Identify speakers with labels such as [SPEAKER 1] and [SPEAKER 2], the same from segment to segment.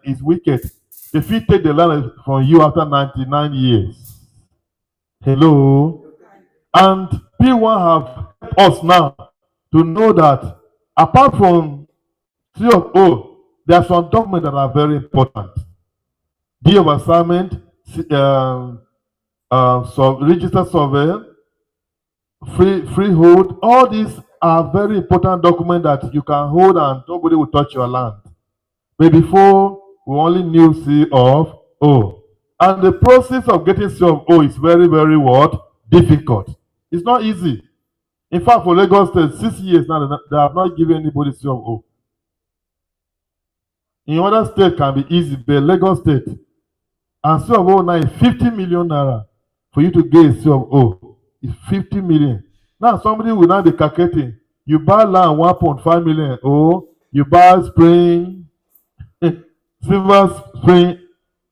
[SPEAKER 1] is wicked. If he take the land from you after 99 years. Hello? And P1 have helped us now to know that apart from CFO, there are some documents that are very important. Deed of assignment, register survey, freehold, all these are very important documents that you can hold and nobody will touch your land. But before, we only knew C of O. And the process of getting C of O is very, very what? Difficult. It's not easy. In fact, for Lagos State, 6 years now, they have not given anybody C of O. In other states can be easy, but Lagos State, and C of O now is 50 million naira for you to get a C of O. It's 50 million. Now somebody will now be calculating. You buy land 1.5 million. Oh, you buy Spring, Silver Spring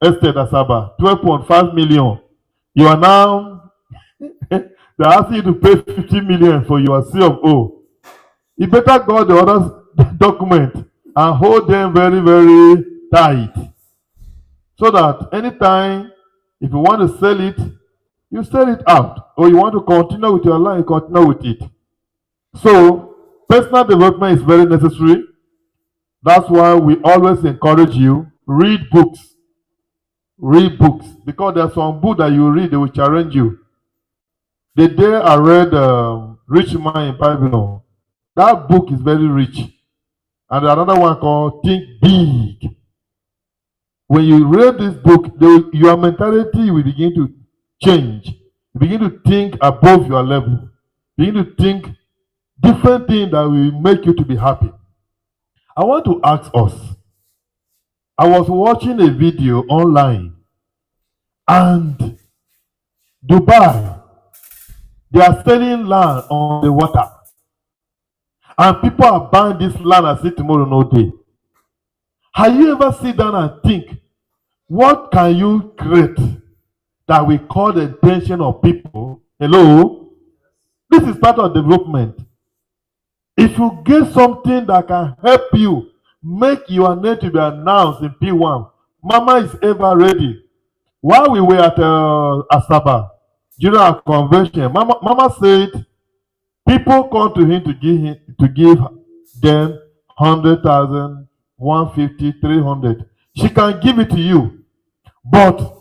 [SPEAKER 1] Estate Asaba, 12.5 million. You are now, they're asking you to pay 50 million for your C of O. You better go the other document and hold them very, very tight. So that anytime, if you want to sell it, you sell it out. Or you want to continue with your life, you continue with it. So, personal development is very necessary. That's why we always encourage you, read books. Read books. Because there's some book that you read, they will challenge you. The day I read Rich Man in Babylon, that book is very rich. And another one called Think Big. When you read this book, your mentality will begin to change. You begin to think above your level. You begin to think different things that will make you to be happy. I want to ask us. I was watching a video online, and Dubai, they are selling land on the water. And people are buying this land and say tomorrow no day. Have you ever sit down and think, what can you create that will call the attention of people? Hello? This is part of development. If you get something that can help you make your name to be announced in P1, Mama is ever ready. While we were at Asaba, during our convention, Mama said, people come to him to give them 100,000, 150, 300. She can give it to you, but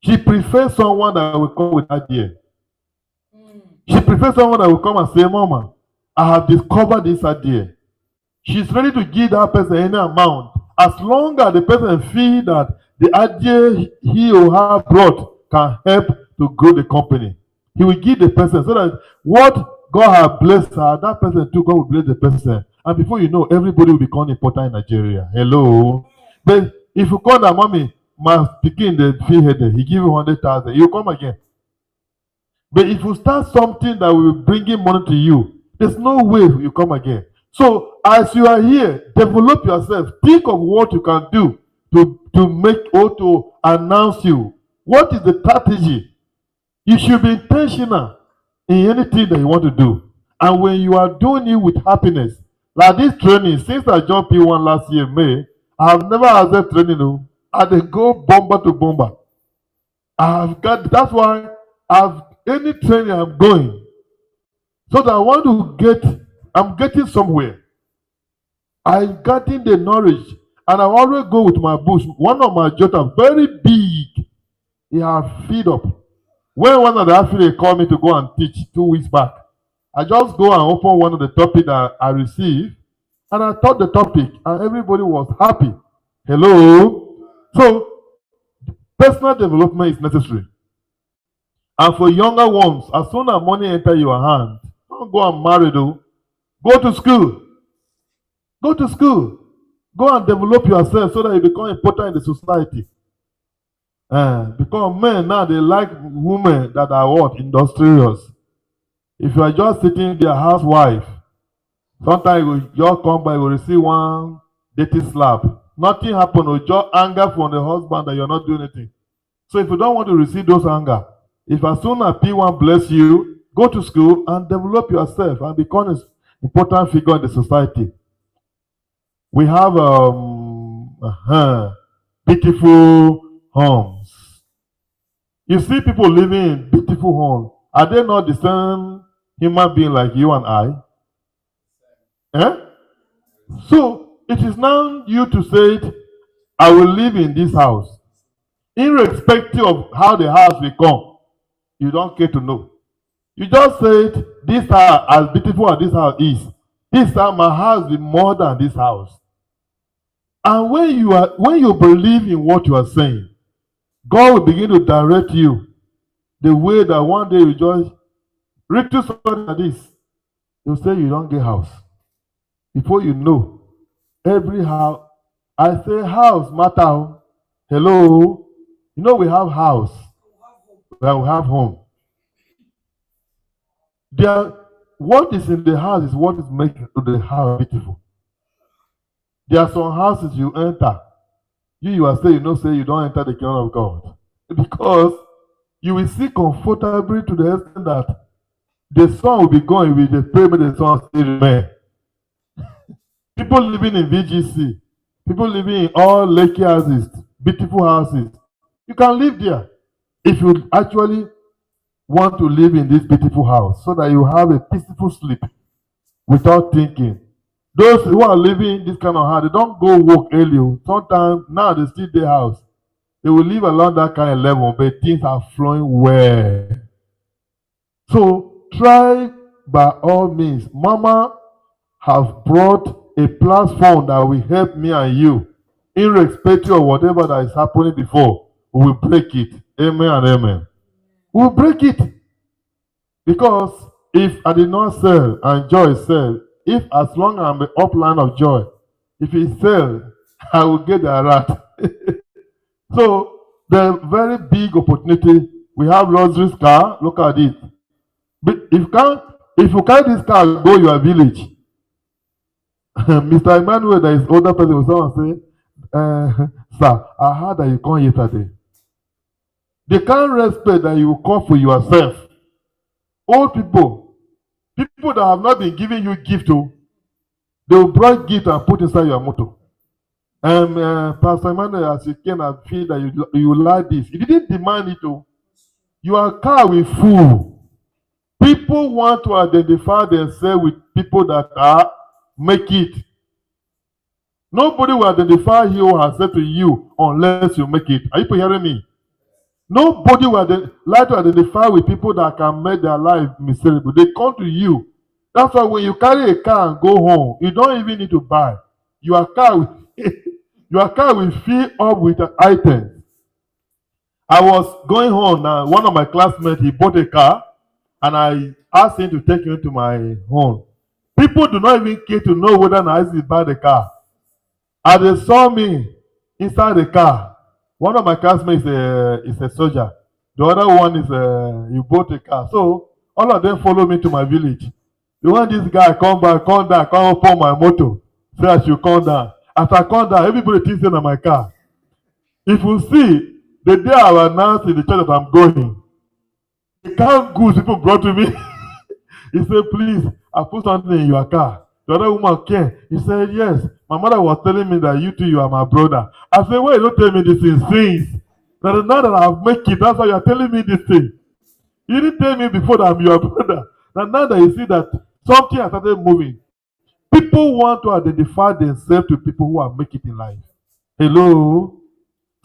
[SPEAKER 1] she prefers someone that will come with idea. She prefers someone that will come and say, Mama, I have discovered this idea. She's ready to give that person any amount, as long as the person feels that the idea he or her brought can help to grow the company. He will give the person so that what God has blessed her, that person too, God will bless the person. And before you know, everybody will become important in Nigeria. Hello? But if you call that mommy, my speaking the fee header, he give you 100,000, you come again. But if you start something that will bring in money to you, there's no way you come again. So as you are here, develop yourself. Think of what you can do to make or to announce you. What is the strategy? You should be intentional in anything that you want to do. And when you are doing it with happiness, like this training, since I joined P1 last year, May, I have never had that training. I dey go bomber to bomber. That's why any training I'm going. So that I want to I'm getting somewhere. I'm getting the knowledge. And I always go with my bush. One of my jotters, very big. He has feed up. When one of the affiliates called me to go and teach 2 weeks back, I just go and open one of the topics that I received, and I taught the topic, and everybody was happy. Hello? So, personal development is necessary. And for younger ones, as soon as money enter your hand, don't go and marry though. Go to school. Go to school. Go and develop yourself so that you become important in the society. Because men now, they like women that are what? Industrious. If you are just sitting there, housewife, sometimes you just come by, you will receive one dirty slap. Nothing happen, or just anger from the husband that you're not doing anything. So if you don't want to receive those anger, if as soon as P1 bless you, go to school and develop yourself and become an important figure in the society. We have beautiful homes. You see people living in beautiful homes. Are they not the same human being like you and I? Eh? So it is now you to say it, I will live in this house. Irrespective of how the house will come, you don't care to know. You just said, this house, as beautiful as this house is, this time my house will be more than this house. And when you believe in what you are saying, God will begin to direct you the way that one day you just read to somebody like this. They'll say you don't get house. Before you know, every house, I say house matter. Hello. You know we have house, we have home. There, what is in the house is what is making the house beautiful. There are some houses you enter. You are saying, you know, say you don't enter the kingdom of God. Because you will see comfortably to the extent that the sun will be going with the prayer, but the sun still remain. People living in VGC, people living in all lake houses, beautiful houses. You can live there if you actually want to live in this beautiful house so that you have a peaceful sleep without thinking. Those who are living in this kind of house, they don't go work early. Sometimes now they still their house. They will live along that kind of level, but things are flowing well. So try by all means. Mama have brought a platform that will help me and you, irrespective of whatever that is happening before. We will break it. Amen and amen. We will break it. Because if I did not sell and joy sell, if as long as I'm the upline of joy, if it sell, I will get the rat. So the very big opportunity, we have luxury car, look at it. But if you carry this car go your village, Mr. Emmanuel, there is older person will someone say, sir, I heard that you come yesterday. They can't respect that you come for yourself. Old people that have not been giving you gift, they will bring gift and put inside your motor. Pastor Emmanuel, as you came and feel that you like this, you didn't demand it. Your car will full. People want to identify themselves with people that are make it. Nobody will identify you or herself to you unless you make it. Are you hearing me? Nobody will like to identify with people that can make their life miserable. They come to you. That's why when you carry a car and go home, you don't even need to buy. Your car will fill up with items. I was going home now. One of my classmates, he bought a car, and I asked him to take me to my home. People do not even care to know whether I buy the car. And they saw me inside the car. One of my classmates is a soldier. The other one is he bought a car. So all of them follow me to my village. The one this guy come back, come down, come up on my motor. Say I should come down. As I come down, everybody thinks in my car. If you see, the day I was announced in the church that I'm going, the car goods people brought to me. He said, please, I put something in your car. The other woman came. He said, yes. My mother was telling me that you are my brother. I said, why you don't tell me this in since? Now that I've made it, that's why you're telling me this thing. You didn't tell me before that I'm your brother. Now that you see that something has started moving, people want to identify themselves to people who are making it in life. Hello?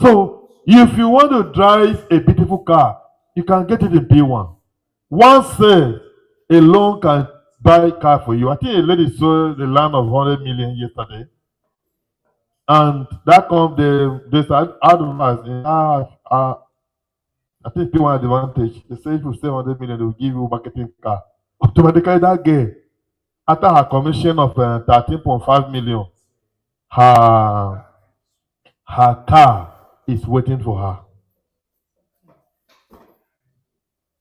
[SPEAKER 1] So, if you want to drive a beautiful car, you can get it in P1. One sale alone can buy a car for you. I think a lady sold the land of 100 million yesterday. And that comes, they start advertise in I think P1 advantage. They say if you sell 100 million, they will give you a marketing car. Automatically, that girl, after her commission of 13.5 million, her car is waiting for her.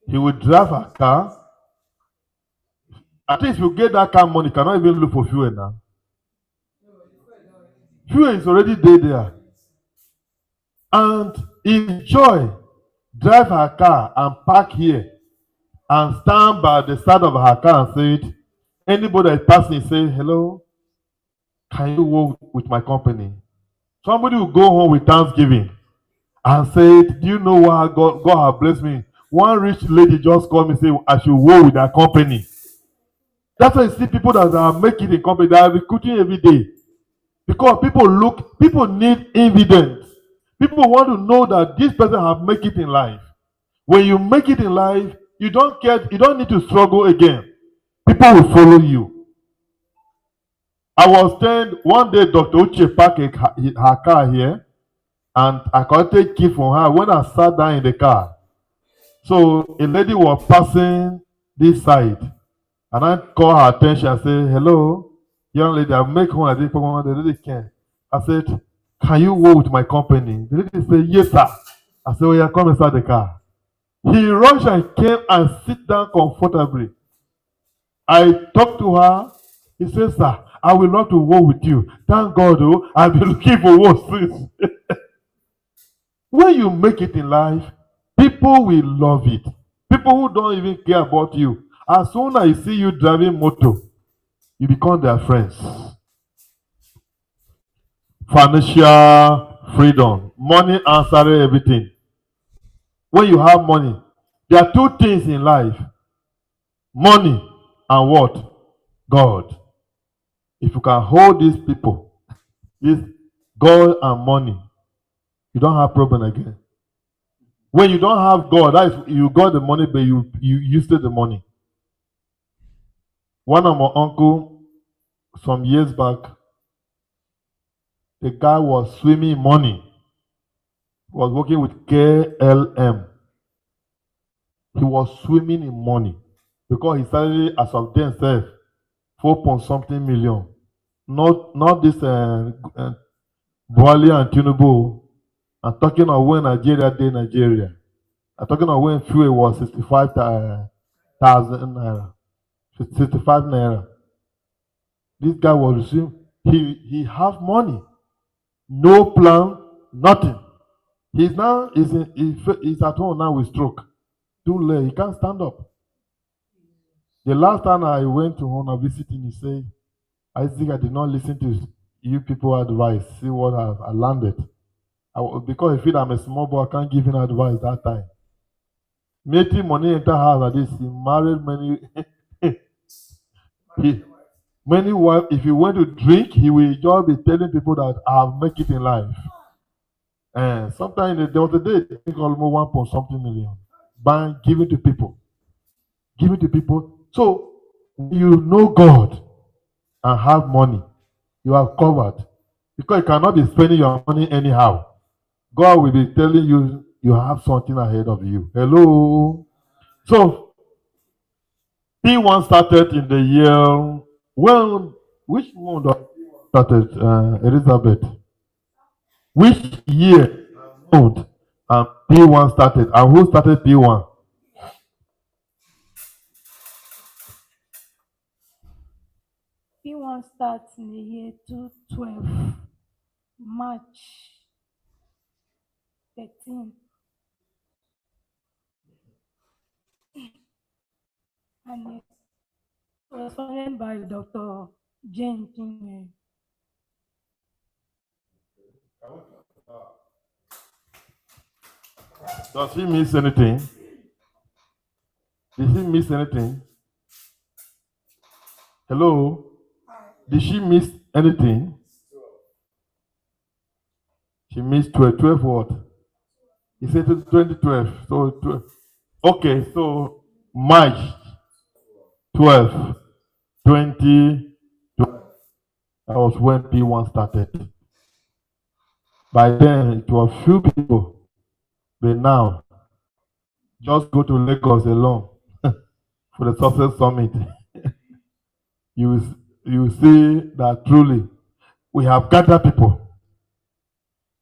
[SPEAKER 1] He will drive her car. At least if you get that car money, you cannot even look for fuel now. Fuel is already there. And enjoy, drive her car and park here and stand by the side of her car and say it. Anybody that is passing say, hello, can you work with my company? Somebody will go home with thanksgiving and say, do you know why God has blessed me? One rich lady just called me and say, I should work with their company. That's why you see people that are making a company, they are recruiting every day. Because people need evidence. People want to know that this person have make it in life. When you make it in life, you don't need to struggle again. People will follow you. I was telling one day Dr. Uche parked her car here, and I could take key from her when I sat down in the car. So a lady was passing this side, and I called her attention. I said, "Hello, young lady, I'll make one. I did one. The lady came. I said, can you work with my company? The lady said, yes, sir. I said, oh, yeah, come inside the car. He rushed and came and sit down comfortably. I talked to her. He said, sir, I will love to work with you. Thank God, oh, I've been looking for work since. When you make it in life, people will love it. People who don't even care about you. As soon as I see you driving motor, you become their friends. Financial freedom. Money answers everything. When you have money, there are two things in life: money and what? God. If you can hold these people, this God and money, you don't have problem again. When you don't have God, that is, you got the money, but you used the money. One of my uncle, some years back, the guy was swimming in money. He was working with KLM. He was swimming in money because his salary as of then said 4 point something million. Not this Buhari and Tinubu. I'm talking of when Nigeria did Nigeria. I'm talking of when fuel was 65,000 naira. 65 naira. This guy was receiving, he have money, no plan, nothing. He's at home now with stroke. Too late, he can't stand up. The last time I went to home and visiting, he said, Isaac, I did not listen to you people advice. See what I landed. Because I feel I'm a small boy, I can't give him advice that time. Making money enter house like this, he married many. Many wives, if he went to drink, he will just be telling people that I have make it in life. And sometimes there was a day, I think almost 1 point something million. Buying, giving to people. Giving to people. So, you know God and have money, you are covered. Because you cannot be spending your money anyhow. God will be telling you you have something ahead of you. Hello. So P1 started in the year, well, which month started, Elizabeth? Which year month P1 started? And who started P1?
[SPEAKER 2] P1 starts in the year 2012, March 13. And it was founded by Dr. Jane King.
[SPEAKER 1] Does he miss anything? Did he miss anything? Hello? Did she miss anything? She missed 12. 12 what? He said 2012. So 12. Okay, so March 12, 2012. That was when P1 started. By then, it was few people. But now, just go to Lagos alone for the Success Summit. you will see that truly we have gathered people.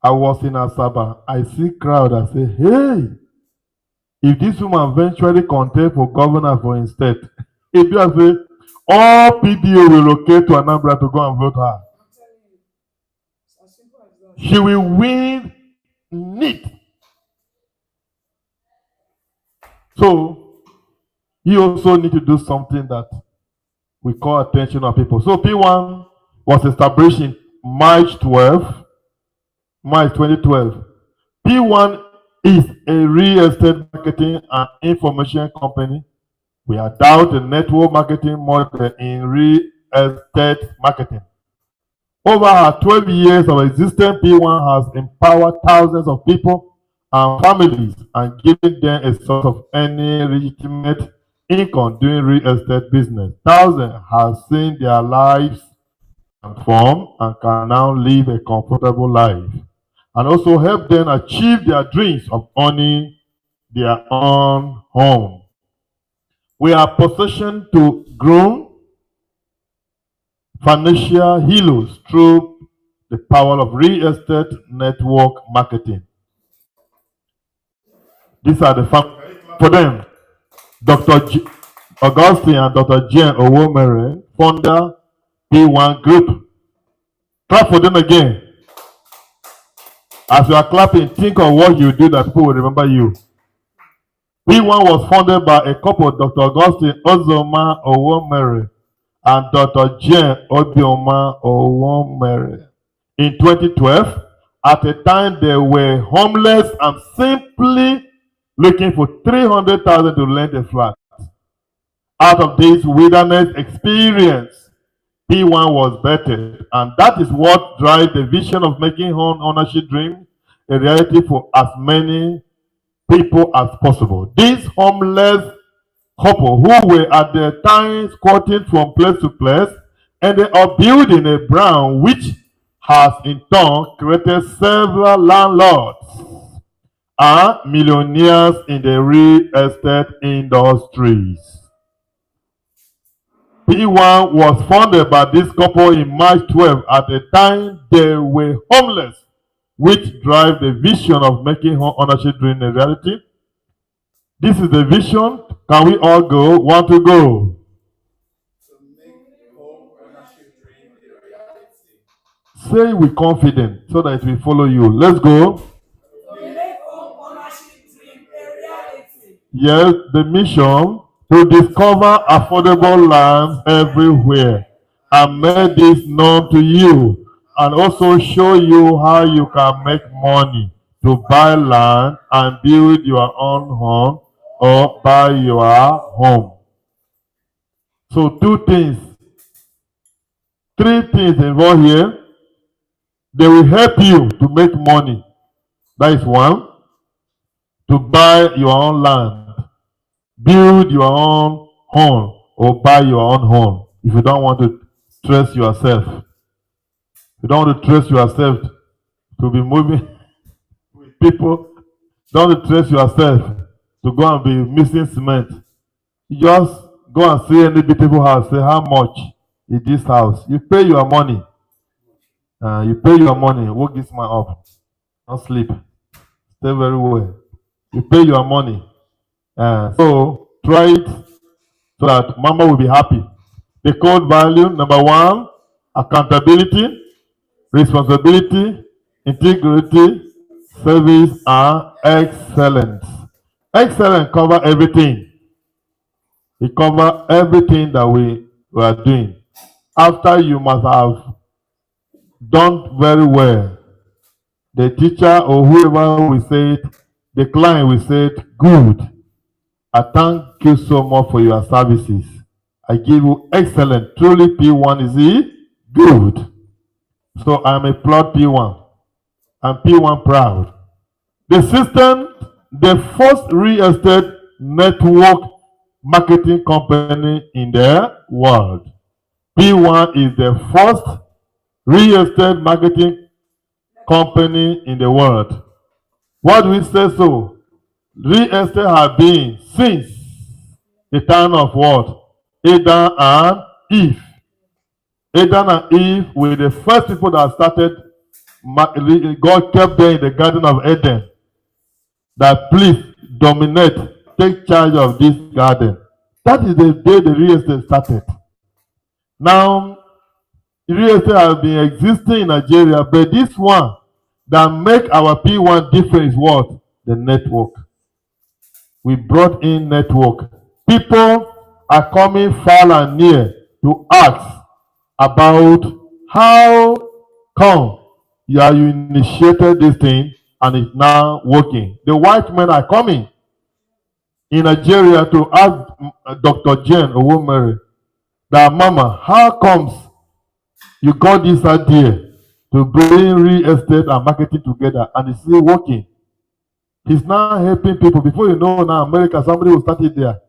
[SPEAKER 1] I was in Asaba. I see crowd. I say, hey, if this woman eventually contest for governor for instead, if you say all PDO will locate to Anambra to go and vote her, she will win neat. So you also need to do something that we call attention of people. So P1 was established in March 12, March 2012. P1 is a real estate marketing and information company. We adopt a network marketing model in real estate marketing. Over our 12 years of existence, P1 has empowered thousands of people and families and given them a source of any legitimate income doing real estate business. Thousands have seen their lives transform and can now live a comfortable life and also help them achieve their dreams of owning their own home. We are positioned to grow financial heroes through the power of real estate network marketing. These are the families for them. Dr. Augustine and Dr. Jane Owomere, founder P1 Group. Clap for them again. As you are clapping, think of what you do that people will remember you. P1 was founded by a couple, Dr. Augustine Ozoma Owomere and Dr. Jane Obioma Owomere. In 2012, at a time they were homeless and simply looking for 300,000 to rent a flat. Out of this wilderness experience, P1 was bettered, and that is what drives the vision of making home ownership dream a reality for as many people as possible. These homeless couple who were at the time squatting from place to place ended up building a brand which has in turn created several landlords and millionaires in the real estate industries. P1 was founded by this couple in March 12 at the time they were homeless, which drive the vision of making home ownership dream a reality. This is the vision. Can we all go? Want to go? To make home ownership dream a reality. Say with confidence so that it will follow you. Let's go. To make home ownership dream a reality. Yes, the mission to discover affordable lands everywhere and make this known to you and also show you how you can make money to buy land and build your own home or buy your home. So three things involved here. They will help you to make money. That is one. To buy your own land, build your own home, or buy your own home. If you don't want to stress yourself, you don't want to stress yourself to be moving with people. Don't want to stress yourself to go and be missing cement. You just go and see any beautiful house. Say, how much is this house? You pay your money. You pay your money. Woke this man up. Don't sleep. Stay very well. You pay your money. So try it so that mama will be happy. The code value, number one, accountability, responsibility, integrity, service, and excellence. Excellence cover everything. It covers everything that we are doing. After you must have done very well, the teacher or whoever will say it, the client will say it, good. I thank you so much for your services. I give you excellent. Truly P1 is it? Good. So I'm a proud P1. I'm P1 proud. The system, the first real estate network marketing company in the world. P1 is the first real estate marketing company in the world. Why do we say so? Real estate has been since the time of what? Adam and Eve. Adam and Eve were the first people that started. God kept them in the Garden of Eden. That please dominate, take charge of this garden. That is the day the real estate started. Now, real estate has been existing in Nigeria, but this one that make our P1 different is what? The network. We brought in network. People are coming far and near to ask about how come Yeah, you initiated this thing and it's now working. The white men are coming in Nigeria to ask Dr. Jane Owomere that, Mama, how comes you got this idea to bring real estate and marketing together and it's still working? He's now helping people. Before you know, now America, somebody will start it there.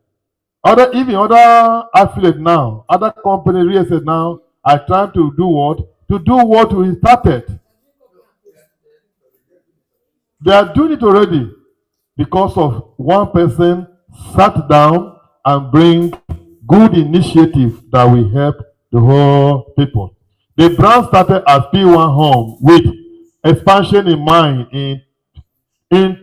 [SPEAKER 1] Even other affiliate now, other company real estate now are trying to do what? To do what we started. They are doing it already because of one person sat down and bring good initiative that will help the whole people. The brand started as P1 Home with expansion in mind. In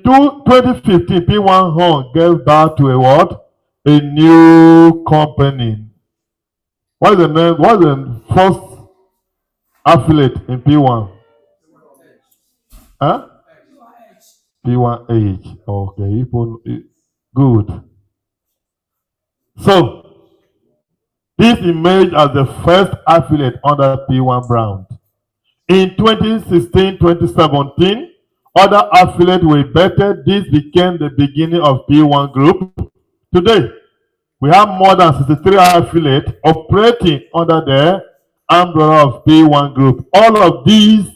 [SPEAKER 1] 2015, P1 Home gave back to a what? A new company. What's the name? What's the first affiliate in P1? Huh? P1H. Okay, good. So, this emerged as the first affiliate under P1 brand. In 2016-2017, other affiliates were better. This became the beginning of P1 Group. Today, we have more than 63 affiliates operating under the umbrella of P1 Group. All of these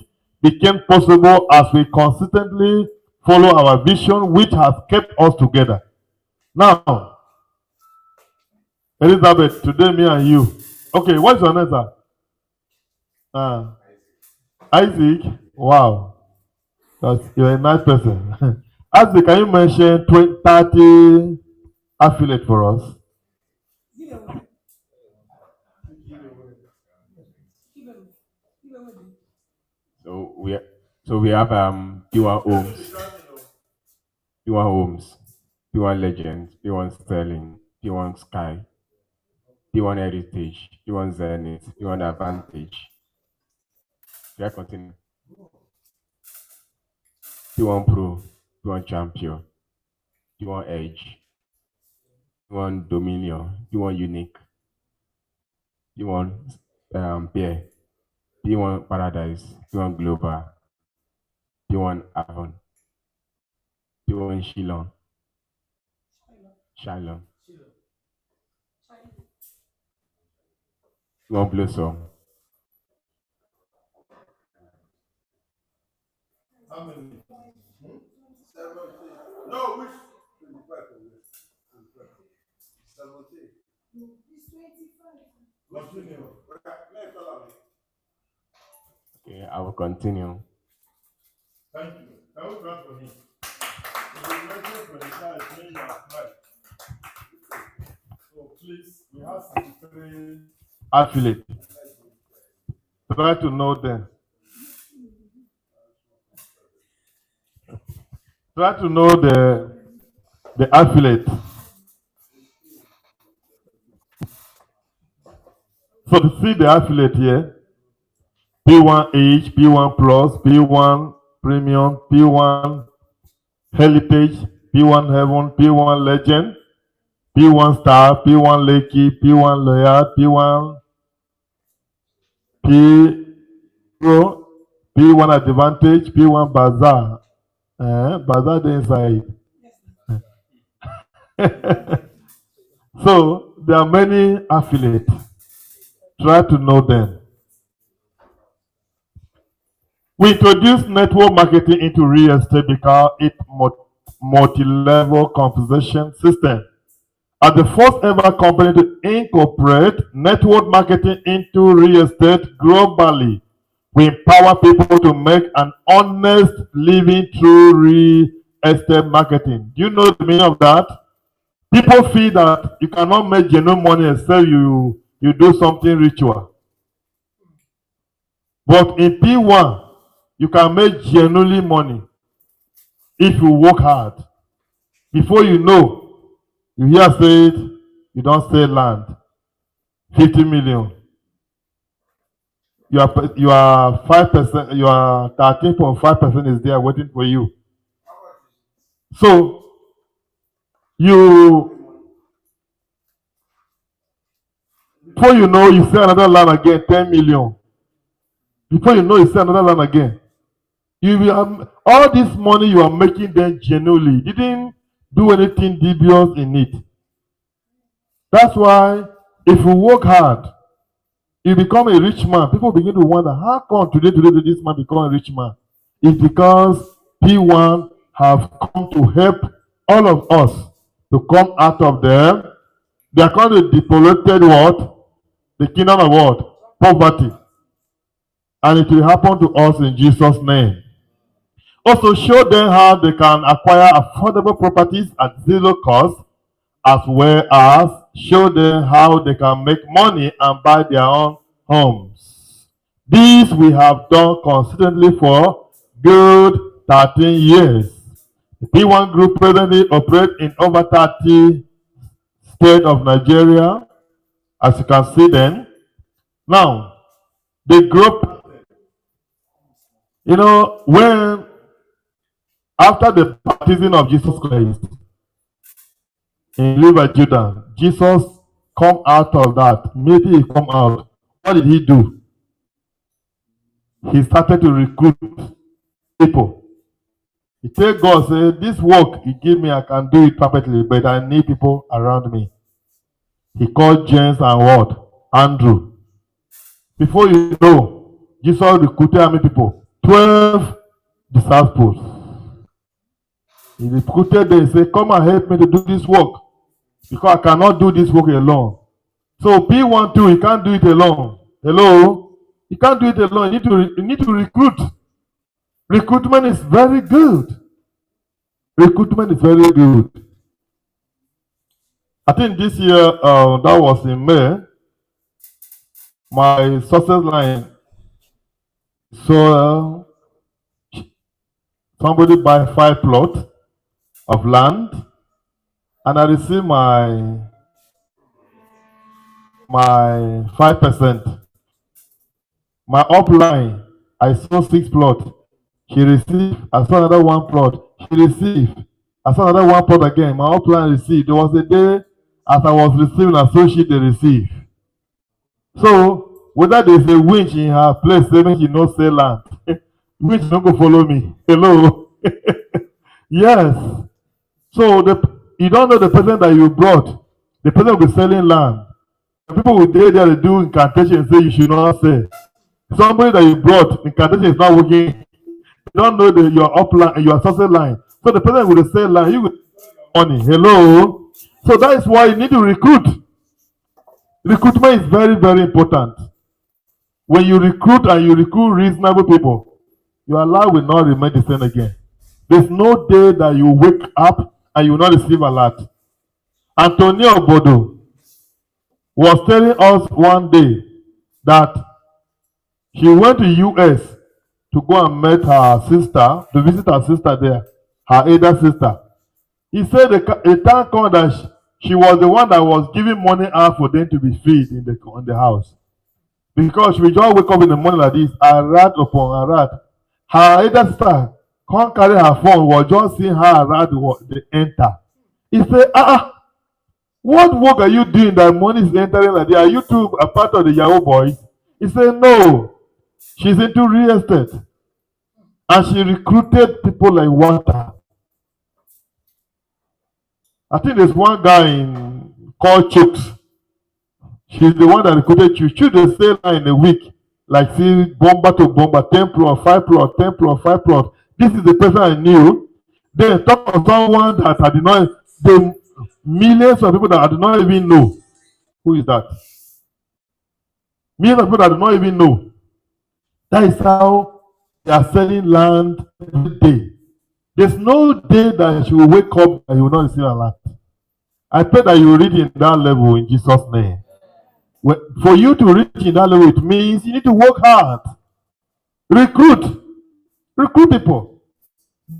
[SPEAKER 1] became possible as we consistently follow our vision, which has kept us together. Now, Elizabeth, today me and you. Okay, what's your name, sir? Isaac. Wow, you're a nice person. Isaac, can you mention 30 affiliate for us?
[SPEAKER 3] So we so we have P1 Homes, P1 Homes, P1 Legends, P1 Sterling, P1 Sky, P1 Heritage, P1 Zenith, P1 Advantage. Should I continue? P1 Pro, P1 Champion, P1 Edge, P1 Dominion, P1 Unique, P1 Bear, P1 Paradise, P1 Global, P1 Avon, P1 Shilon, Shalom, P1 Blossom.
[SPEAKER 1] How many? No, which? 17. Continue.
[SPEAKER 3] Okay, I will continue.
[SPEAKER 1] Thank you. Can we clap for him? If you mention 25, then you are right. So please, we have 63 affiliates. Try to know them. Try to know the affiliate. So to see the affiliate here, P1H, P1 Plus, P1 Premium, P1 Heritage, P1 Heaven, P1 Legend, P1 Star, P1 Lakey, P1 Loyal, P1 P Pro, P1 Advantage, P1 Bazaar. Bazaar the inside. So there are many affiliates. Try to know them. We introduced network marketing into real estate because it's multi-level compensation system. As the first ever company to incorporate network marketing into real estate globally, we empower people to make an honest living through real estate marketing. Do you know the meaning of that? People feel that you cannot make genuine money except you do something ritual. But in P1, you can make genuinely money if you work hard. Before you know, you hear say it, you don't sell land, 50 million. You are 5%, you are 13.5% is there waiting for you. So you before you know you sell another land again, 10 million. Before you know you sell another land again. You will have, all this money you are making them genuinely didn't do anything dubious in it. That's why if you work hard, you become a rich man. People begin to wonder, how come today this man become a rich man? It's because P1 have come to help all of us to come out of them. They are called the depopulated what? The kingdom of what? Poverty. And it will happen to us in Jesus' name. Also show them how they can acquire affordable properties at zero cost, as well as show them how they can make money and buy their own homes. This we have done consistently for good 13 years. The P1 Group presently operates in over 30 states of Nigeria, as you can see then. Now, the group, when after the baptism of Jesus Christ in River Jordan, Jesus come out of that. Maybe he come out. What did he do? He started to recruit people. He told God, say, this work you give me, I can do it perfectly, but I need people around me. He called James and what? Andrew. Before you know, Jesus recruited how many people? 12 disciples. He recruited them and said, come and help me to do this work, because I cannot do this work alone. So P1 too, he can't do it alone. Hello? You can't do it alone. You need to recruit. Recruitment is very good. Recruitment is very good. I think this year, that was in May, my success line. So somebody buy 5 plots of land, and I received my 5%. My upline, I saw 6 plots. She received. I saw another 1 plot. She received. I saw another 1 plot again. My upline received. There was a day as I was receiving, associate they receive. So whether there's a winch in her place, saying she no sell land, winch don't go follow me. Hello. Yes. So you don't know the person that you brought. The person will be selling land. People will there to do incantation and say you should not sell. Somebody that you brought, incantation is not working. You don't know your upline and your success line. So the person will sell land, you will money. Hello. So that is why you need to recruit. Recruitment is very, very important. When you recruit and you recruit reasonable people, your life will not remain the same again. There's no day that you wake up and you will not receive a lot. Antonio Obodo was telling us one day that she went to US to go and meet her sister, to visit her sister there, her elder sister. He said the time come that she was the one that was giving money out for them to be fed in the house. Because she will just wake up in the morning like this, rat upon rat. Her elder sister can't carry her phone, was just seeing her rat they enter. He said, what work are you doing that money is entering like that? Are you too a part of the Yahoo boys? He said, no. She's into real estate. And she recruited people like water. I think there's one guy called Chooks. She's the one that recruited you. Should they say in a week, like see bomber to bomber, 10 plot, 5 plot, 10 plot, 5 plot. This is the person I knew. Then talk of someone that I did not, the millions of people that I do not even know. Who is that? Millions of people that I do not even know. That is how they are selling land every day. There's no day that you will wake up and you will not receive a land. I pray that you will reach in that level in Jesus' name. For you to reach in that level, it means you need to work hard. Recruit people.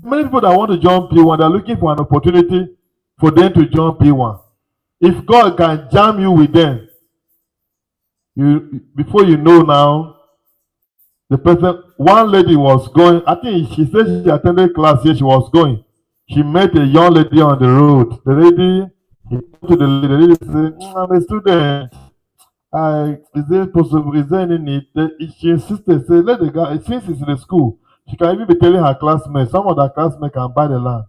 [SPEAKER 1] Many people that want to join P1, they're looking for an opportunity for them to join P1. If God can jam you with them, before you know now, the person, one lady was going, I think she said she attended class here, she was going. She met a young lady on the road. The lady, he talked to the lady said, I'm a student. Is there possible? Is there any need? She insisted, say, let the guy, since he's in the school, She can even be telling her classmates, some of her classmates can buy the land.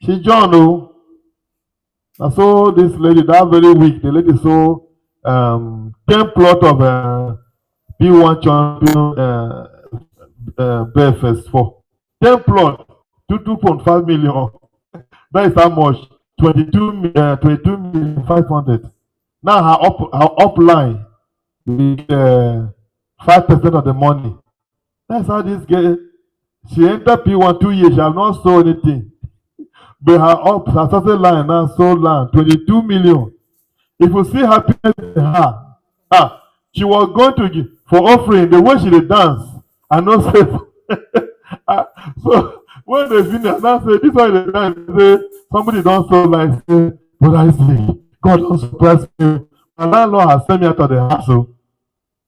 [SPEAKER 1] She John, oh. And so this lady, that very week, the lady saw 10 plot of P1 champion BFS 4. 10 plot to 2.5 million. That is how much? 22 million 500. Now her upline will get 5% of the money. That's how this girl, she entered P1 2 years, she have not sold anything. But her certain line now sold land 22 million. If you see happiness in her, she was going to give for offering the way she did dance and not say. So when they finish, now say this one they dance, say somebody don't so like say, but I see God don't surprise me. My landlord has sent me out of the house so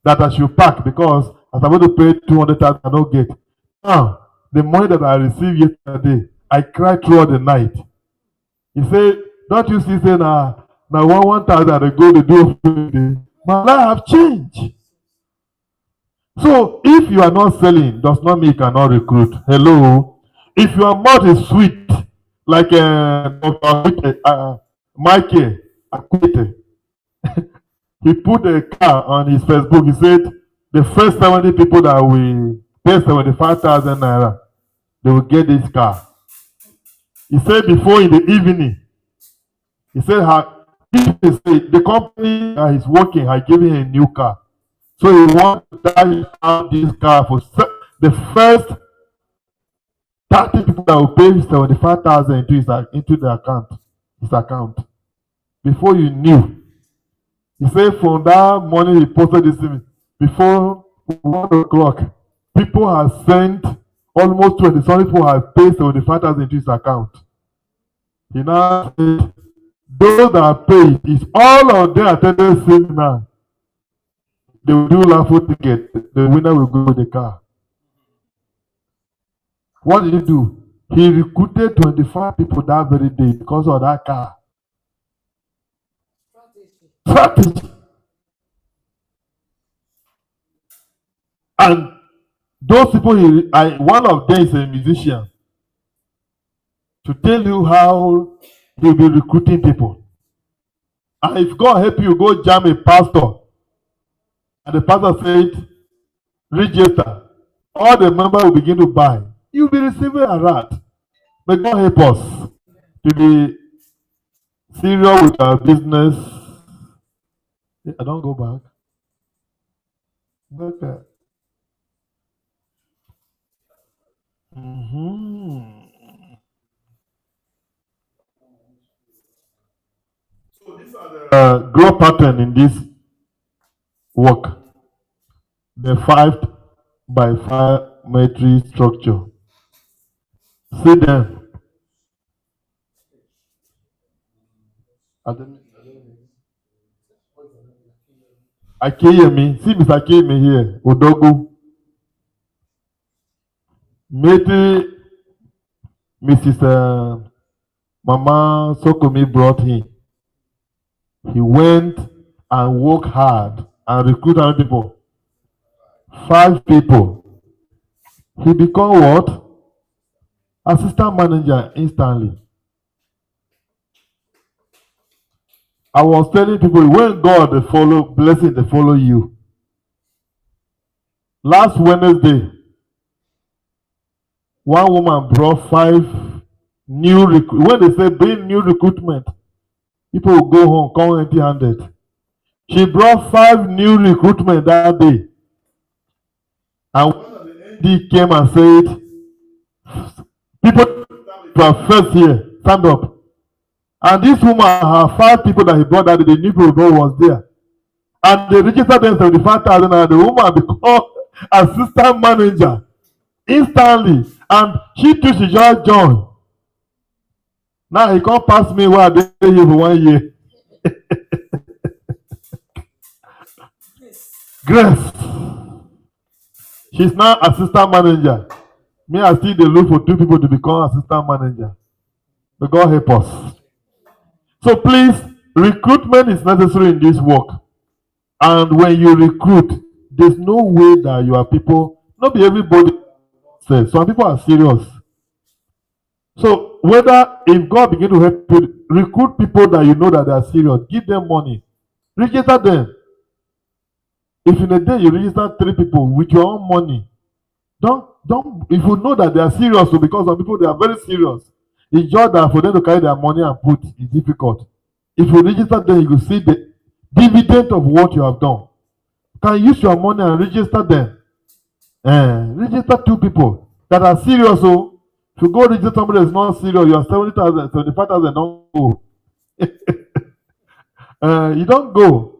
[SPEAKER 1] that I should pack because I'm about to pay 200,000 I don't get. Now the money that I received yesterday, I cried throughout the night. He said, don't you see, say, now 1,000 they go to do. My life have changed. So if you are not selling, does not mean you cannot recruit. Hello. If your mouth is sweet, like Dr. Mikey Akwete, he put a car on his Facebook. He said, the first 70 people that will pay 75,000 naira, they will get this car. He said before in the evening, he said the company that he's working has given him a new car. So he wants to dash out this car for the first 30 people that will pay 75,000 into the account, his account. Before you knew, he said from that morning he posted this thing, before 1 o'clock, people have sent almost 20. Some people have paid 75,000 into his account. He now said, those that are paid, is all of them attended seminar. They will do raffle ticket. The winner will go with the car. What did he do? He recruited 25 people that very day because of that car. Strategy. And those people, one of them is a musician. To tell you how he'll be recruiting people. And if God help you, go jam a pastor. And the pastor said, register. All the members will begin to buy. You'll be receiving a rat. May God help us to be serious with our business. I don't go back. Okay. So these are the growth pattern in this work. The 5x5 matrix structure. See them. Akeyemi. See Mr. Akeyemi here. Odogu. Maybe Mrs. Mama Sokomi brought him. He went and worked hard and recruited other people. 5 people. He become what? Assistant manager instantly. I was telling people when God they follow blessing, they follow you. Last Wednesday, one woman brought 5 new recruit. When they say bring new recruitment, people will go home, come empty-handed. She brought 5 new recruitment that day. And he came and said, people are first here, stand up. And this woman, her 5 people that he brought that day, the new people was there. And they registered them 75,000 and the woman became assistant manager instantly. And she too, she just joined. Now he can't pass me while they here for 1 year. Grace. She's now assistant manager. Me, I still they look for 2 people to become assistant manager. May God help us. So please, recruitment is necessary in this work. And when you recruit, there's no way that your people, not be everybody says. Some people are serious. So whether if God begin to help you recruit people that you know that they are serious, give them money, register them. If in a day you register 3 people with your own money, don't if you know that they are serious, so because some people they are very serious. It's just that for them to carry their money and put is difficult. If you register them, you will see the dividend of what you have done. You can use your money and register them. Register 2 people that are serious. So if you go register somebody that's not serious, you are 70,000, 75,000, don't go. You don't go.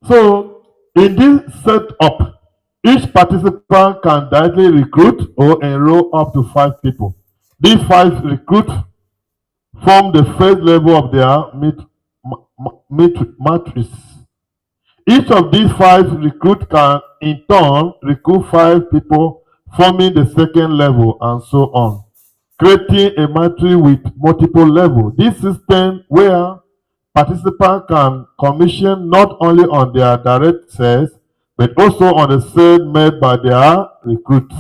[SPEAKER 1] So in this setup, each participant can directly recruit or enroll up to 5 people. These 5 recruits form the first level of their matrix. Each of these 5 recruits can in turn recruit 5 people, forming the second level, and so on, creating a matrix with multiple levels. This system where participants can commission not only on their direct sales, but also on the sales made by their recruits.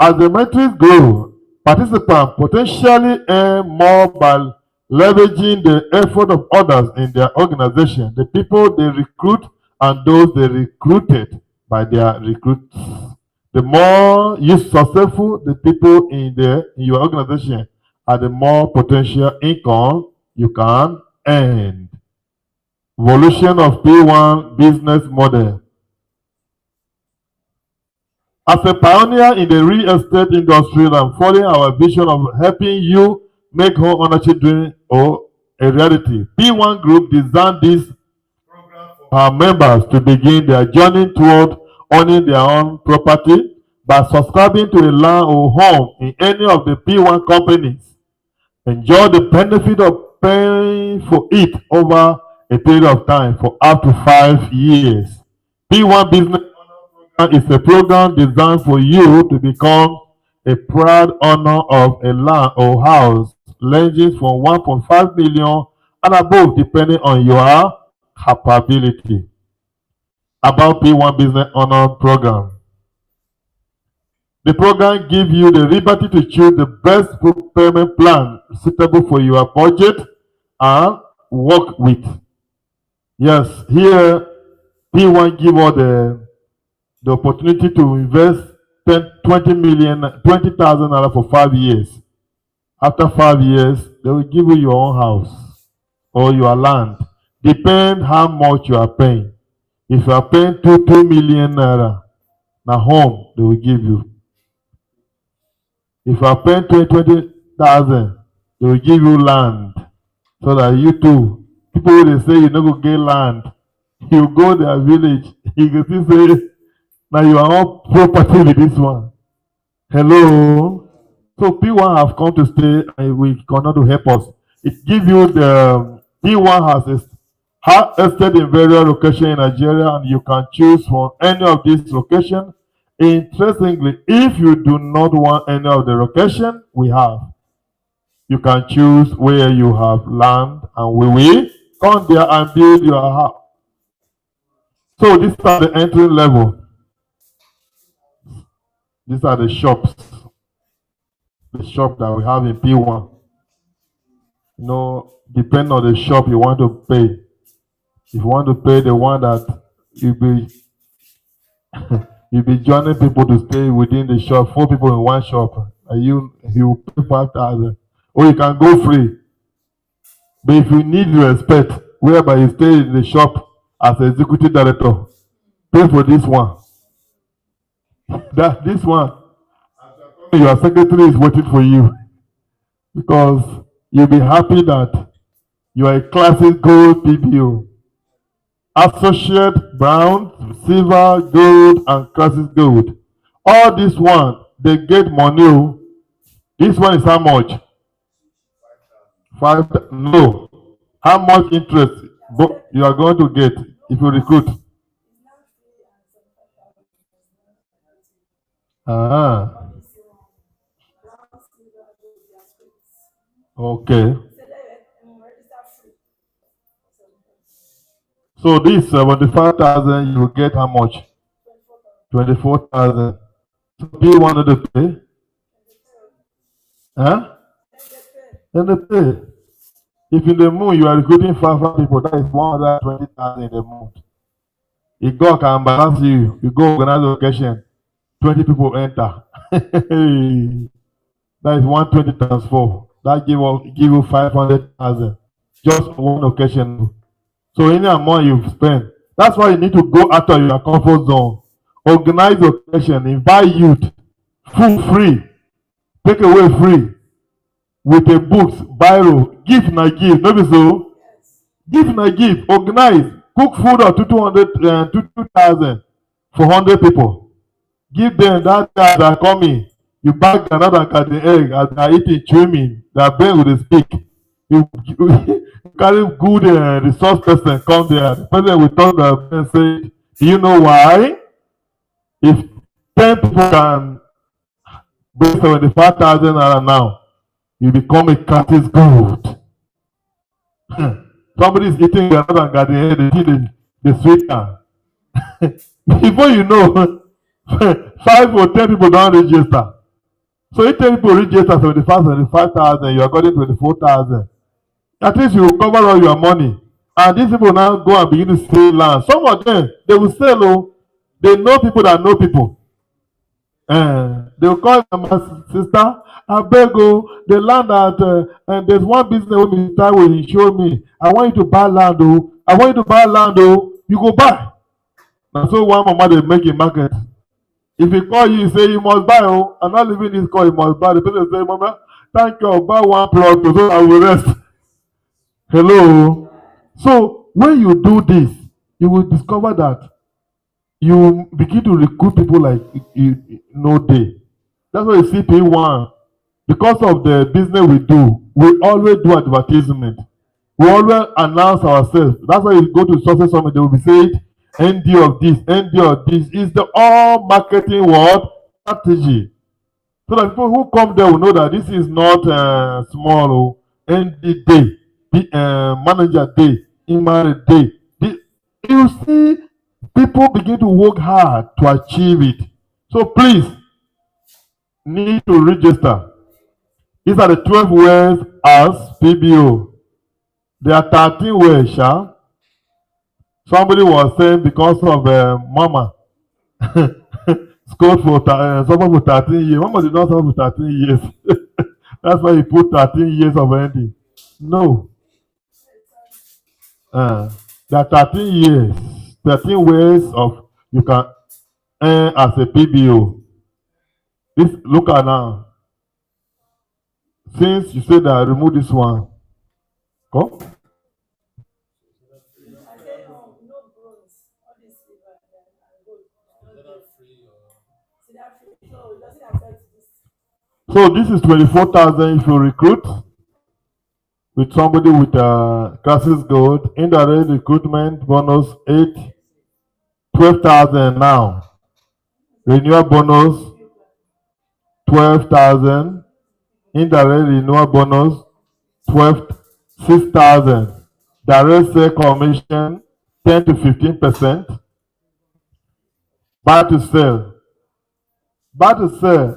[SPEAKER 1] As the metrics grow, participants potentially earn more by leveraging the effort of others in their organization, the people they recruit and those they recruited by their recruits. The more you successful the people in your organization are, the more potential income you can earn. Evolution of P1 business model. As a pioneer in the real estate industry, I'm following our vision of helping you make home ownership dream a reality. P1 Group designed this program for our members to begin their journey toward owning their own property by subscribing to a land or home in any of the P1 companies. Enjoy the benefit of paying for it over a period of time for up to 5 years. P1 Business Program is a program designed for you to become a proud owner of a land or house ranging from 1.5 million and above depending on your capability. About P1 Business Owner Program. The program gives you the liberty to choose the best payment plan suitable for your budget and work with. Yes, here P1 give us the opportunity to invest 20,000 naira for 5 years. After 5 years, they will give you your own house or your land. Depend how much you are paying. If you are paying 2 million naira, na home they will give you. If you are paying 20,000, they will give you land so that you too, people will say you no go get land, you go their village, you go see say now you are all property with this one. Hello. So P1 have come to stay and we cannot to help us. It gives you the P1 has estate in various locations in Nigeria and you can choose from any of these locations. Interestingly, if you do not want any of the location we have, you can choose where you have land and we will come there and build your house. So these are the entry level. These are the shops. The shop that we have in P1. You know, depending on the shop you want to pay. If you want to pay the one that you be you be joining people to stay within the shop, 4 people in one shop, and you pay 5,000. Or you can go free. But if you need respect, whereby you stay in the shop as executive director, pay for this one. This one, your secretary is waiting for you because you'll be happy that you are a classic gold PPO. Associate brown, silver, gold, and classic gold. All this one, they get money. This one is how much? 5. No. How much interest you are going to get if you recruit? Okay. So this 75,000, you will get how much? 24,000. So do you want to pay? Huh? Then they pay. If in the moon you are recruiting five people, that is 120,000 in the month. If God can balance you, you go organize a occasion, 20 people enter. That is 120 times 4. That give you 500,000 just on one occasion. So any amount you spend, that's why you need to go out of your comfort zone. Organize occasion, invite youth, food free, take away free, with a books, biro, give na give, no be so? Give na give, organize, cook food of 2,000 for 100 people. Give them that guy that coming. You buy another garden egg as they are eating, swimming, their brain will speak. You carry good resource person come there. The person will talk to their brain say, do you know why? If 10 people can bring 75,000 naira now, you become a category good. Somebody is eating another garden egg, they see the sweeter. Before you know, 5 or 10 people don't register. So if 10 people register 75,000, you are getting 24,000. At least you will cover all your money. And these people now go and begin to sell land. Some of them, they will sell, oh, they know people that know people. They will call them, sister, I beg you, the land that, and there's one business with me, that will show me. I want you to buy land, oh. I want you to buy land, oh. You go buy. Now, so one mama they make a market. If he call you, say you must buy, oh. I'm not leaving this call, you must buy. The person say, mama, thank you, I'll buy one plot, so I will rest. Hello. So when you do this, you will discover that you begin to recruit people like no day. That's why you see Pwan. Because of the business we do, we always do advertisement. We always announce ourselves. That's why you go to success summit, they will be saying ND of this, ND of this. Is the all marketing word strategy. So that people who come there will know that this is not small. ND day, manager day, imam day. You see, people begin to work hard to achieve it. So please need to register. These are the 12 ways as PBO. There are 13 ways, sha. Somebody was saying because of mama scored for someone for 13 years. Mama did not suffer for 13 years. That's why he put 13 years of ending. No. There are 13 years, 13 ways of you can earn as a PBO. This look at now. Since you said that, remove this one. Go. So this is 24,000 if you recruit with somebody with classes gold. Indirect recruitment bonus 12,000 now. Renewal bonus 12,000. Indirect renewal bonus 6,000. Direct sale commission 10 to 15%. Buy to sell. Buy to sell.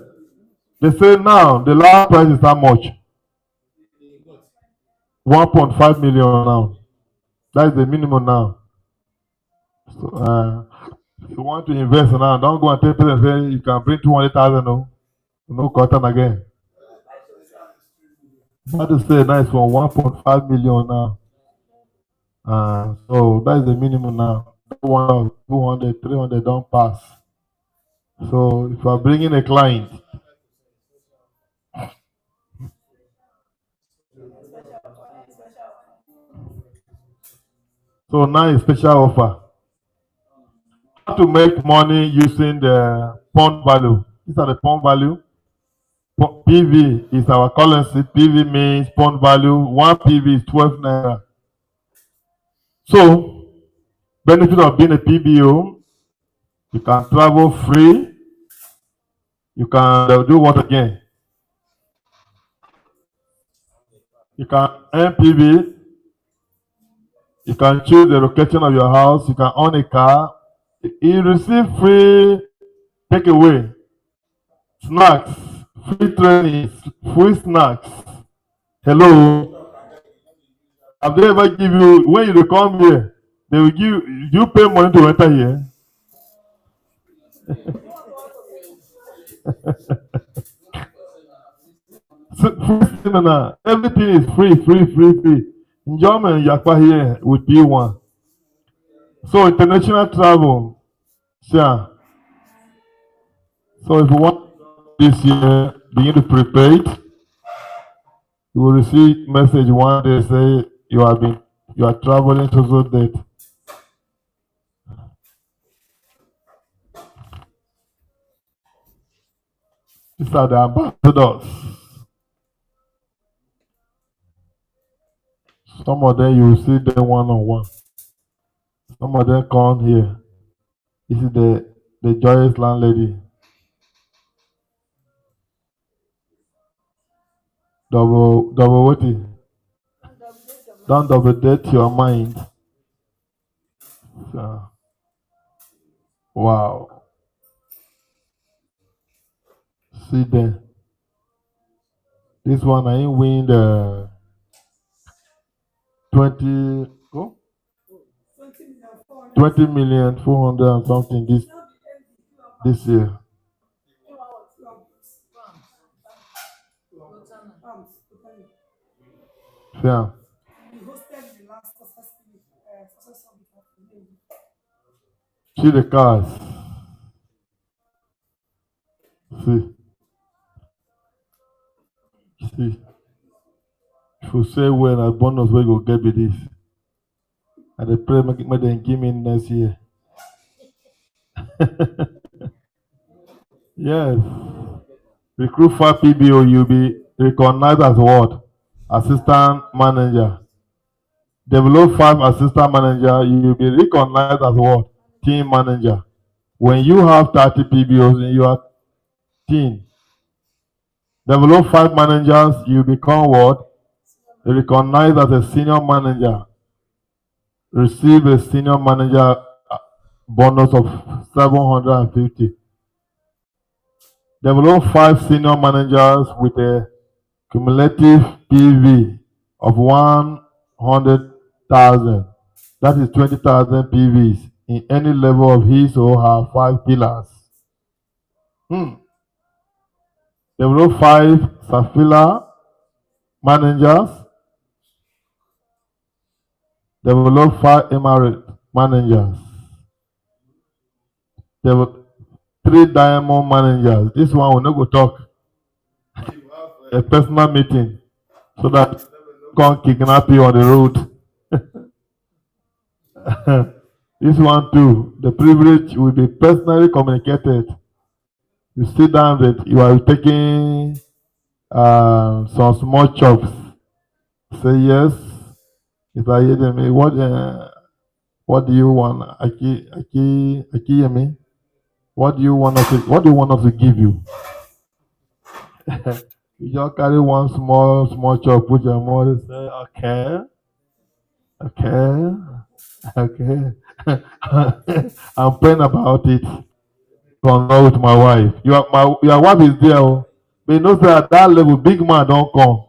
[SPEAKER 1] They say now the last price is how much? 1.5 million now. That is the minimum now. So if you want to invest now, don't go and tell people say you can bring 200,000. No cotton again. Buy to sell now is for 1.5 million now. So that is the minimum now. 200, 300 don't pass. So if you are bringing a client, so now is special offer. How to make money using the pound value. These are the pound value. PV is our currency. PV means pound value. 1 PV is 12 naira. So, benefit of being a PBO, you can travel free. You can do what again? You can earn PV. You can choose the location of your house. You can own a car. You receive free takeaway, snacks, free training, free snacks. Hello. Have they ever give you when you come here? They will give you pay money to enter here. Free seminar. Everything is free. Enjoyment yakpa here with P1. So international travel. Yeah. So if you want this year, begin to prepare it. You will receive message one day say you are traveling to so date. These are the ambassadors. Some of them you will see them one on one. Some of them come here. This is the joyous landlady. Double what is? Don't double date your mind. So, wow. See them. This one I ain't win the 20 oh, 20,400,000 and something this year. Yeah. See the cars. See. See. If you say when a bonus we go get me this. And the pray make them give me next year. Yes. Recruit 5 PBO, you'll be recognized as what? Assistant manager. Develop 5 assistant manager, you'll be recognized as what? Team manager. When you have 30 PBOs in your team, develop 5 managers, you become what? Recognized as a senior manager. Receive a senior manager bonus of 750. Develop 5 senior managers with a cumulative PV of 100,000. That is 20,000 PVs in any level of his or her 5 pillars. Develop 5 Safila managers. Develop 5 Emirate managers. Develop 3 Diamond managers. This one will not go talk. A personal meeting so that can't kidnap you on the road. This one too, the privilege will be personally communicated. You sit down that you are taking some small chops. Say yes. If I hear them, what do you want? Aki Yemi? What do you want us to give you? You just carry one small chop, put your mouth and say, okay. I'm praying about it. Concur with my wife. Your wife is there, oh. But you know say at that level, big man don't come.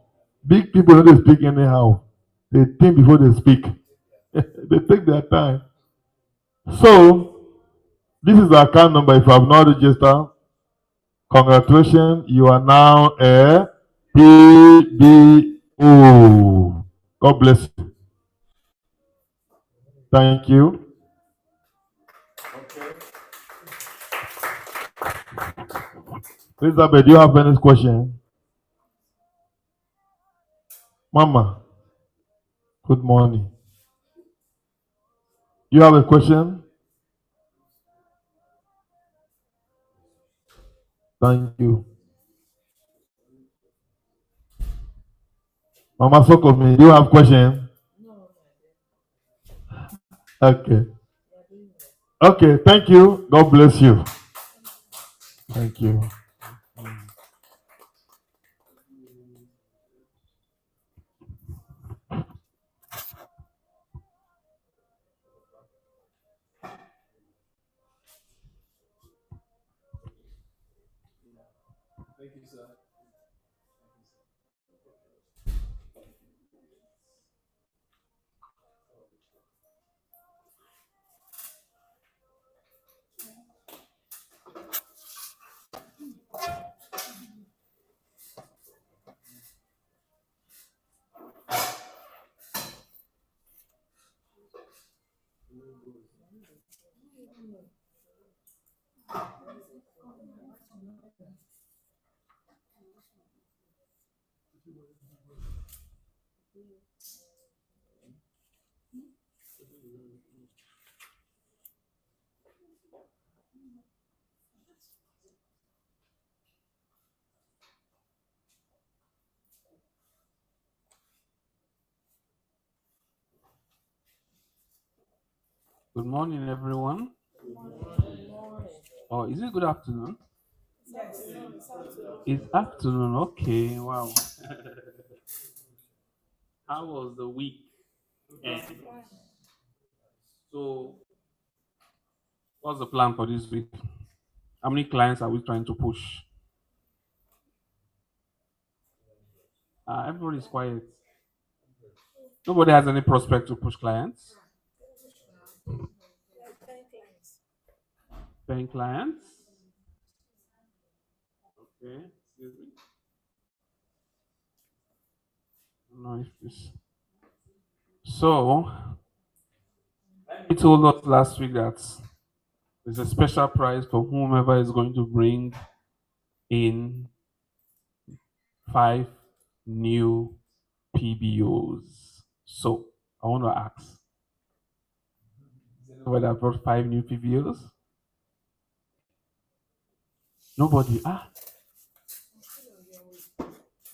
[SPEAKER 1] Big people don't speak anyhow. They think before they speak. They take their time. So this is the account number. If you have not registered, congratulations, you are now a PBO. God bless you. Thank you. Elizabeth, do you have any question? Mama, good morning. You have a question? Thank you. Mama Sokomi, do you have question? Okay. Okay, thank you. God bless you. Thank you.
[SPEAKER 4] Thank you, sir. Good morning, everyone. Oh, is it good afternoon? It's afternoon. Okay. Wow. How was the week? And so, what's the plan for this week? How many clients are we trying to push? Everybody's quiet. Nobody has any prospect to push clients. Paying clients. Okay. Excuse me. I don't know if this. So, he told us last week that there's a special prize for whomever is going to bring in 5 new PBOs. So I want to ask whether I brought 5 new PBOs. Nobody.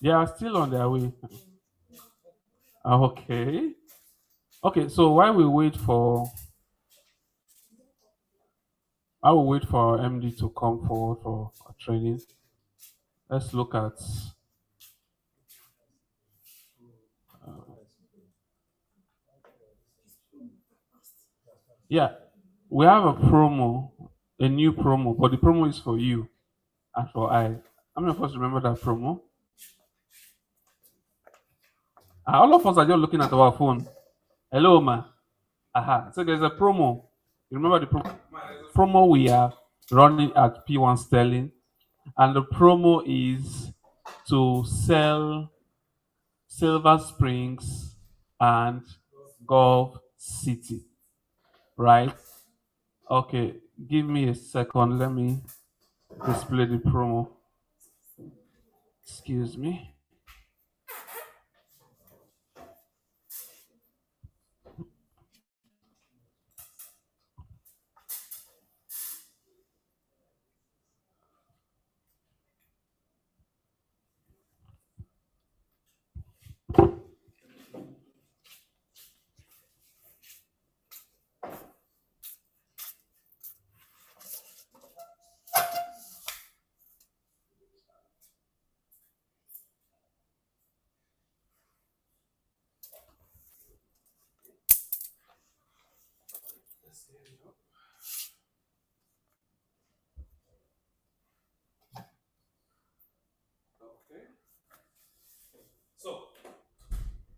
[SPEAKER 4] They are still on their way. Okay. Okay. So while we wait for our MD to come forward for a training, let's look at. Yeah, we have a new promo, but the promo is for you and for I. How many of us remember that promo? All of us are just looking at our phone. Hello, ma. Aha. So there's a promo. You remember the promo we are running at P1 Sterling, and the promo is to sell Silver Springs and Gulf City, right? Okay, give me a second. Let me display the promo. Excuse me.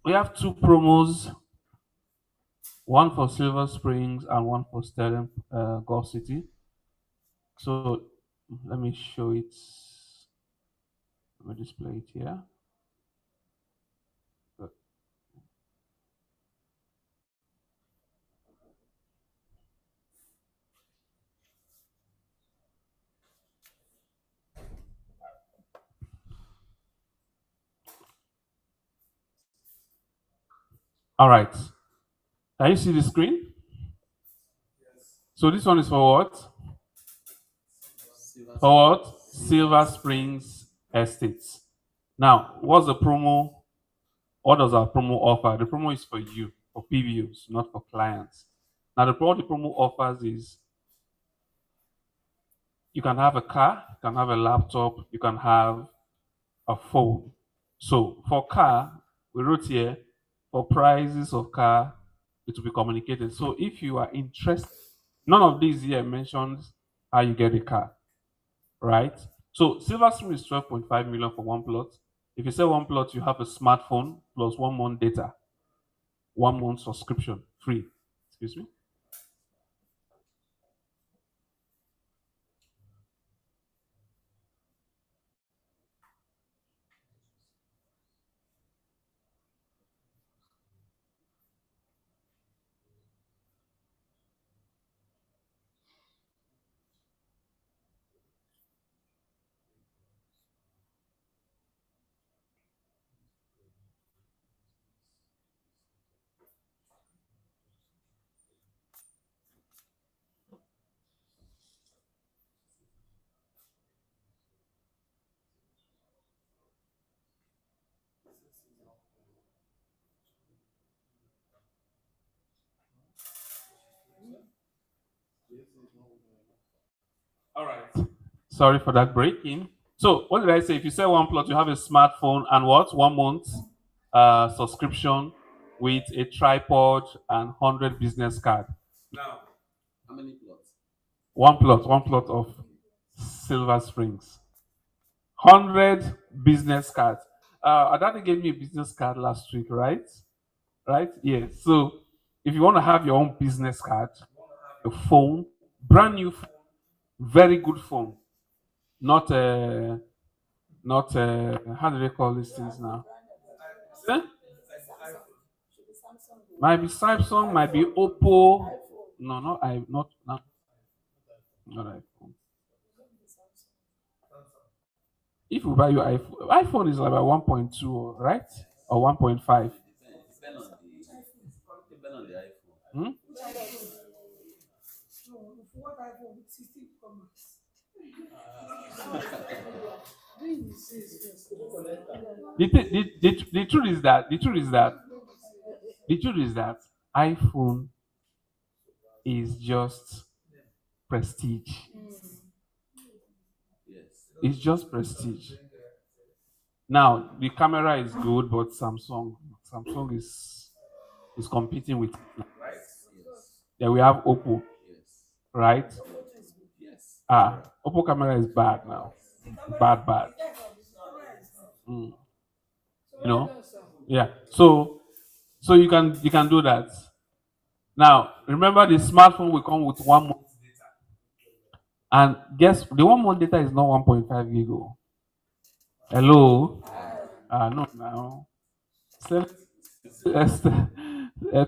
[SPEAKER 4] We have 2 promos, one for Silver Springs and one for Sterling Gulf City. So let me show it. Let me display it here. Good. All right. Can you see the screen? So this one is for what? For what? Silver Springs Estates. Now, what's the promo? What does our promo offer? The promo is for you, for PVUs, not for clients. Now, the promo offers is you can have a car, you can have a laptop, you can have a phone. So for car, we wrote here for prices of car, it will be communicated. So if you are interested, none of these here mentions how you get a car, right? So Silver Stream is 12.5 million for one plot. If you sell one plot, you have a smartphone plus 1 month data, 1 month subscription free. Excuse me. All right. Sorry for that breaking. So what did I say? If you sell one plot, you have a smartphone and what? 1 month subscription with a tripod and 100 business card. Now,
[SPEAKER 5] How many plots?
[SPEAKER 4] one plot of Silver Springs. 100 business cards. Adani gave me a business card last week, right? Right? Yeah. So if you want to have your own business card, your phone, brand new, very good phone, not how do they call these things now? Eh? Might be Samsung, might be Oppo. No, not iPhone. If we buy your iPhone is about 1.2, right? Or 1.5.
[SPEAKER 5] Depend on the iPhone.
[SPEAKER 4] Hmm? The truth is that iPhone is just prestige.
[SPEAKER 5] Yes.
[SPEAKER 4] It's just prestige. Now the camera is good, but Samsung is competing with.
[SPEAKER 5] Yes.
[SPEAKER 4] Yeah, we have Oppo,
[SPEAKER 5] Yes.
[SPEAKER 4] right?
[SPEAKER 5] Yes.
[SPEAKER 4] Oppo camera is bad now. Bad. Mm. You know? Yeah. So you can do that. Now remember the smartphone will come with 1 month, and guess the 1 month data is not 1.5 gig. Oh. Hello? No now. Stel-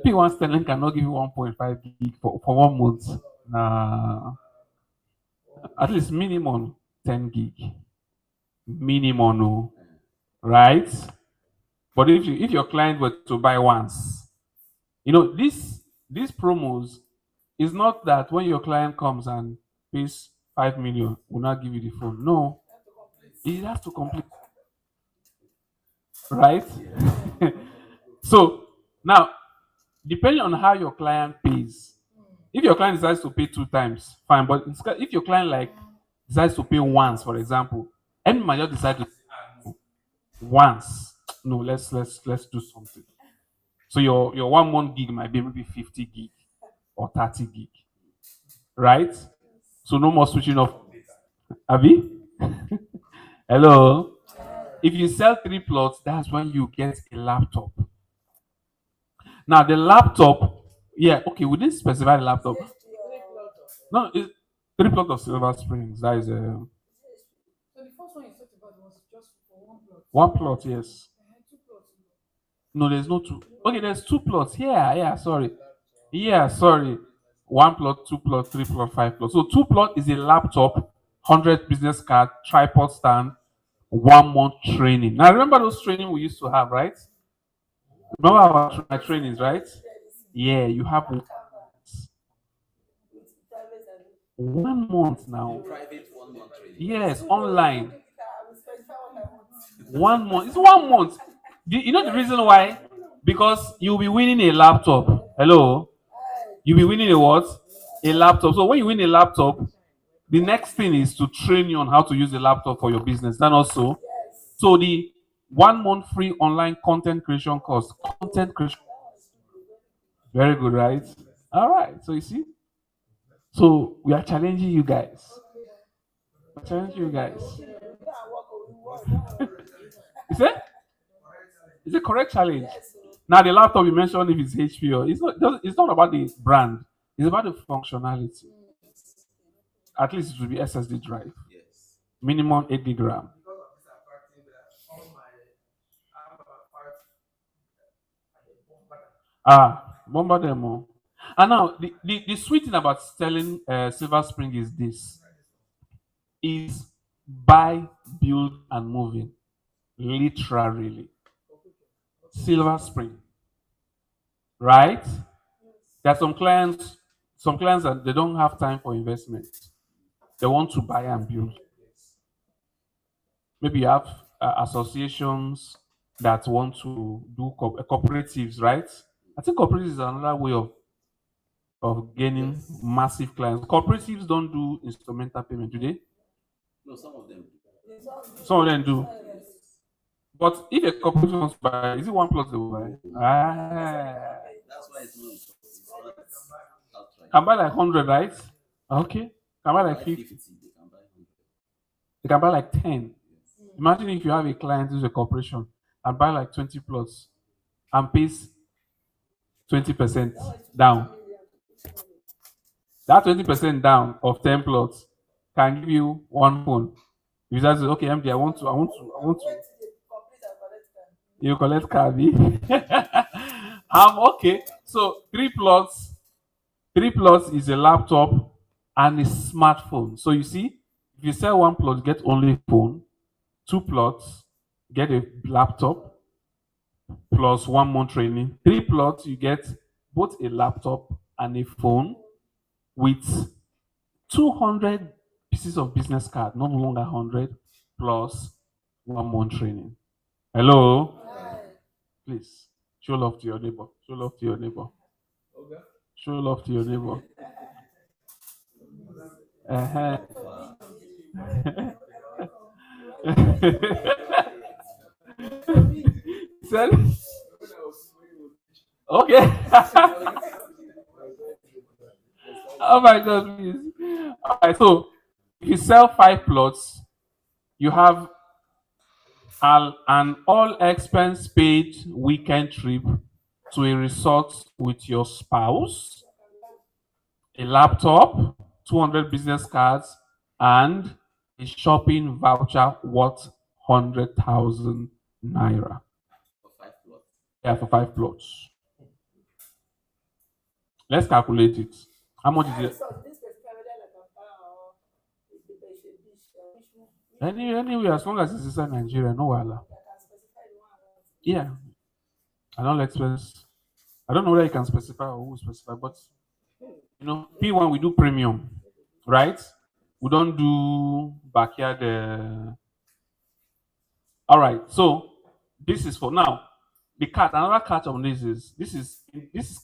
[SPEAKER 4] P1 Sterling cannot give you 1.5 gig for 1 month. Nah. At least minimum 10 gig. Minimum, no. Right? But if your client were to buy once, these promos is not that when your client comes and pays 5 million, will not give you the phone. No, he has to complete, right? So now, depending on how your client pays, if your client decides to pay 2 times, fine. But if your client decides to pay once, for example, and might just decide to once, no, let's do something. So your 1 month gig might be maybe 50 gig or 30 gig, right? So no more switching off. Abby? Hello? If you sell 3 plots, that's when you get a laptop. Now the laptop, yeah, okay, we didn't specify the laptop. No, it's 3 plots of Silver Springs. That is
[SPEAKER 2] So the first one you talked about was just for one plot.
[SPEAKER 4] one plot, yes.
[SPEAKER 2] 2 plots.
[SPEAKER 4] No, there's no two. Okay, there's 2 plots. Yeah, sorry. Yeah, sorry. 1 plot, 2 plot, 3 plot, 5 plot. So 2 plot is a laptop, 100 business card, tripod stand, 1 month training. Now remember those training we used to have, right? Remember our trainings, right? Yeah, you have 1 month now.
[SPEAKER 5] Private 1 month training.
[SPEAKER 4] Yes, online. 1 month. It's 1 month. You know the reason why? Because you'll be winning a laptop. Hello? You'll be winning a what? A laptop. So when you win a laptop, the next thing is to train you on how to use a laptop for your business. Then also, so the 1 month free online content creation course. Content creation. Very good, right? All right. So you see? So we are challenging you guys. We're challenging you guys. Is it? It's a correct challenge. Now the laptop you mentioned, if it's HP or it's not about the brand. It's about the functionality. At least it will be SSD drive.
[SPEAKER 5] Yes.
[SPEAKER 4] Minimum 8 gig RAM. Bomber demo. And now the sweet thing about selling Silver Spring is this: is buy, build, and moving. Literally, Silver Spring, right? There are some clients that they don't have time for investment. They want to buy and build. Maybe you have associations that want to do cooperatives, right? I think cooperatives is another way of of gaining massive clients. Cooperatives don't do instrumental payment, do they?
[SPEAKER 5] No, some of them do.
[SPEAKER 4] Some of them do. But if a cooperative wants to buy, is it one plot they will buy? Ah,
[SPEAKER 5] That's why it's not outright.
[SPEAKER 4] can buy like 100, right? Okay. Can buy like
[SPEAKER 5] Buy
[SPEAKER 4] 50.
[SPEAKER 5] 50, they can buy 100.
[SPEAKER 4] They can buy like 10.
[SPEAKER 5] Yes.
[SPEAKER 4] Imagine if you have a client who's a corporation and buy like 20 plots and pays 20% down. That 20% down of 10 plots can give you one phone. You just say, okay, MD, I want to. You collect Kabi. Okay. So 3 plots. 3 plots is a laptop and a smartphone. So you see, if you sell 1 plot, get only a phone. 2 plots, get a laptop plus 1 month training. 3 plots, you get both a laptop and a phone with 200 pieces of business card, no longer 100, plus 1 month training. Hello? Please, show love to your neighbor. Show love to your neighbor. Show love to your neighbor. Uh-huh. Said, okay. Oh my God, please. All right, so if you sell 5 plots, you have an all expense paid weekend trip to a resort with your spouse, a laptop, 200 business cards, and a shopping voucher worth 100,000 naira.
[SPEAKER 5] For 5 plots.
[SPEAKER 4] Yeah, for 5 plots. Let's calculate it. How much is it? Anyway, as long as it's inside Nigeria, no wahala. Yeah, I don't express. I don't know whether you can specify or who specify, but P1 we do premium, right? We don't do backyard. All right, so this is for now. The catch, another catch on this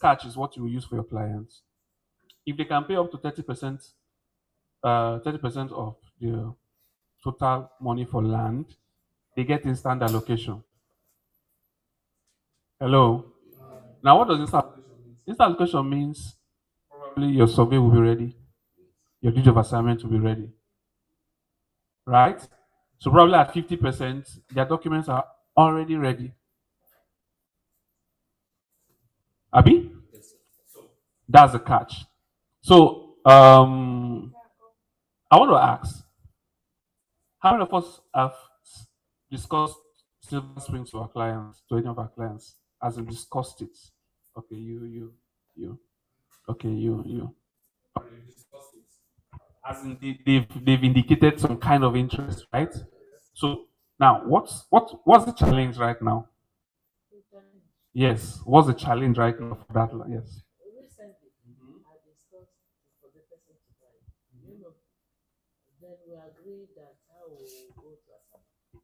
[SPEAKER 4] catch is what you will use for your clients. If they can pay up to 30%, 30% of the total money for land, they get instant allocation. Hello. Now, what does instant allocation mean? Instant allocation means probably your survey will be ready, your deed of assignment will be ready, right? So probably at 50%, their documents are already ready. Abi?
[SPEAKER 5] Yes, sir.
[SPEAKER 4] That's the catch. So I want to ask, how many of us have discussed Silver Springs to our clients, to any of our clients, as in discussed it? Okay, you. Okay, you. Okay, you discussed it. As in they've indicated some kind of interest, right? So now, what's the challenge right now? Yes, what's the challenge right now for that? Yes.
[SPEAKER 6] Recently, I discussed for the person to buy. Then we agreed that I will go to Asaba.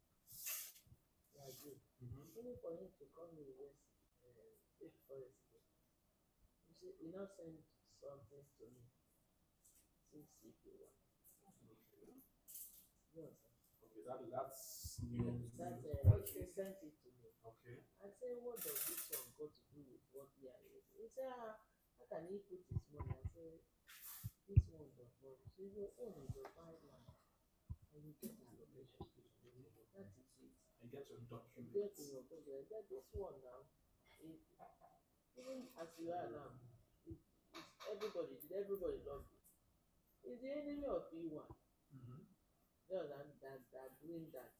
[SPEAKER 6] We agreed. Only for him to come in day before yesterday. You see, he now sent something to me. Since CP1. Yes.
[SPEAKER 4] Okay, that's new.
[SPEAKER 6] That he sent it to me.
[SPEAKER 4] Okay.
[SPEAKER 6] I said, what does this one got to do with what we are using? He said, how can he put his money? I said, this one does not. He said, oh, no, the buy land. And you get an allocation. That is it.
[SPEAKER 4] And get your
[SPEAKER 6] You
[SPEAKER 4] document.
[SPEAKER 6] get in your pocket. That this one now, even as you are now, everybody love you. It's the enemy of P1. Just that doing that.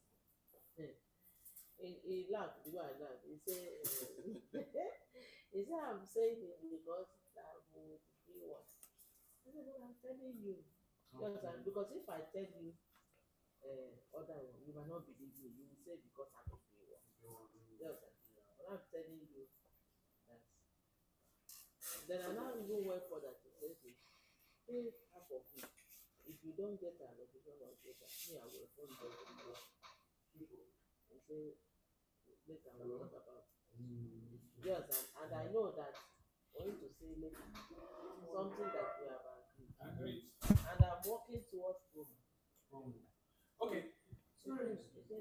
[SPEAKER 6] He laughed, the way I laughed. He said, he said, I'm saying it because I'm with P1. I said, no, I'm telling you. Just, because if I tell you other one, you might not believe me. You will say because I'm a P1. Just, but I'm telling you that. Then I now go way further to say, pay half of it. If you don't get an allocation of data, me, I will phone them to go. He said, later we'll talk about it. Yes, and I know that for him to say later. Something that we have agreed.
[SPEAKER 4] Agreed.
[SPEAKER 6] And I'm working towards promo.
[SPEAKER 4] Okay.
[SPEAKER 6] So,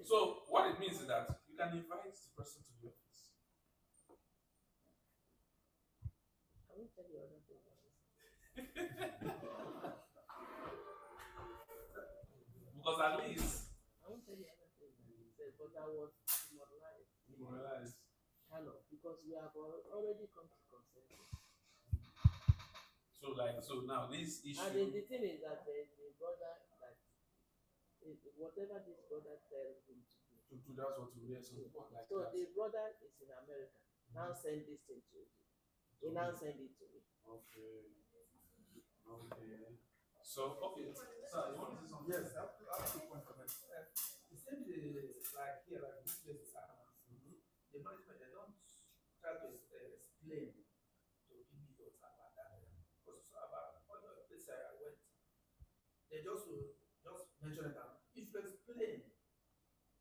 [SPEAKER 4] So what it means is that you can invite the person to the office.
[SPEAKER 6] I won't tell you other thing.
[SPEAKER 4] Because at least
[SPEAKER 6] I won't tell you other thing that he said, but I was demoralized.
[SPEAKER 4] demoralized.
[SPEAKER 6] Kind of, because we have already come to consensus.
[SPEAKER 4] So now this issue.
[SPEAKER 6] And the thing is that there is a brother that whatever this brother tells him to do.
[SPEAKER 4] That's what we hear some people like
[SPEAKER 6] So
[SPEAKER 4] that.
[SPEAKER 6] the brother is in America. Now send this thing to you. He now send it to me.
[SPEAKER 4] Okay. So okay. So you want to say something?
[SPEAKER 7] Yes, I have to point on it. The same like here, like this place is the management, they don't try to explain to PBOs about that. Because about other places I went, they just mention it down. If you explain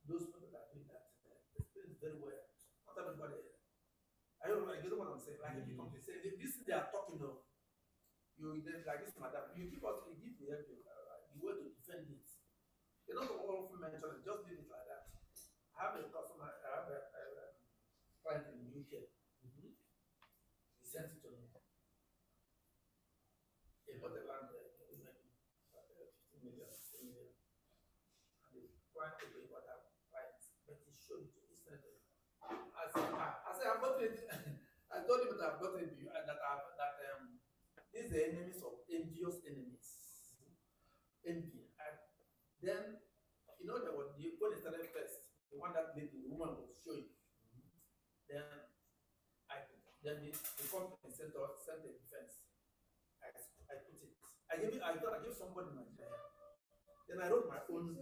[SPEAKER 7] those people that do that, explain it very well. Not everybody. I don't know, you know what I'm saying? Like if you come to say this they are talking of, you like this madam, you give us the way to defend it. You don't all mention it, just leave it like that. I have a customer, I have a client in the UK. He sent it to me. He bought the land there, 15 million, 10 million. And the client to pay for that client, but he showed it to me. I said, I've got it. I told him that I've got it, these are enemies of envious enemies. Envy. And then, you know, when they started first, the one that the woman was showing. Then the company sent a defense. I put it. I gave somebody in Nigeria. Then I wrote my own.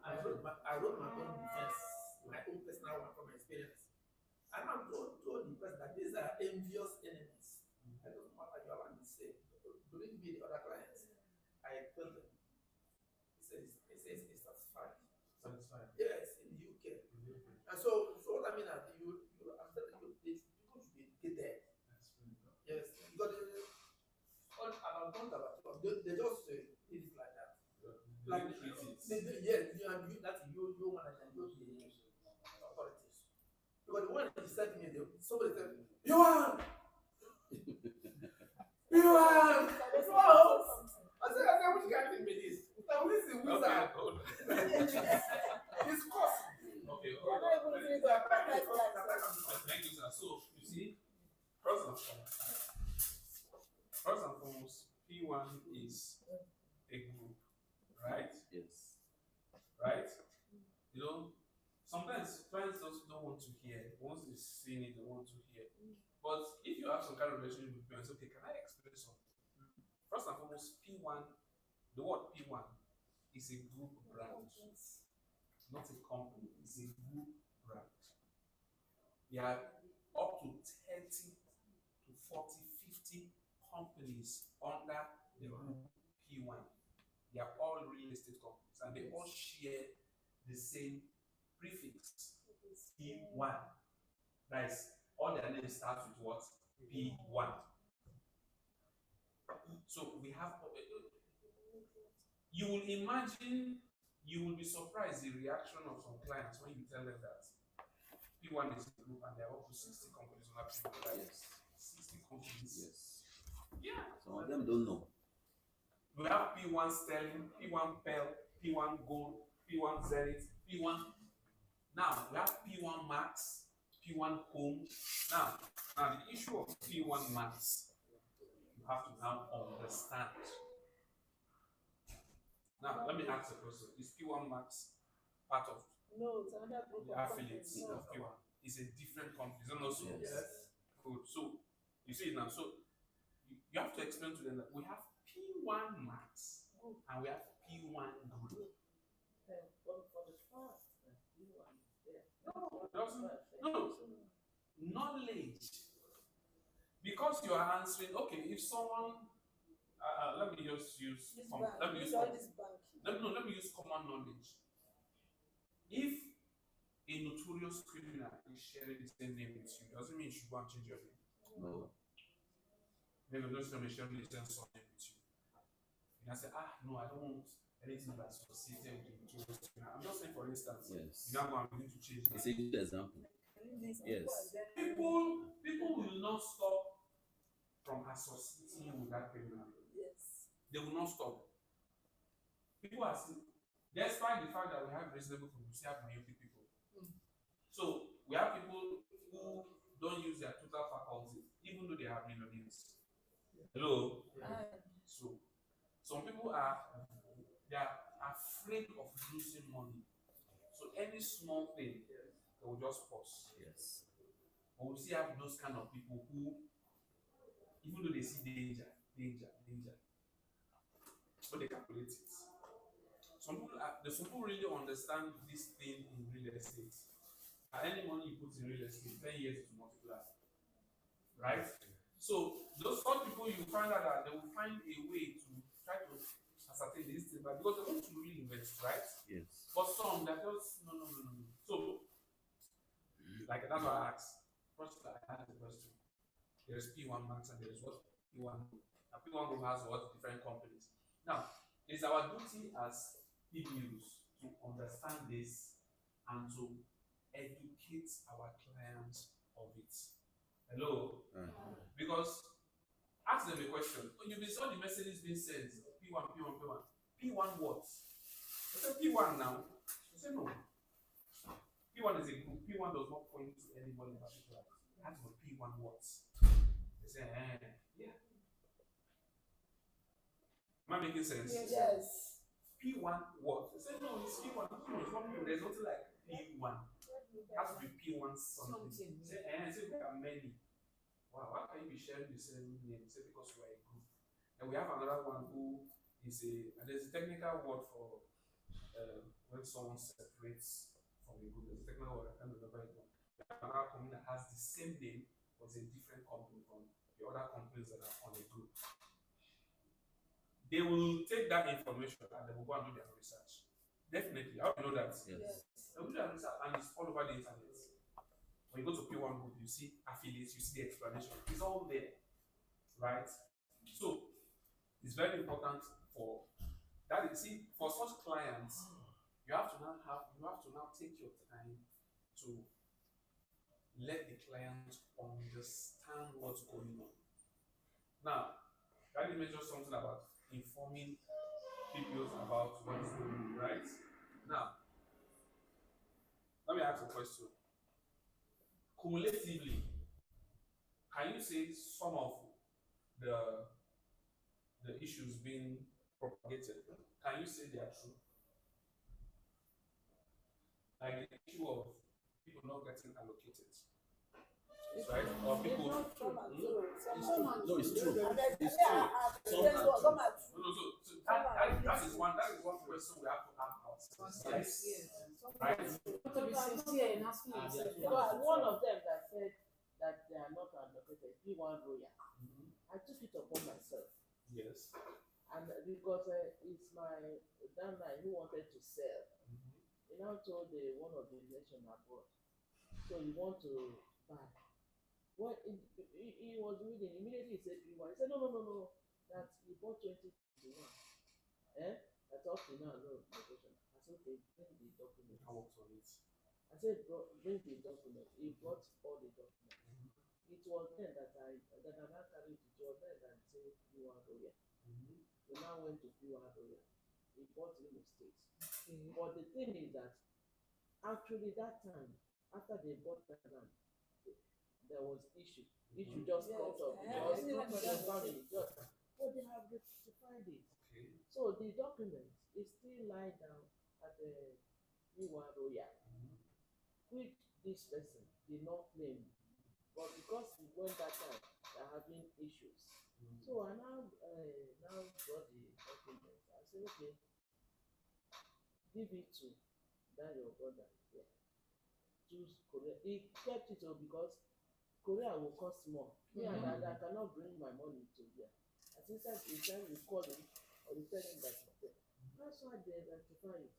[SPEAKER 7] I wrote my own defense, my own personal one from my experience. And I told the person that these are envious enemies. I don't know what you are to say. Believe me, the other clients. I told them. He says it's satisfied.
[SPEAKER 4] Satisfied.
[SPEAKER 7] Yes, in the UK. And so what I mean is I'm telling you, people should be educated. Yes, because I don't about they just say it is like that. Like yes, you that you manage and you the authorities. Because the one he said to me, somebody said, you are. I said, which guy can be this? Now, this is wizard. It's cost.
[SPEAKER 4] Okay,
[SPEAKER 6] You're not even doing the practice
[SPEAKER 4] thank you, sir. So you see, first and foremost, P1 is a group, right?
[SPEAKER 5] Yes.
[SPEAKER 4] Right? You know, sometimes clients also don't want to hear. Once they've seen it, they want to hear. But if you have some kind of relationship with parents, okay, can I explain something? First and foremost, P1, the word P1 is a group brand, not a company, it's a group brand. There are up to 30 to 40, 50 companies under the group P1. They are all real estate companies and they all share the same prefix, P1. That is, all their names start with what? P1. So we have, you will imagine, you will be surprised the reaction of some clients when you tell them that P1 is a group and there are up to 60 companies on that P1. Right?
[SPEAKER 5] Yes.
[SPEAKER 4] 60 companies.
[SPEAKER 5] Yes.
[SPEAKER 4] Yeah.
[SPEAKER 5] Some of them don't know.
[SPEAKER 4] We have P1 Sterling, P1 Pearl, P1 Gold, P1 Zenith, P1. Now we have P1 Max, P1 Home. Now the issue of P1 Max, you have to now understand. Now let me ask a question: is P1 Max part of
[SPEAKER 6] No, it's another group
[SPEAKER 4] the
[SPEAKER 6] of
[SPEAKER 4] affiliates
[SPEAKER 6] companies.
[SPEAKER 4] of P1? It's a different company. Is that not so?
[SPEAKER 5] Yes.
[SPEAKER 4] Good. So you see it now. So you have to explain to them that we have P1 Max and we have P1 Group.
[SPEAKER 6] For the past, P1 is there.
[SPEAKER 4] No, it doesn't. No. Knowledge. Because you are answering, okay, if someone, let me just use, let me use common knowledge. If a notorious criminal is sharing the same name with you, doesn't mean you should go and change your name.
[SPEAKER 5] No.
[SPEAKER 4] Maybe those information will share something with you. And I say, no, I don't want anything that's associated with interest. I'm just saying, for instance,
[SPEAKER 5] Yes.
[SPEAKER 4] you now go and begin to change
[SPEAKER 5] It's
[SPEAKER 4] that.
[SPEAKER 5] a good example. Yes.
[SPEAKER 4] People will not stop from associating with that criminal.
[SPEAKER 6] Yes.
[SPEAKER 4] They will not stop. People are still, despite the fact that we have reasonable people, we still have myopic people. So we have people who don't use their total faculty, even though they have millionaires. Hello? So some people they are afraid of losing money. So any small thing, they will just pause.
[SPEAKER 5] Yes.
[SPEAKER 4] But we still have those kind of people who, even though they see danger, but they calculate it. Some people really understand this thing in real estate. Any money you put in real estate, 10 years to multiply. Right? So those some people, you find out that they will find a way to try to ascertain this thing, but because they want to really invest, right?
[SPEAKER 5] Yes.
[SPEAKER 4] But some they're just no. So like that's what I asked. First I asked the question. There's P1 Max and there's what P1 Group. And P1 Group has what different companies. Now, it's our duty as PBUs to understand this and to educate our clients of it. Hello? Because ask them a question. When you've been saw the messages being sent, P1. P1 what? I said P1 now. I said no. P1 is a group. P1 does not point to anybody in particular. That's what P1 what. They say, yeah. Am I making sense?
[SPEAKER 6] Yes.
[SPEAKER 4] P1 what? They say no, it's P1. No, it's not P1. There's nothing like P1. It has to be P1 something. Say, there are many. Wow, why can you be sharing the same name? Say because we are a group. And we have another one who is and there's a technical word for when someone separates from a group. There's a technical word, I can't remember it now. We have another company that has the same name, but it's a different company from the other companies that are on a group. They will take that information and they will go and do their research. Definitely, how do you know that?
[SPEAKER 5] Yes.
[SPEAKER 4] They will do their research and it's all over the internet. When you go to P1 Group, you see affiliates, you see the explanation. It's all there, right? So it's very important for that. See, for such clients, you have to now take your time to let the client understand what's going on. Now, that is mentioned something about informing people about what's going on, right? Now, let me ask a question. Cumulatively, can you say some of the issues being propagated, can you say they are true? Like the issue of people not getting allocated, right? Or people.
[SPEAKER 5] No, it's true.
[SPEAKER 4] No,
[SPEAKER 5] It's true.
[SPEAKER 4] that is one question we have to ask ourselves. Yes. Right?
[SPEAKER 6] One of them that said that they are not allocated, P1 Royal. I took it upon myself.
[SPEAKER 4] Yes.
[SPEAKER 6] And because it's my downline who wanted to sell, he now told one of the nation abroad. So he want to buy. When he was reading, immediately he said P1. He said, no. That he bought 2021. That's up to now, no negotiation. I said, okay, bring the document.
[SPEAKER 4] I worked on it.
[SPEAKER 6] I said, bring the document. He brought all the documents. It was then that I now carried it. It was then that I said P1 Royal. We now went to Pwan Royal. We bought Imo State. But the thing is that actually that time, after they bought that land, there was issue. Issue just comes up because the family just. But they have rectified it.
[SPEAKER 4] Okay.
[SPEAKER 6] So the document is still lying down at the Pwan Royal, which this person did not claim. But because he went that time, they're having issues. So I now got the document. I said, okay, give it to that your brother. Yeah. Choose Korea. He kept it all because Korea will cost more. Yeah, I cannot bring my money to there. As instead you call him or you tell him that it's there. That's why they rectify it.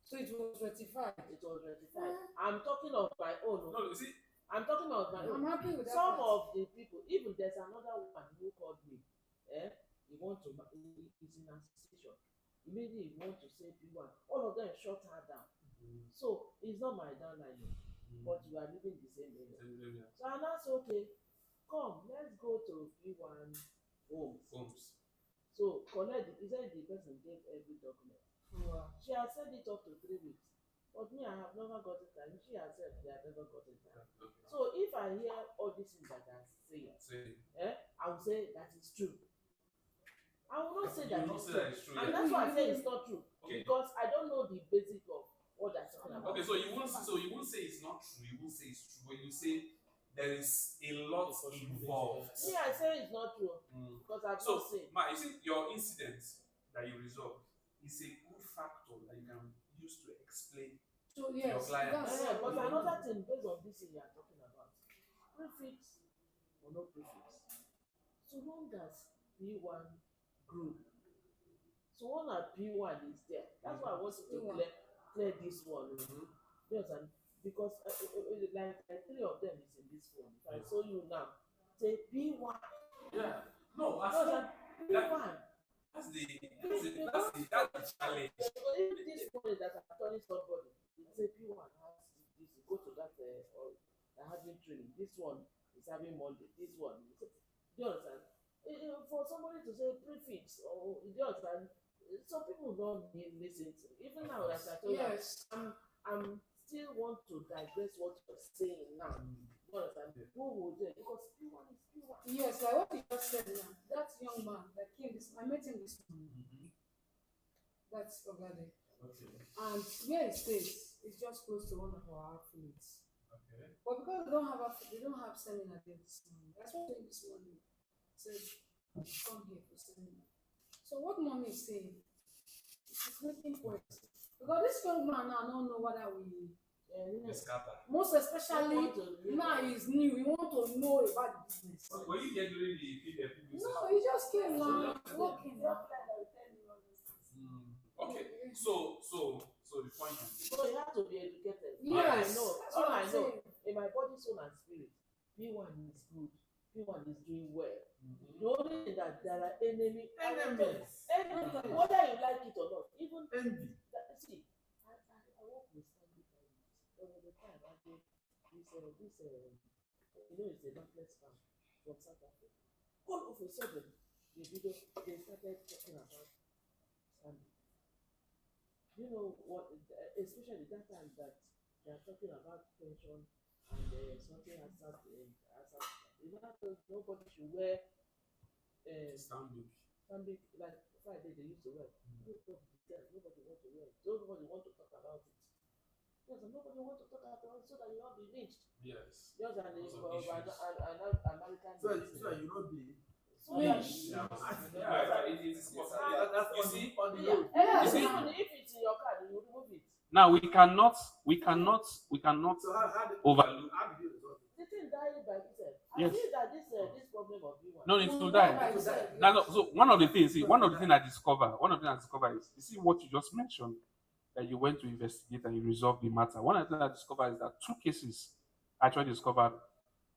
[SPEAKER 8] So it was rectified.
[SPEAKER 6] It was rectified. I'm talking of my own.
[SPEAKER 4] No, you see,
[SPEAKER 6] I'm talking about my
[SPEAKER 8] I'm
[SPEAKER 6] own.
[SPEAKER 8] happy with that.
[SPEAKER 6] Some
[SPEAKER 8] part.
[SPEAKER 6] of the people, even there's another one who called me. He want to, he's in association. Immediately he want to say P1. All of them shut her down. So it's not my downline, but we are living the same area. So and that's okay. Come, let's go to P1 homes. So collect. He said the person gave every document.
[SPEAKER 8] Wow.
[SPEAKER 6] She has said it up to 3 weeks. But me, I have never gotten time. She has said they have never gotten time. So if I hear all these things that I'm saying, I will say that is true. I will not say that it's true. And that's why I say it's not true.
[SPEAKER 7] Okay.
[SPEAKER 6] Because I don't know the basic of what they're talking about.
[SPEAKER 7] Okay, so you won't say it's not true. You won't say it's true, but you say there is a lot involved.
[SPEAKER 6] Me, I say it's not true. Because I've not seen.
[SPEAKER 7] Ma, you see, your incident that you resolved is a good factor that you can use to explain
[SPEAKER 8] So
[SPEAKER 7] your
[SPEAKER 8] yes,
[SPEAKER 7] clients.
[SPEAKER 8] that's
[SPEAKER 6] But another thing based on this thing you are talking about, prefix or no prefix, so long as P1 group, so long as P1 is there, that's why I want you to clear this one. Yes, and because like 3 of them is in this phone. If I show you now, say P1.
[SPEAKER 7] Yeah. No,
[SPEAKER 6] P1.
[SPEAKER 7] That's the challenge.
[SPEAKER 6] If this one that I'm telling somebody, say P1 has this, go to that or they're having training. This one is having Monday. This one, do you understand? For somebody to say prefix or do you understand? Some people don't listen to. Even now, as I told you, I'm still want to digress what you're saying now. You understand? Who will do it? Because P1 is P1.
[SPEAKER 8] yes, like what you just said now. That young man that came I met him this morning. That's Ogade.
[SPEAKER 7] Okay.
[SPEAKER 8] And where he stays is just close to one of our affiliates.
[SPEAKER 7] Okay.
[SPEAKER 8] But because they don't have seminar there this morning. That's what they this morning said come here for seminar. So what mommy is saying, she's making points. Because this young man now don't know whether we most especially now he's new, we want to know about the business.
[SPEAKER 7] When you get during the people
[SPEAKER 8] No, he just came now, walking now.
[SPEAKER 7] Okay, so the point is
[SPEAKER 6] So you have to be educated.
[SPEAKER 8] Yes,
[SPEAKER 6] All I know, in my body, soul, and spirit, P1 is good. P1 is doing well. The only thing that there are enemies. Whether you like it or not, even
[SPEAKER 7] envy.
[SPEAKER 6] See, I work with Stanley. There was a time I did this it's a necklace farm from South Africa. All of a sudden, they started talking about Stanley. You know what? Especially that time that they are talking about pension and something has happened. Nobody should wear Stanley like Friday they used to wear. Nobody want to wear it. Nobody want to talk about it. Yes, nobody want to talk about it so that you not be lynched.
[SPEAKER 7] Yes.
[SPEAKER 6] Just an American.
[SPEAKER 7] So you not be.
[SPEAKER 6] So yeah,
[SPEAKER 7] it is possible. You see, on the road.
[SPEAKER 6] even if it's in your car, you remove it.
[SPEAKER 4] Now we cannot
[SPEAKER 7] So how
[SPEAKER 4] overlook.
[SPEAKER 6] The thing died by itself.
[SPEAKER 4] Yes.
[SPEAKER 6] I feel that this problem of you.
[SPEAKER 4] No, it's to die. Now, so one of the things I discover is, you see what you just mentioned, that you went to investigate and you resolved the matter. One of the things I discovered is that 2 cases I actually discovered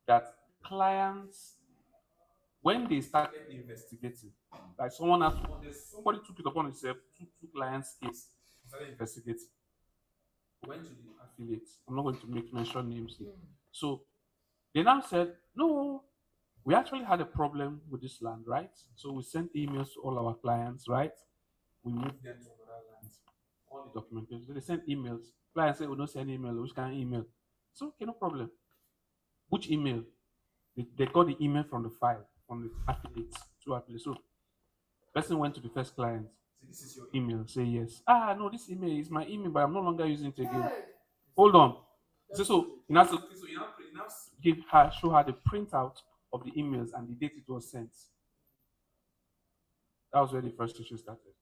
[SPEAKER 4] that clients, when they started investigating, like somebody took it upon himself, two clients' case, started investigating. Went to the affiliates. I'm not going to mention names here. So they now said, no, we actually had a problem with this land, right? So we sent emails to all our clients, right? We moved them to another land. All the documentation. So they sent emails. Clients said, we don't send email. Which kind of email? So, okay, no problem. Which email? They got the email from the file, from the affiliates, 2 affiliates. So, person went to the first client. So this is your email. Say yes. No, this email is my email, but I'm no longer using it again. Hold on. So you now show her the printout of the emails and the date it was sent. That was where the first issue started.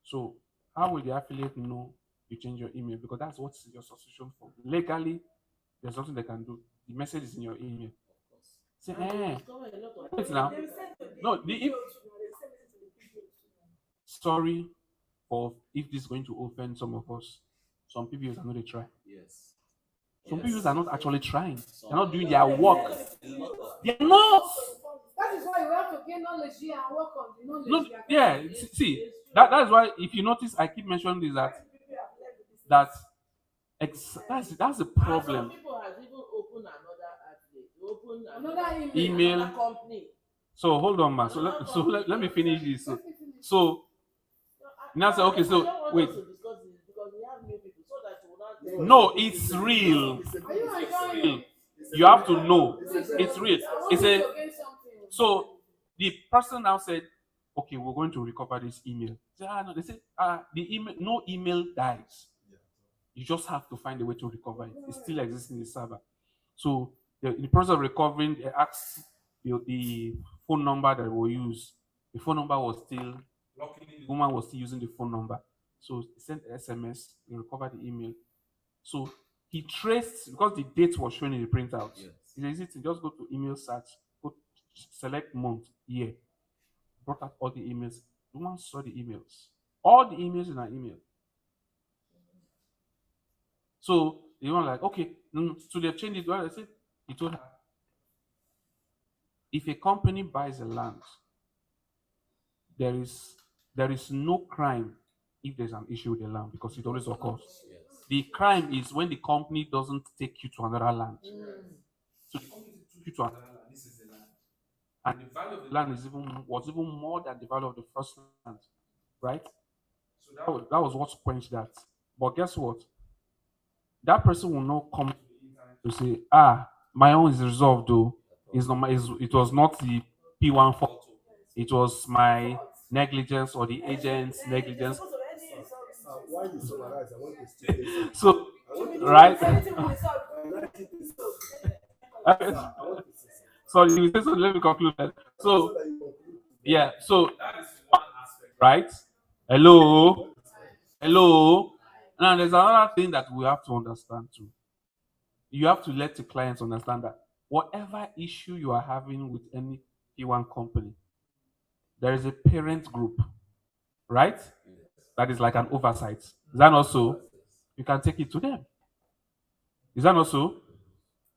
[SPEAKER 4] So how will the affiliate know you change your email? Because that's what's your subscription for. Legally, there's nothing they can do. The message is in your email. Say, wait now. No, sorry for if this is going to offend some of us. Some people are going to try.
[SPEAKER 5] Yes.
[SPEAKER 4] Some people are not actually trying. They're not doing
[SPEAKER 5] Some-
[SPEAKER 4] their work.
[SPEAKER 5] Yes, a lot of
[SPEAKER 4] They're not.
[SPEAKER 8] That is why you have to gain knowledge here and work on the knowledge.
[SPEAKER 4] No,
[SPEAKER 8] you are
[SPEAKER 4] yeah.
[SPEAKER 8] getting.
[SPEAKER 4] See, that's why if you notice, I keep mentioning this that that's the
[SPEAKER 6] And some
[SPEAKER 4] problem.
[SPEAKER 6] people have even opened another outlet, open
[SPEAKER 8] Another
[SPEAKER 4] Email.
[SPEAKER 6] another company.
[SPEAKER 4] So hold on, man. Let me finish this. So now say, okay,
[SPEAKER 6] I
[SPEAKER 4] so
[SPEAKER 6] don't want
[SPEAKER 4] wait.
[SPEAKER 6] us to discuss this because we have new people so that you will not
[SPEAKER 4] No, it's real.
[SPEAKER 8] Are you enjoying
[SPEAKER 4] Real.
[SPEAKER 8] it?
[SPEAKER 4] You have to know. It's real.
[SPEAKER 8] I want
[SPEAKER 4] It's
[SPEAKER 8] you
[SPEAKER 4] a
[SPEAKER 8] to gain something.
[SPEAKER 4] so the person now said, okay, we're going to recover this email. Say, no, they said, the email, no email dies. You just have to find a way to recover it. It still exists in the server. So in the process of recovering, they asked the phone number that we use. The phone number was still, luckily the woman was still using the phone number. So he sent SMS, he recovered the email. So he traced, because the date was shown in the printout.
[SPEAKER 5] Yes.
[SPEAKER 4] It's easy to just go to email search, go select month, year, brought up all the emails. The woman saw the emails. All the emails in her email. So they were like, okay, so they've changed it. Well, I said, he told her, if a company buys a land, there is no crime if there's an issue with the land because it always occurs.
[SPEAKER 5] yes.
[SPEAKER 4] The crime is when the company doesn't take you to another land. So the company took you to another land. This is the land, and the value of the land was even more than the value of the first land, right? So that was what quenched that. But guess what? That person will not come to the internet to say, my own is resolved though. It was not the P1 fault. It was my negligence or the agent's negligence.
[SPEAKER 9] Why you surprised? I want to stay.
[SPEAKER 4] So, right? So you say so. Let me conclude that. So, yeah. So that is one aspect, right? Hello. Now there's another thing that we have to understand too. You have to let the clients understand that whatever issue you are having with any P1 company, there is a parent group, right? That is like an oversight. Is that not so? You can take it to them. Is that not so?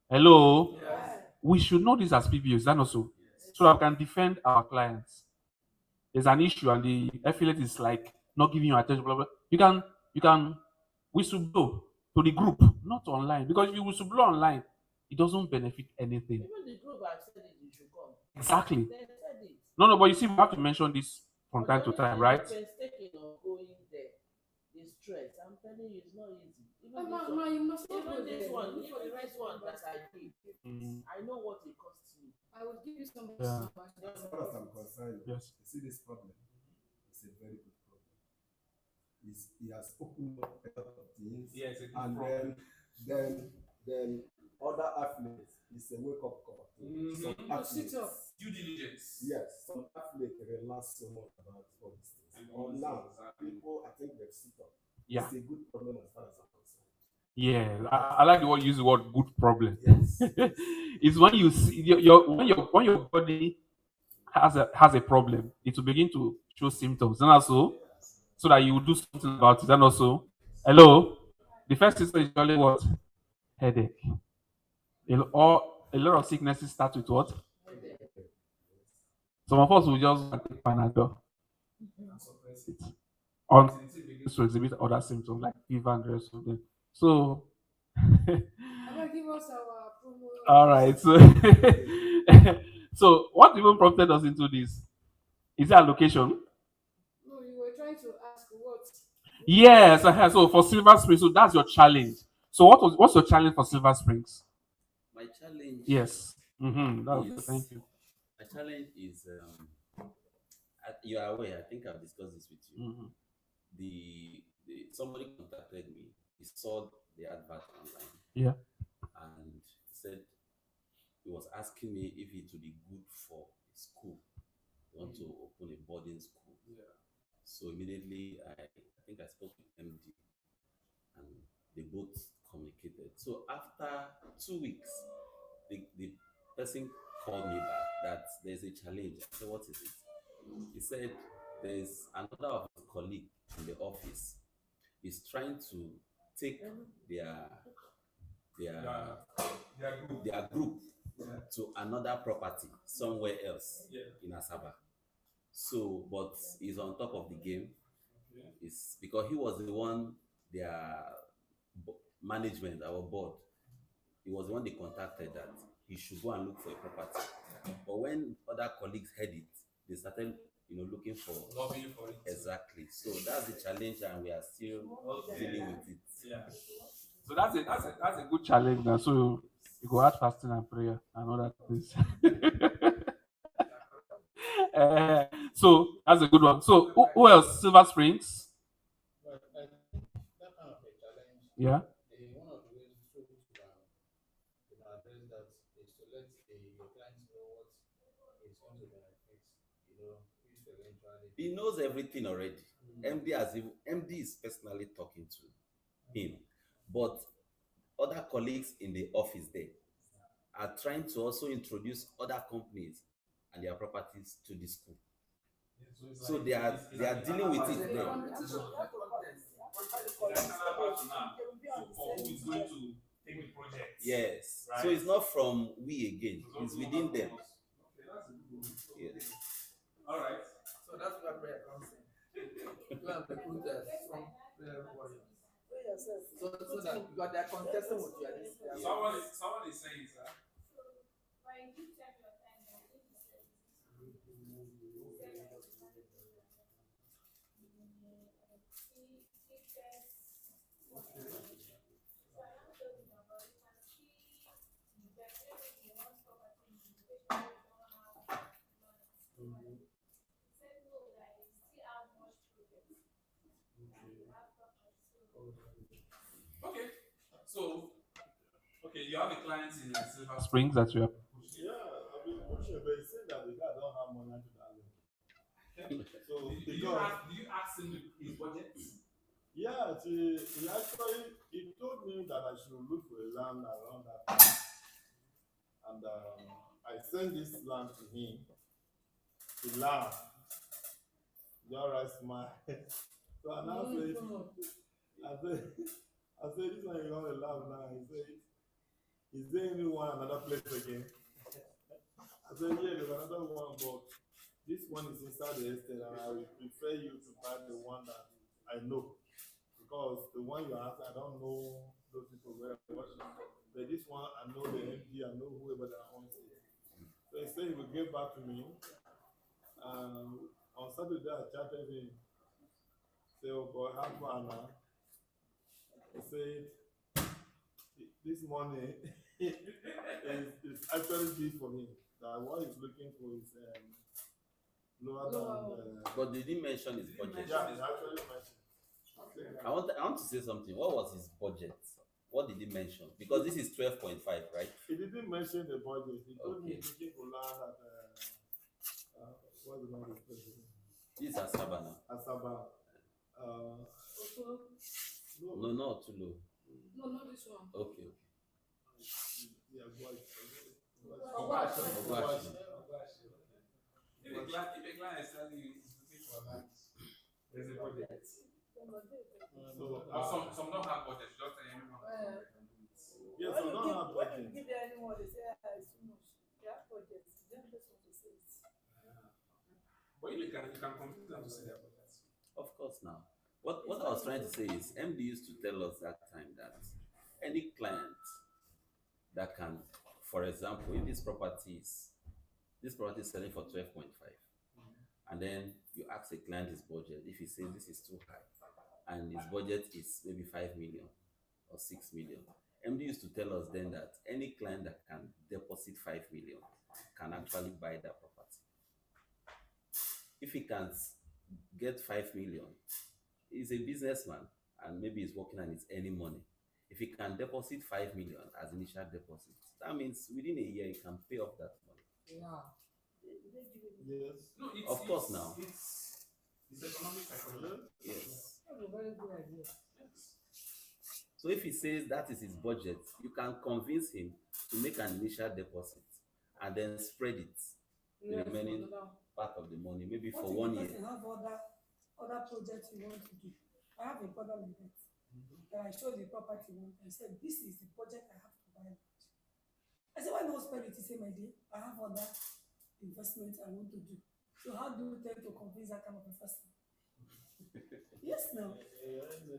[SPEAKER 4] Hello? Yes. We should know this as PBOs. Is that not so? So that we can defend our clients. There's an issue and the affiliate is like not giving you attention, blah, blah. You can whistleblow to the group, not online. Because if you whistleblow online, it doesn't benefit anything.
[SPEAKER 6] Even the group have said it, you should come.
[SPEAKER 4] Exactly.
[SPEAKER 6] They said it.
[SPEAKER 4] No, but you see, we have to mention this from time to time, right?
[SPEAKER 6] Painstaking of going there, the stress. I'm telling you, it's not easy. Even
[SPEAKER 8] You must not go
[SPEAKER 6] even this
[SPEAKER 8] there.
[SPEAKER 6] one,
[SPEAKER 8] Look for the
[SPEAKER 6] even
[SPEAKER 8] right
[SPEAKER 6] this one
[SPEAKER 8] one.
[SPEAKER 6] that I did, I know what it cost me.
[SPEAKER 8] I will give you some.
[SPEAKER 4] Yeah.
[SPEAKER 9] As far as I'm concerned,
[SPEAKER 4] Yes.
[SPEAKER 9] you see this problem. It's a very good problem. He has opened up a lot of things.
[SPEAKER 4] Yes, it's a good
[SPEAKER 9] and
[SPEAKER 4] problem.
[SPEAKER 9] then other athletes, it's a wake up call. Some athletes,
[SPEAKER 4] Due diligence.
[SPEAKER 9] yes, some athletes relax so much about all these things. Or now, people, I think they've sit up.
[SPEAKER 4] Yeah.
[SPEAKER 9] It's a good problem as far as I'm concerned.
[SPEAKER 4] Yeah, I like the word use the word good problem.
[SPEAKER 9] Yes.
[SPEAKER 4] It's when you see when your body has a problem, it will begin to show symptoms, and also so that you will do something about it. And also, hello, the first symptom is usually what? Headache. A lot of sicknesses start with what? Some of us will just take Panadol and suppress it until it begins to exhibit other symptoms like fever and the rest of them. So,
[SPEAKER 8] I'm gonna give us our promo.
[SPEAKER 4] all right. So, so what even prompted us into this? Is there a location?
[SPEAKER 8] No, you were trying to ask what?
[SPEAKER 4] Yes. So for Silver Springs, so that's your challenge. So what's your challenge for Silver Springs?
[SPEAKER 5] My challenge.
[SPEAKER 4] Yes. Thank you.
[SPEAKER 5] My challenge is you are aware. I think I've discussed this with you.
[SPEAKER 4] Mm-hmm.
[SPEAKER 5] Somebody contacted me. He saw the advert online.
[SPEAKER 4] Yeah.
[SPEAKER 5] And said he was asking me if it would be good for a school. They want to open a boarding school. Yeah. So immediately I think I spoke with MD and they both communicated. So after 2 weeks, the person called me back that there's a challenge. I said, what is it? He said there's another of his colleague in the office is trying to take their their
[SPEAKER 7] Their group.
[SPEAKER 5] group
[SPEAKER 7] Yeah.
[SPEAKER 5] to another property somewhere else
[SPEAKER 7] Yeah.
[SPEAKER 5] in Asaba. So, but he's on top of the game.
[SPEAKER 7] Okay.
[SPEAKER 5] It's because he was the one, their management, our board, he was the one they contacted that he should go and look for a property. But when other colleagues heard it, they started, looking for
[SPEAKER 7] Lobbying for it.
[SPEAKER 5] exactly. So that's the challenge, and we are still dealing with it.
[SPEAKER 7] Yeah.
[SPEAKER 4] So that's a good challenge now. So you go add fasting and prayer and all that things. So that's a good one. So who else? Silver Springs.
[SPEAKER 10] But I think that kind of a challenge,
[SPEAKER 4] Yeah.
[SPEAKER 10] one of the ways to address that is to let your clients know what is going to benefit, if eventually.
[SPEAKER 5] He knows everything already. MD is personally talking to him, but other colleagues in the office there are trying to also introduce other companies and their properties to the school. So they are dealing with it there.
[SPEAKER 7] Who is going to take the project?
[SPEAKER 5] Yes.
[SPEAKER 7] Right.
[SPEAKER 5] So it's not from we again. It's within them.
[SPEAKER 7] Okay, that's a good one.
[SPEAKER 5] Yes.
[SPEAKER 7] All right. So that's where prayer comes in. You have the good strong prayer warriors. So that because they are contesting with you. Someone is saying, sir. Okay. So, you have a client in Silver
[SPEAKER 4] Springs that you have.
[SPEAKER 1] Yeah, I've been pushing, but he said that the guy don't have money to that level. So
[SPEAKER 7] Do you ask him his budget?
[SPEAKER 1] Yeah, he told me that I should look for a land around that place. And I sent this land to him. He laughed. Your right smile. So I now said, I said, this one you want to laugh now. He said, is there anyone another place again? I said, yeah, there's another one, but this one is inside the estate, and I would prefer you to buy the one that I know. Because the one you asked, I don't know those people very much. But this one, I know the MD, I know whoever that owns it. So he said he would get back to me. On Saturday, I chatted him. Say, oh boy, how far now? He said, this money is actually big for him. That what he's looking for is lower than.
[SPEAKER 5] But they didn't mention his budget.
[SPEAKER 1] Yeah, he actually mentioned.
[SPEAKER 5] I want to say something. What was his budget? What did he mention? Because this is 12.5, right?
[SPEAKER 1] He didn't mention the budget. He told me
[SPEAKER 5] Okay.
[SPEAKER 1] he's looking for land at what's the name of this place?
[SPEAKER 5] This is Asaba now.
[SPEAKER 1] Asaba.
[SPEAKER 5] No, not too low.
[SPEAKER 8] No, not this one.
[SPEAKER 5] Okay.
[SPEAKER 1] Yeah, boy.
[SPEAKER 5] Ogwashi.
[SPEAKER 7] If a client is telling you he's looking for land, there's a budget.
[SPEAKER 1] So,
[SPEAKER 7] Some don't have budget, just tell anyone.
[SPEAKER 1] yes, so don't have budget.
[SPEAKER 6] Give anyone, they say it's too much. They have budget. They don't just want to say it.
[SPEAKER 7] But you can convince them to say their budget.
[SPEAKER 5] Of course now. What I was trying to say is MD used to tell us that time that any client that can, for example, if this property is selling for 12.5, and then you ask a client his budget, if he says this is too high and his budget is maybe 5 million or 6 million, MD used to tell us then that any client that can deposit 5 million can actually buy that property. If he can't get 5 million, he's a businessman and maybe he's working and he's earning money. If he can deposit 5 million as initial deposit, that means within a year he can pay off that money.
[SPEAKER 6] Yeah.
[SPEAKER 1] Yes.
[SPEAKER 7] No,
[SPEAKER 5] Of course now.
[SPEAKER 7] It's economic psychology.
[SPEAKER 5] Yes.
[SPEAKER 6] That's a very good idea.
[SPEAKER 5] So if he says that is his budget, you can convince him to make an initial deposit and then spread it, the remaining part of the money, maybe for 1 year.
[SPEAKER 2] You have other projects you want to do. I have a brother like that.
[SPEAKER 8] Then I showed the property one and said, this is the budget I have to buy. I said, why not spend it? He said, my dear, I have other investments I want to do. So how do you tend to convince that kind of person? Yes, no.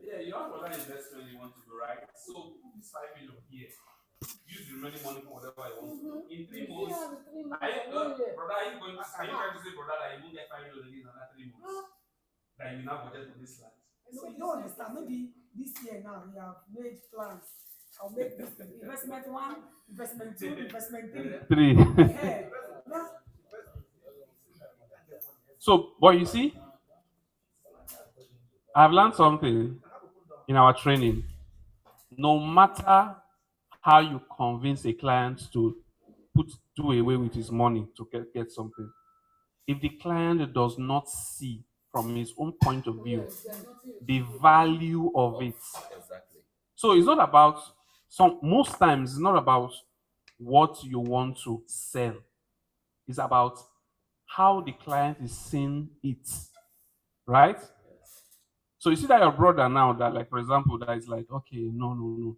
[SPEAKER 4] Yeah, you have another investment you want to do, right? So put this 5 million here. Use the remaining money for whatever you want to do. In 3 months, brother, are you trying to say, brother, that you won't get 5 million again in another 3 months? That you now budget for this land?
[SPEAKER 8] No, you don't understand. Maybe this year now you have made plans. I'll make this investment one, investment two, investment three. Yeah.
[SPEAKER 4] So, but you see, I've learned something in our training. No matter how you convince a client to do away with his money to get something, if the client does not see from his own point of view the value of it.
[SPEAKER 5] Exactly.
[SPEAKER 4] So it's not about most times it's not about what you want to sell. It's about how the client is seeing it. Right? So you see that your brother now that, like, for example, that is like, okay, no.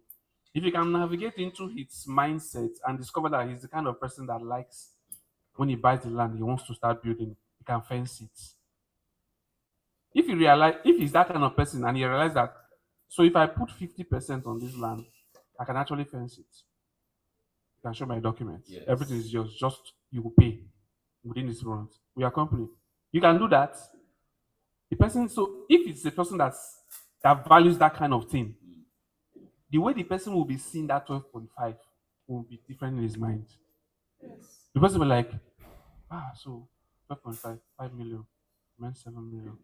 [SPEAKER 4] If you can navigate into his mindset and discover that he's the kind of person that likes when he buys the land, he wants to start building, he can fence it. If you realize, if he's that kind of person and he realizes that, so if I put 50% on this land, I can actually fence it. You can show my documents.
[SPEAKER 5] Yes.
[SPEAKER 4] Everything is yours. Just you will pay within this month. We are company. You can do that. The person, so if it's a person that values that kind of thing, the way the person will be seeing that 12.5 will be different in his mind.
[SPEAKER 8] Yes.
[SPEAKER 4] The person will be like, so 12.5, 5 million, meant 7 million.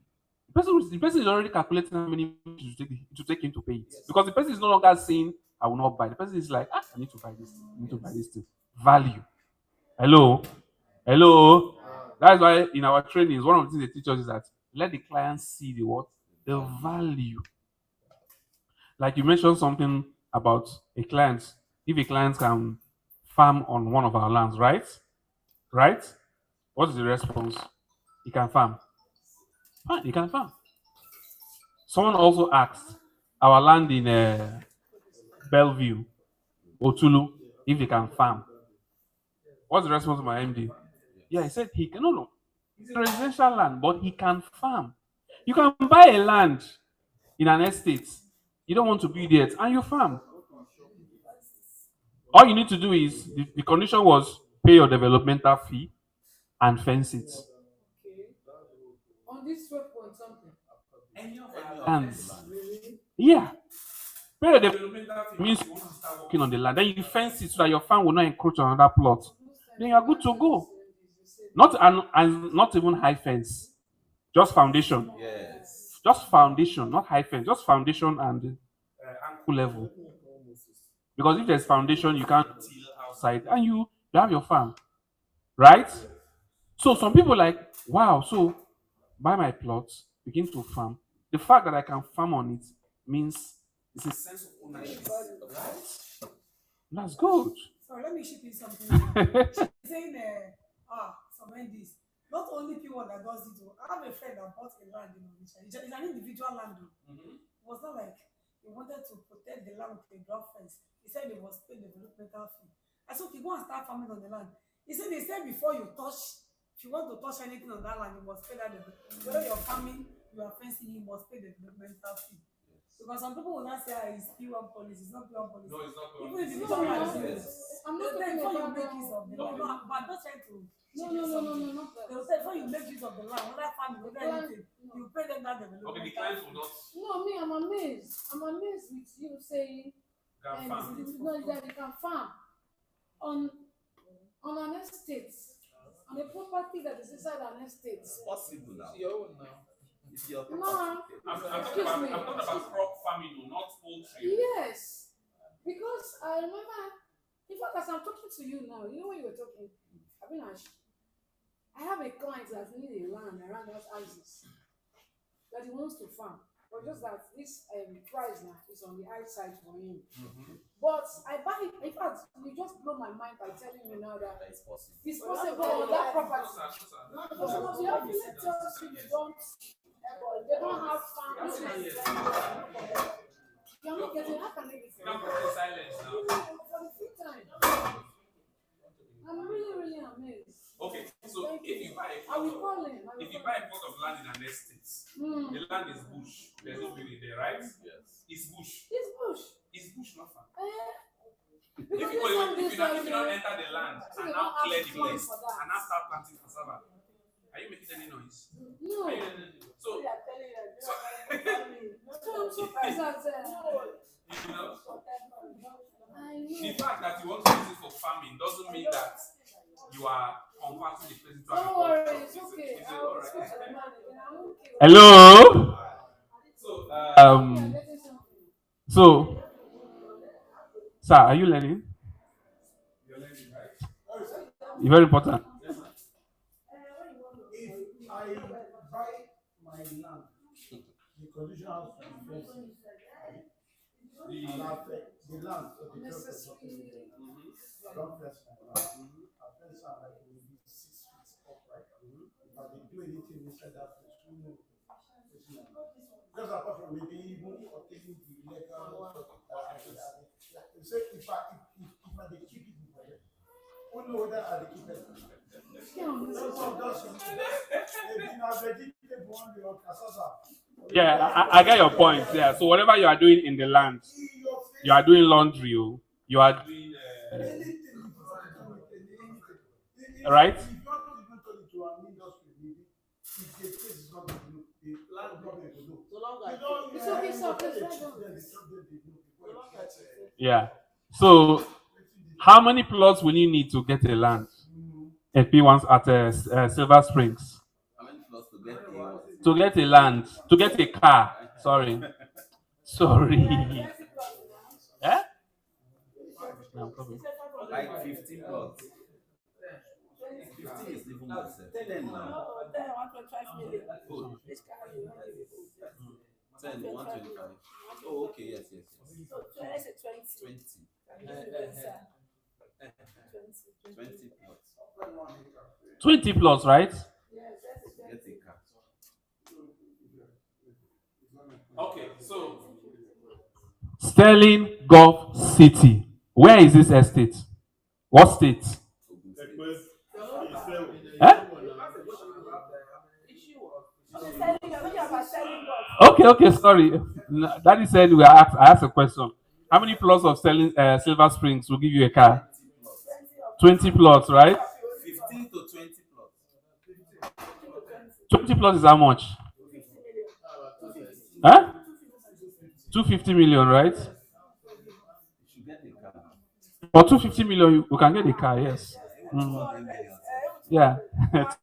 [SPEAKER 4] The person is already calculating how many to take him to pay it. Because the person is no longer saying, I will not buy. The person is like, I need to buy this thing. I need to buy this thing. Value. Hello? That's why in our trainings, one of the things they teach us is that let the client see the what? The value. Like you mentioned something about a client. If a client can farm on one of our lands, right? Right? What is the response? He can farm. Fine, he can farm. Someone also asked our land in Bellevue, Otulu, if he can farm. What's the response of my MD? Yeah, he said he can. No. It's a residential land, but he can farm. You can buy a land in an estate. You don't want to build it, and you farm. All you need to do is the condition was pay your developmental fee and fence it.
[SPEAKER 8] Okay. On this 12 point something.
[SPEAKER 4] Any of our lands. Really? Yeah. Pay your developmental fee means you want to start working on the land. Then you fence it so that your farm will not encroach on another plot. Then you are good to go. Not even high fence. Just foundation.
[SPEAKER 5] Yes.
[SPEAKER 4] Just foundation, not high fence. Just foundation and ankle level. Because if there's foundation, you can't till outside, and you have your farm, right? So some people like, wow, so buy my plots, begin to farm. The fact that I can farm on it means it's a sense of ownership, right? That's good.
[SPEAKER 8] Sorry, let me ship you something. She's saying, some NDs. Not only people that does it. I have a friend that bought a land in Onitsha. It's an individual land. It was not like he wanted to protect the land with a drought fence. He said he was paying developmental fee. I said, okay, go and start farming on the land. He said before you touch, if you want to touch anything on that land, you must pay that. Whether you're farming, you are fencing, you must pay the developmental fee. Because some people will not say it's P1 policy. It's not P1 policy.
[SPEAKER 4] No, it's not P1
[SPEAKER 8] Even individual land, I'm not saying before you make use of the land. No, but I'm not trying to. No. They will say before you make use of the land, whether farming, whether anything, you pay them that development.
[SPEAKER 4] Okay, the clients will not.
[SPEAKER 8] No, me, I'm amazed. I'm amazed with you saying
[SPEAKER 4] Can farm.
[SPEAKER 8] that you can farm on an estate, on a property that is inside an estate.
[SPEAKER 5] It's possible now.
[SPEAKER 10] It's your own now.
[SPEAKER 5] It's your
[SPEAKER 8] No,
[SPEAKER 4] I'm talking about crop farming, not poultry.
[SPEAKER 8] yes, because I remember, in fact, as I'm talking to you now, you know when you were talking, I have a client that needs a land around that houses that he wants to farm, but just that this price now is on the high side for him. But I buy it. In fact, you just blow my mind by telling me now that
[SPEAKER 5] It's possible.
[SPEAKER 8] it's possible on that property. Because you have to let us if they don't have farm. You're not getting. How can I get
[SPEAKER 4] You can put in silence now.
[SPEAKER 8] for the fifth time? I'm really, really amazed.
[SPEAKER 4] Okay, so
[SPEAKER 8] Thank
[SPEAKER 4] if
[SPEAKER 8] you.
[SPEAKER 4] you buy
[SPEAKER 8] I will call him.
[SPEAKER 4] if you buy a plot of land in an estate, the land is bush. There's no building there, right?
[SPEAKER 5] Yes.
[SPEAKER 4] It's bush.
[SPEAKER 8] It's bush.
[SPEAKER 4] It's bush, not farm.
[SPEAKER 8] Because
[SPEAKER 4] If you don't enter the land and now clear the place and now start planting cassava, are you making any noise?
[SPEAKER 8] No.
[SPEAKER 4] So
[SPEAKER 8] I'm surprised that
[SPEAKER 4] you know,
[SPEAKER 8] I know.
[SPEAKER 4] the fact that you want to use it for farming doesn't mean that you are converting the place into
[SPEAKER 8] Don't worry, it's okay.
[SPEAKER 4] Is it
[SPEAKER 8] I'll
[SPEAKER 4] alright?
[SPEAKER 8] speak to the manager and I'm okay.
[SPEAKER 1] Hello.
[SPEAKER 4] So
[SPEAKER 8] I'm getting something.
[SPEAKER 1] So, sir, are you learning?
[SPEAKER 4] you're learning, right?
[SPEAKER 1] It's very important.
[SPEAKER 7] If I buy my land, the condition has to be first. The land, okay,
[SPEAKER 8] Necessary.
[SPEAKER 7] don't first my land. I first land like it will be 6 feet upright. If I did do anything inside that place, who knows? Just apart from maybe even obtaining the legal, say if I dey keep it for them, who know whether I dey keep it?
[SPEAKER 1] Yeah, I get your point. Yeah. So whatever you are doing in the land, you are doing laundry. You are doing right.
[SPEAKER 8] It's okay, sir. Please write down.
[SPEAKER 1] Yeah. So how many plots will you need to get a land at P1 at Silver Springs?
[SPEAKER 5] How many plots to get a
[SPEAKER 1] To get a land, to get a car. Sorry. Eh? No, probably.
[SPEAKER 5] like 15 plots? 15 is even more. 10 now. 10, 125. Oh, okay, yes.
[SPEAKER 6] So let's say 20.
[SPEAKER 5] 20 plots.
[SPEAKER 1] 20 plots, right?
[SPEAKER 5] Get a car.
[SPEAKER 4] Okay, so
[SPEAKER 1] Sterling Gulf City. Where is this estate? What state? Eh? Okay, sorry. Daddy said I asked a question. How many plots of Silver Springs will give you a car? 20 plots, right?
[SPEAKER 5] 15 to 20 plots.
[SPEAKER 1] 20 plots is how much? Huh? 250 million, right?
[SPEAKER 5] You should get a car.
[SPEAKER 1] For 250 million, you can get a car, yes. Yeah.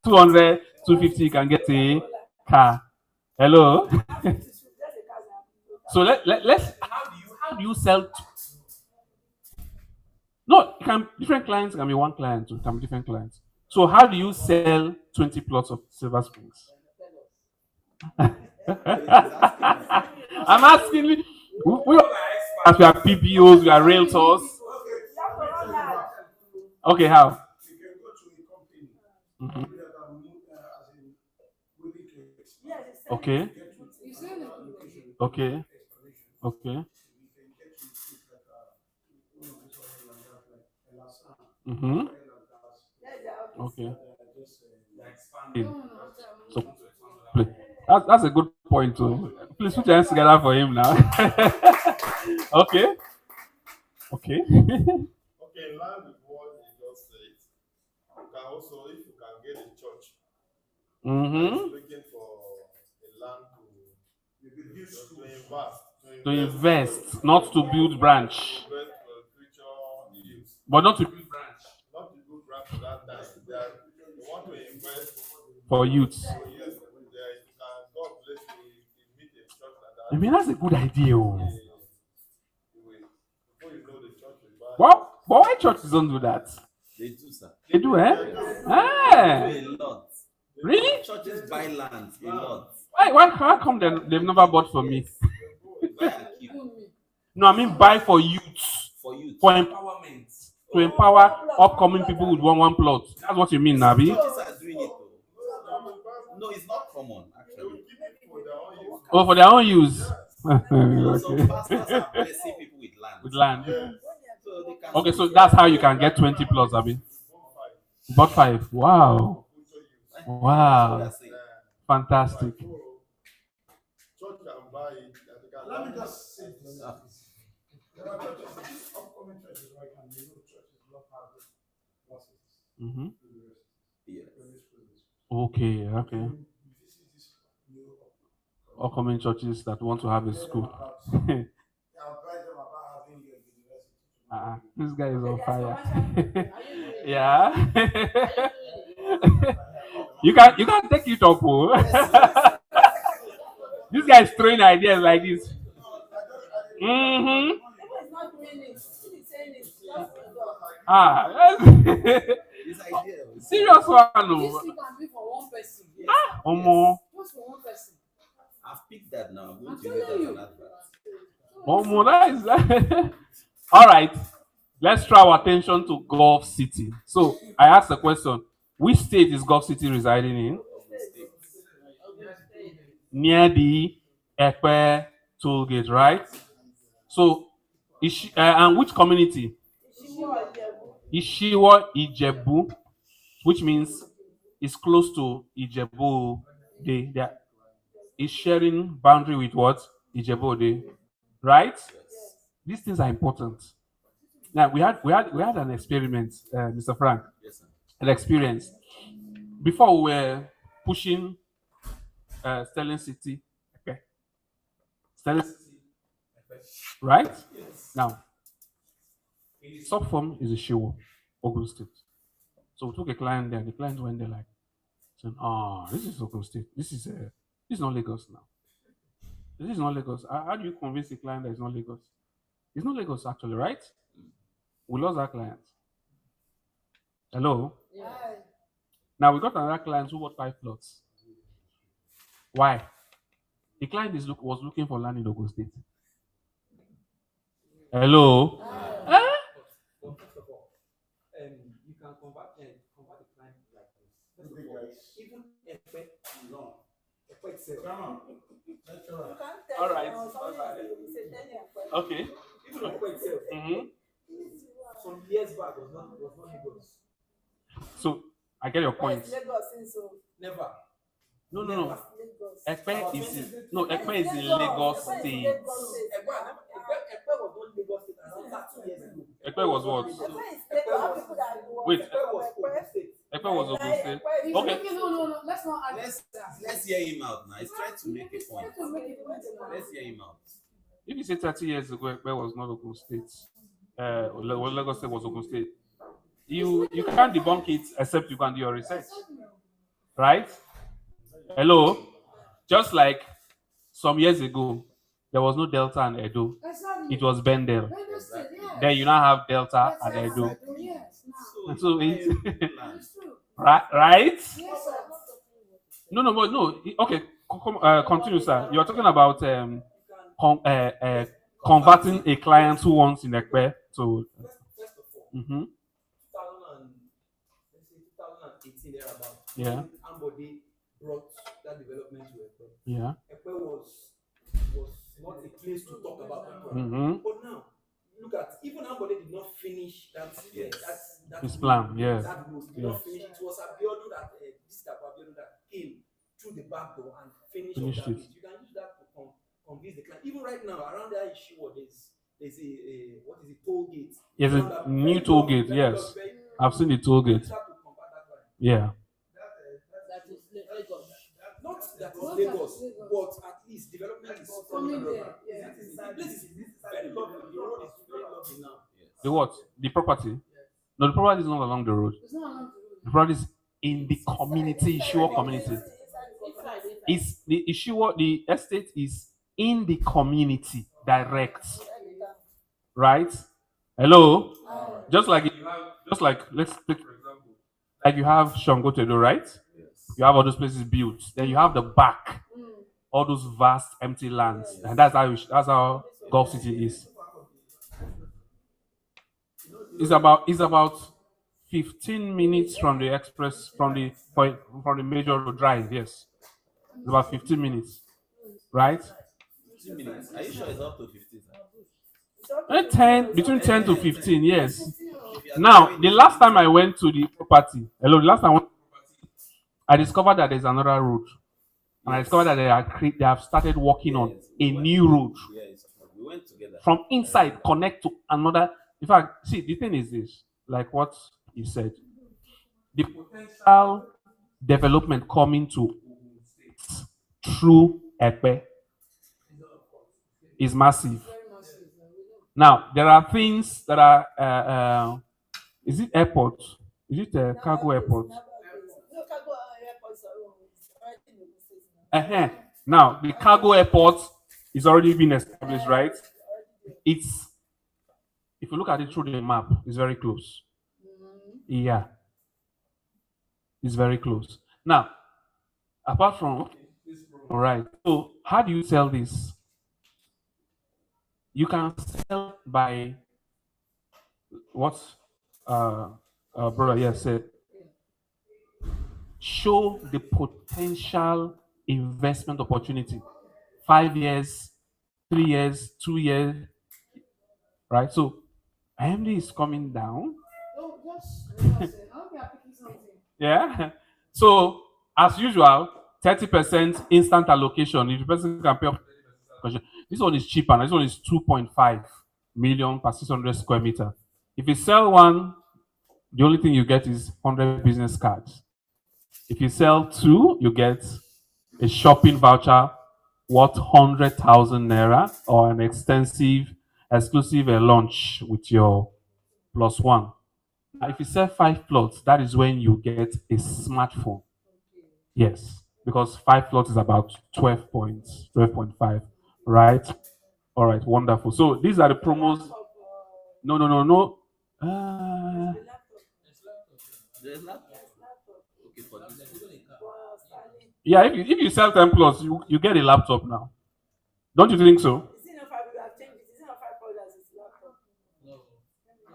[SPEAKER 1] 200, 250, you can get a car. Hello? So let's how do you sell? No, different clients can be one client, it can be different clients. So how do you sell 20 plots of Silver Springs? I'm asking you. As we are PPOs, we are realtors. Okay, how? Mm-hmm. Okay. Mm-hmm. Okay. So, please, that's a good point too. Please put your hands together for him now. Okay.
[SPEAKER 11] Okay, in line with what you just said, you can also, if you can get a church, looking for a land to
[SPEAKER 1] invest, not to build branch.
[SPEAKER 11] invest for future use.
[SPEAKER 1] But not to build branch.
[SPEAKER 11] Not to build branch for that time. They want to invest
[SPEAKER 1] For youths.
[SPEAKER 11] for use. God bless you meet a church like that.
[SPEAKER 1] I mean, that's a good idea.
[SPEAKER 11] Before you know the church will buy.
[SPEAKER 1] But why churches don't do that?
[SPEAKER 5] They do, sir.
[SPEAKER 1] They do, eh?
[SPEAKER 5] They do a lot.
[SPEAKER 1] Really?
[SPEAKER 5] Churches buy land a lot.
[SPEAKER 1] How come they've never bought for me?
[SPEAKER 5] Buy and keep.
[SPEAKER 1] No, I mean buy for youths.
[SPEAKER 5] For youth.
[SPEAKER 1] For empowerment. To empower upcoming people with one plot. That's what you mean, Nabi?
[SPEAKER 5] Churches are doing it though. No, it's not common actually.
[SPEAKER 1] Oh, for their own use.
[SPEAKER 5] Some
[SPEAKER 4] Okay.
[SPEAKER 5] pastors are blessing people with land.
[SPEAKER 4] With land.
[SPEAKER 5] So they can
[SPEAKER 4] Okay, so that's how you can get 20 plus, Abi. But 5. Wow.
[SPEAKER 5] That's what we
[SPEAKER 4] Wow.
[SPEAKER 5] are saying.
[SPEAKER 4] Fantastic.
[SPEAKER 11] Church can buy it. and they can
[SPEAKER 7] Let me
[SPEAKER 11] buy it.
[SPEAKER 7] just say this. There are churches, these upcoming churches right now, you know, churches love having buses.
[SPEAKER 4] Mm-hmm.
[SPEAKER 5] Yes.
[SPEAKER 4] Okay, okay.
[SPEAKER 7] You visit this new
[SPEAKER 4] Upcoming churches that want to have a school.
[SPEAKER 7] I'll advise them about having your university.
[SPEAKER 4] This guy is on fire.
[SPEAKER 6] Are you
[SPEAKER 4] Yeah.
[SPEAKER 6] doing
[SPEAKER 4] you can take it up, oh. This guy is throwing ideas like this. Mm-hmm.
[SPEAKER 6] It's not doing it. He's saying it. Just
[SPEAKER 5] This idea.
[SPEAKER 4] Serious one,
[SPEAKER 8] This
[SPEAKER 4] no.
[SPEAKER 8] thing can be for one person.
[SPEAKER 5] Yes.
[SPEAKER 4] Omo.
[SPEAKER 8] Just for one person.
[SPEAKER 5] I've picked that now. I'm going
[SPEAKER 8] I'm
[SPEAKER 5] to use that
[SPEAKER 8] telling
[SPEAKER 5] as an
[SPEAKER 8] you.
[SPEAKER 5] advert.
[SPEAKER 4] Omo, that is that. All right. Let's draw our attention to Gulf City. So I asked the question: which state is Gulf City residing in? Near the Ekpe toll gate, right? So, and which community? Ishiwa Ijebu, which means it's close to Ijebu. Is sharing boundary with what? Ijebu Ode, right? These things are important. Now we had an experiment, Mr. Frank.
[SPEAKER 5] Yes, sir.
[SPEAKER 4] An experience before we were pushing Sterling City. Okay. Sterling City. Right?
[SPEAKER 5] Yes.
[SPEAKER 4] Now, subform is a show, Ogun State. So we took a client there, and the client went there like saying, this is Ogun State. This is not Lagos now. This is not Lagos. How do you convince a client that it's not Lagos? It's not Lagos actually, right? We lost our client. Hello?
[SPEAKER 6] Yeah.
[SPEAKER 4] Now we got another client who bought 5 plots. Why? The client was looking for land in Ogun State. Hello?
[SPEAKER 10] Well, first of all, you can convert the client like this. First of all, even Ekpe long, Ekpe itself. Come on.
[SPEAKER 4] All right. Okay.
[SPEAKER 10] Even Ekpe itself.
[SPEAKER 4] Mm-hmm.
[SPEAKER 10] Some years back was not Lagos.
[SPEAKER 4] So I get your point.
[SPEAKER 10] Never.
[SPEAKER 4] No. Ekpe is in Lagos State.
[SPEAKER 10] Ekpe was not Lagos State around 30 years ago.
[SPEAKER 4] Ekpe was what? Wait.
[SPEAKER 10] Ekpe was Ogun State.
[SPEAKER 4] Ekpe was Ogun State. Okay.
[SPEAKER 8] No. Let's not add
[SPEAKER 5] Let's hear him out now. He's trying to make a point. Let's hear him out.
[SPEAKER 4] If you say 30 years ago, Ekpe was not Ogun State. Lagos State was Ogun State. You can't debunk it except you can do your research. Right? Hello? Just like some years ago, there was no Delta and Edo. It was Bendel. Then you now have Delta and Edo. So it's right? No. Okay, continue, sir. You are talking about converting a client who wants in Ekpe to.
[SPEAKER 10] First of all,
[SPEAKER 4] Mm-hmm.
[SPEAKER 10] 2018 thereabout.
[SPEAKER 4] Yeah.
[SPEAKER 10] Ambode brought that development to Ekpe.
[SPEAKER 4] Yeah.
[SPEAKER 10] Ekpe was not a place to talk about Ekpe.
[SPEAKER 4] Mm-hmm.
[SPEAKER 10] But now, look at even Ambode did not finish that. That
[SPEAKER 4] His plan, yes.
[SPEAKER 10] That road did not finish. It was Abiodun that came through the back door and finished
[SPEAKER 4] Finished
[SPEAKER 10] that.
[SPEAKER 4] it.
[SPEAKER 10] You can use that to convince the client. Even right now, around that issue, there's a what is it, toll gate?
[SPEAKER 4] Yes, a new toll gate, yes. I've seen the toll gate. Yeah.
[SPEAKER 6] That is Lagos.
[SPEAKER 10] Not that is Lagos, but at least development is coming there. The place is very lovely. The road is very lovely now.
[SPEAKER 4] The what? The property? No, the property is not along the road.
[SPEAKER 8] It's not along the road.
[SPEAKER 4] The property is in the community, Ishiwa community. It's the Ishiwa, the estate is in the community, direct. Right? Hello? Just like let's take for example, like you have Shangotedo, right? You have all those places built. Then you have the back, all those vast empty lands, and that's how Gulf City is. It's about 15 minutes from the express from the major road drive. Yes, it's about 15 minutes, right?
[SPEAKER 5] 15 minutes. Are you sure it's up to 15? Sir?
[SPEAKER 4] 10, between 10 to 15, yes.
[SPEAKER 5] If you are
[SPEAKER 4] Now,
[SPEAKER 5] doing
[SPEAKER 4] the
[SPEAKER 5] it,
[SPEAKER 4] last time I went to the property, the last time I went to the property, I discovered that there's another road. And I discovered that they have started working on a new road.
[SPEAKER 5] Yeah, it's true. We went together.
[SPEAKER 4] From inside, connect to another. In fact, see, the thing is this, like what you said, the potential development coming to through Ekpe is massive. Now, there are things that are, is it airport? Is it a cargo airport? Now, the cargo airport is already been established, right? It's, if you look at it through the map, it's very close. Yeah. It's very close. Now, apart from, all right, so how do you sell this? You can sell by what brother here said. Show the potential investment opportunity. 5 years, 3 years, 2 years, right? So IMD is coming down. Yeah. So as usual, 30% instant allocation. If the person can pay up 30%, this one is cheaper. This one is 2.5 million per 600 square meter. If you sell one, the only thing you get is 100 business cards. If you sell two, you get a shopping voucher worth 100,000 naira or an extensive, exclusive lunch with your plus one. Now, if you sell 5 plots, that is when you get a smartphone. Yes, because 5 plots is about 12 points, 12.5, right? All right, wonderful. So these are the promos. No.
[SPEAKER 5] There's laptop. Okay, for this.
[SPEAKER 4] Yeah, if you sell 10 plots, you get a laptop now. Don't you think so?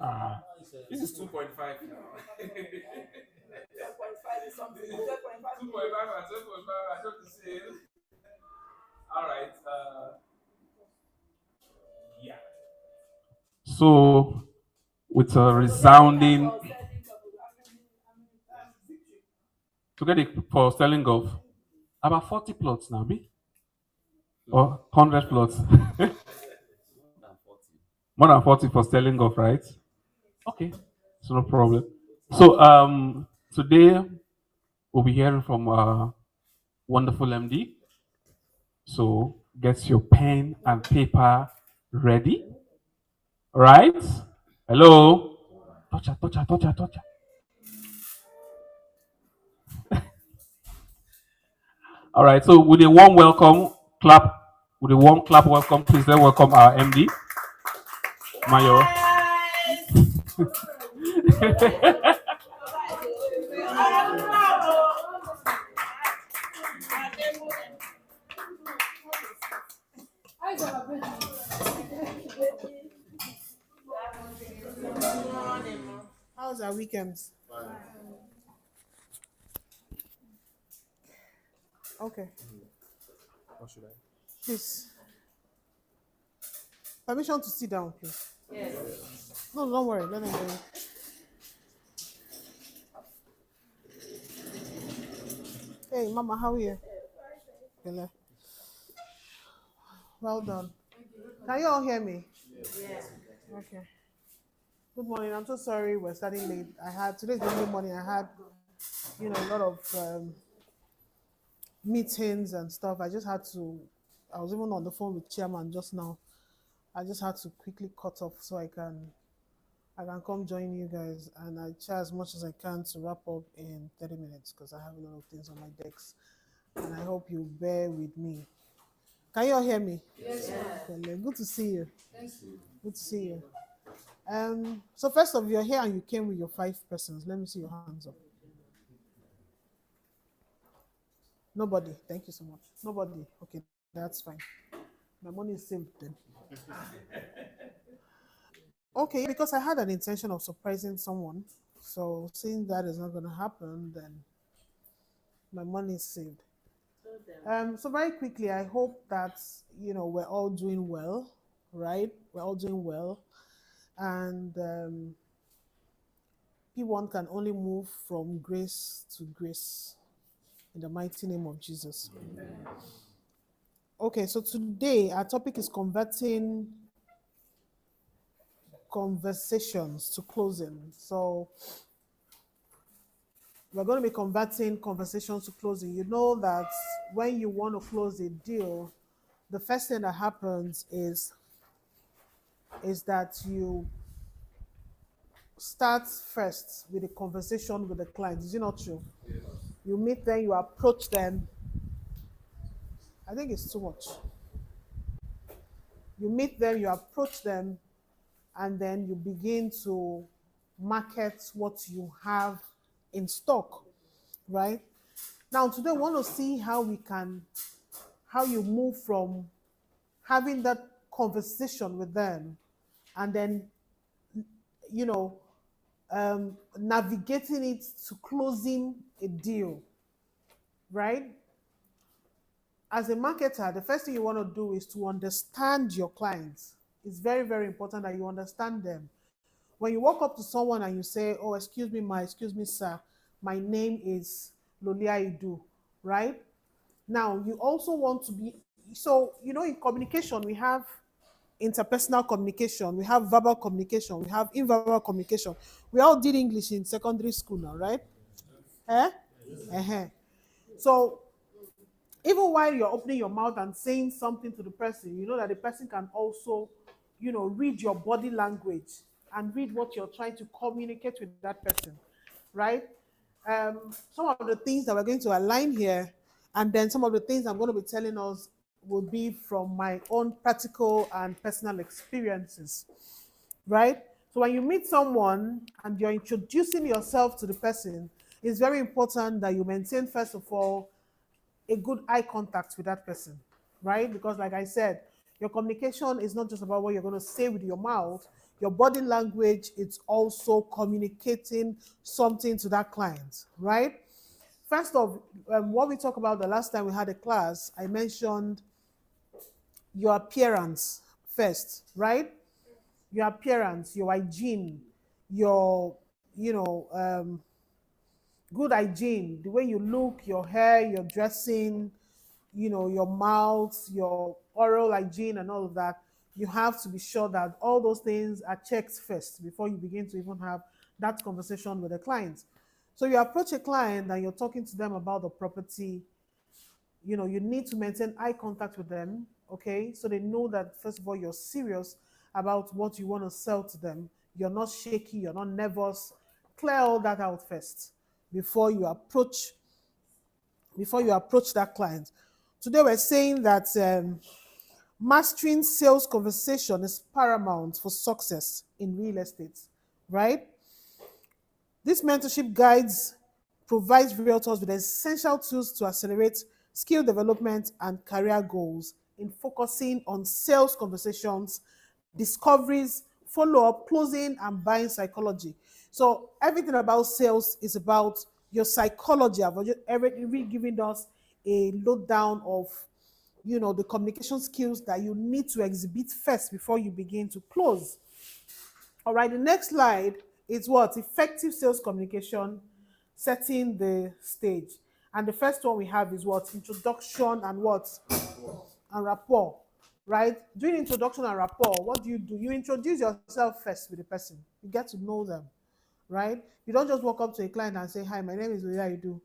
[SPEAKER 4] Ah,
[SPEAKER 3] This is 2.5 now. 2.5 and 12.5 are just the same. All right. Yeah.
[SPEAKER 4] So with a resounding to get it for selling golf, about 40 plots now, be? Or 100 plots? More than 40 for selling golf, right? Okay, so no problem. So today we'll be hearing from wonderful MD. So get your pen and paper ready. Right? Hello? Touch. All right, so with a warm welcome, welcome, please let's welcome our MD, Mayo.
[SPEAKER 12] How's our weekends? Okay.
[SPEAKER 10] What should I?
[SPEAKER 12] Please. Permission to sit down, please.
[SPEAKER 6] Yes.
[SPEAKER 12] No, don't worry. Let me go. Hey, Mama, how are you? Hello. Well done. Can you all hear me?
[SPEAKER 6] Yes.
[SPEAKER 12] Okay. Good morning. I'm so sorry we're starting late. Today's the only morning I had, a lot of meetings and stuff. I was even on the phone with chairman just now. I just had to quickly cut off so I can come join you guys, and I try as much as I can to wrap up in 30 minutes because I have a lot of things on my decks, and I hope you bear with me. Can you all hear me?
[SPEAKER 6] Yes.
[SPEAKER 12] Okay, good to see you. Good to see you. So first of all, you're here and you came with your 5 persons. Let me see your hands up. Nobody. Thank you so much. Nobody. Okay, that's fine. My money is saved then. Okay, because I had an intention of surprising someone. So since that is not going to happen, then my money is saved.
[SPEAKER 6] Show them.
[SPEAKER 12] So very quickly, I hope that we're all doing well, right? We're all doing well, and P1 can only move from grace to grace in the mighty name of Jesus. Okay, so today our topic is converting conversations to closing. So we're going to be converting conversations to closing. You know that when you want to close a deal, the first thing that happens is that you start first with a conversation with the client. Is it not true? You meet them, you approach them. I think it's too much. You meet them, you approach them, and then you begin to market what you have in stock, right? Now, today, we want to see how you move from having that conversation with them and then, you know, navigating it to closing a deal, right? As a marketer, the first thing you want to do is to understand your clients. It's very, very important that you understand them. When you walk up to someone and you say, "Oh, excuse me, excuse me, sir, my name is Lolia Idu," right? Now, you also want to be, so, in communication, we have interpersonal communication, we have verbal communication, we have inverbal communication. We all did English in secondary school now, right? Eh? So, even while you're opening your mouth and saying something to the person, you know that the person can also, read your body language and read what you're trying to communicate with that person, right? Some of the things that we're going to align here, and then some of the things I'm going to be telling us will be from my own practical and personal experiences, right? So when you meet someone and you're introducing yourself to the person, it's very important that you maintain, first of all, a good eye contact with that person, right? Because like I said, your communication is not just about what you're going to say with your mouth. Your body language, it's also communicating something to that client, right? First of what we talked about the last time we had a class, I mentioned your appearance first, right? Your appearance, your hygiene, your, good hygiene, the way you look, your hair, your dressing, your mouth, your oral hygiene, and all of that. You have to be sure that all those things are checked first before you begin to even have that conversation with a client. So you approach a client and you're talking to them about the property. You need to maintain eye contact with them, okay? So they know that, first of all, you're serious about what you want to sell to them. You're not shaky, you're not nervous. Clear all that out first before you approach that client. Today we're saying that mastering sales conversation is paramount for success in real estate, right? This mentorship guides provides realtors with essential tools to accelerate skill development and career goals in focusing on sales conversations, discoveries, follow-up, closing, and buying psychology. So everything about sales is about your psychology. I've already given us a lowdown of the communication skills that you need to exhibit first before you begin to close. All right, the next slide is what? Effective sales communication, setting the stage. And the first one we have is what? Introduction and what? And rapport, right? During introduction and rapport, what do? You introduce yourself first with the person. You get to know them, right? You don't just walk up to a client and say, "Hi, my name is Loya Idu.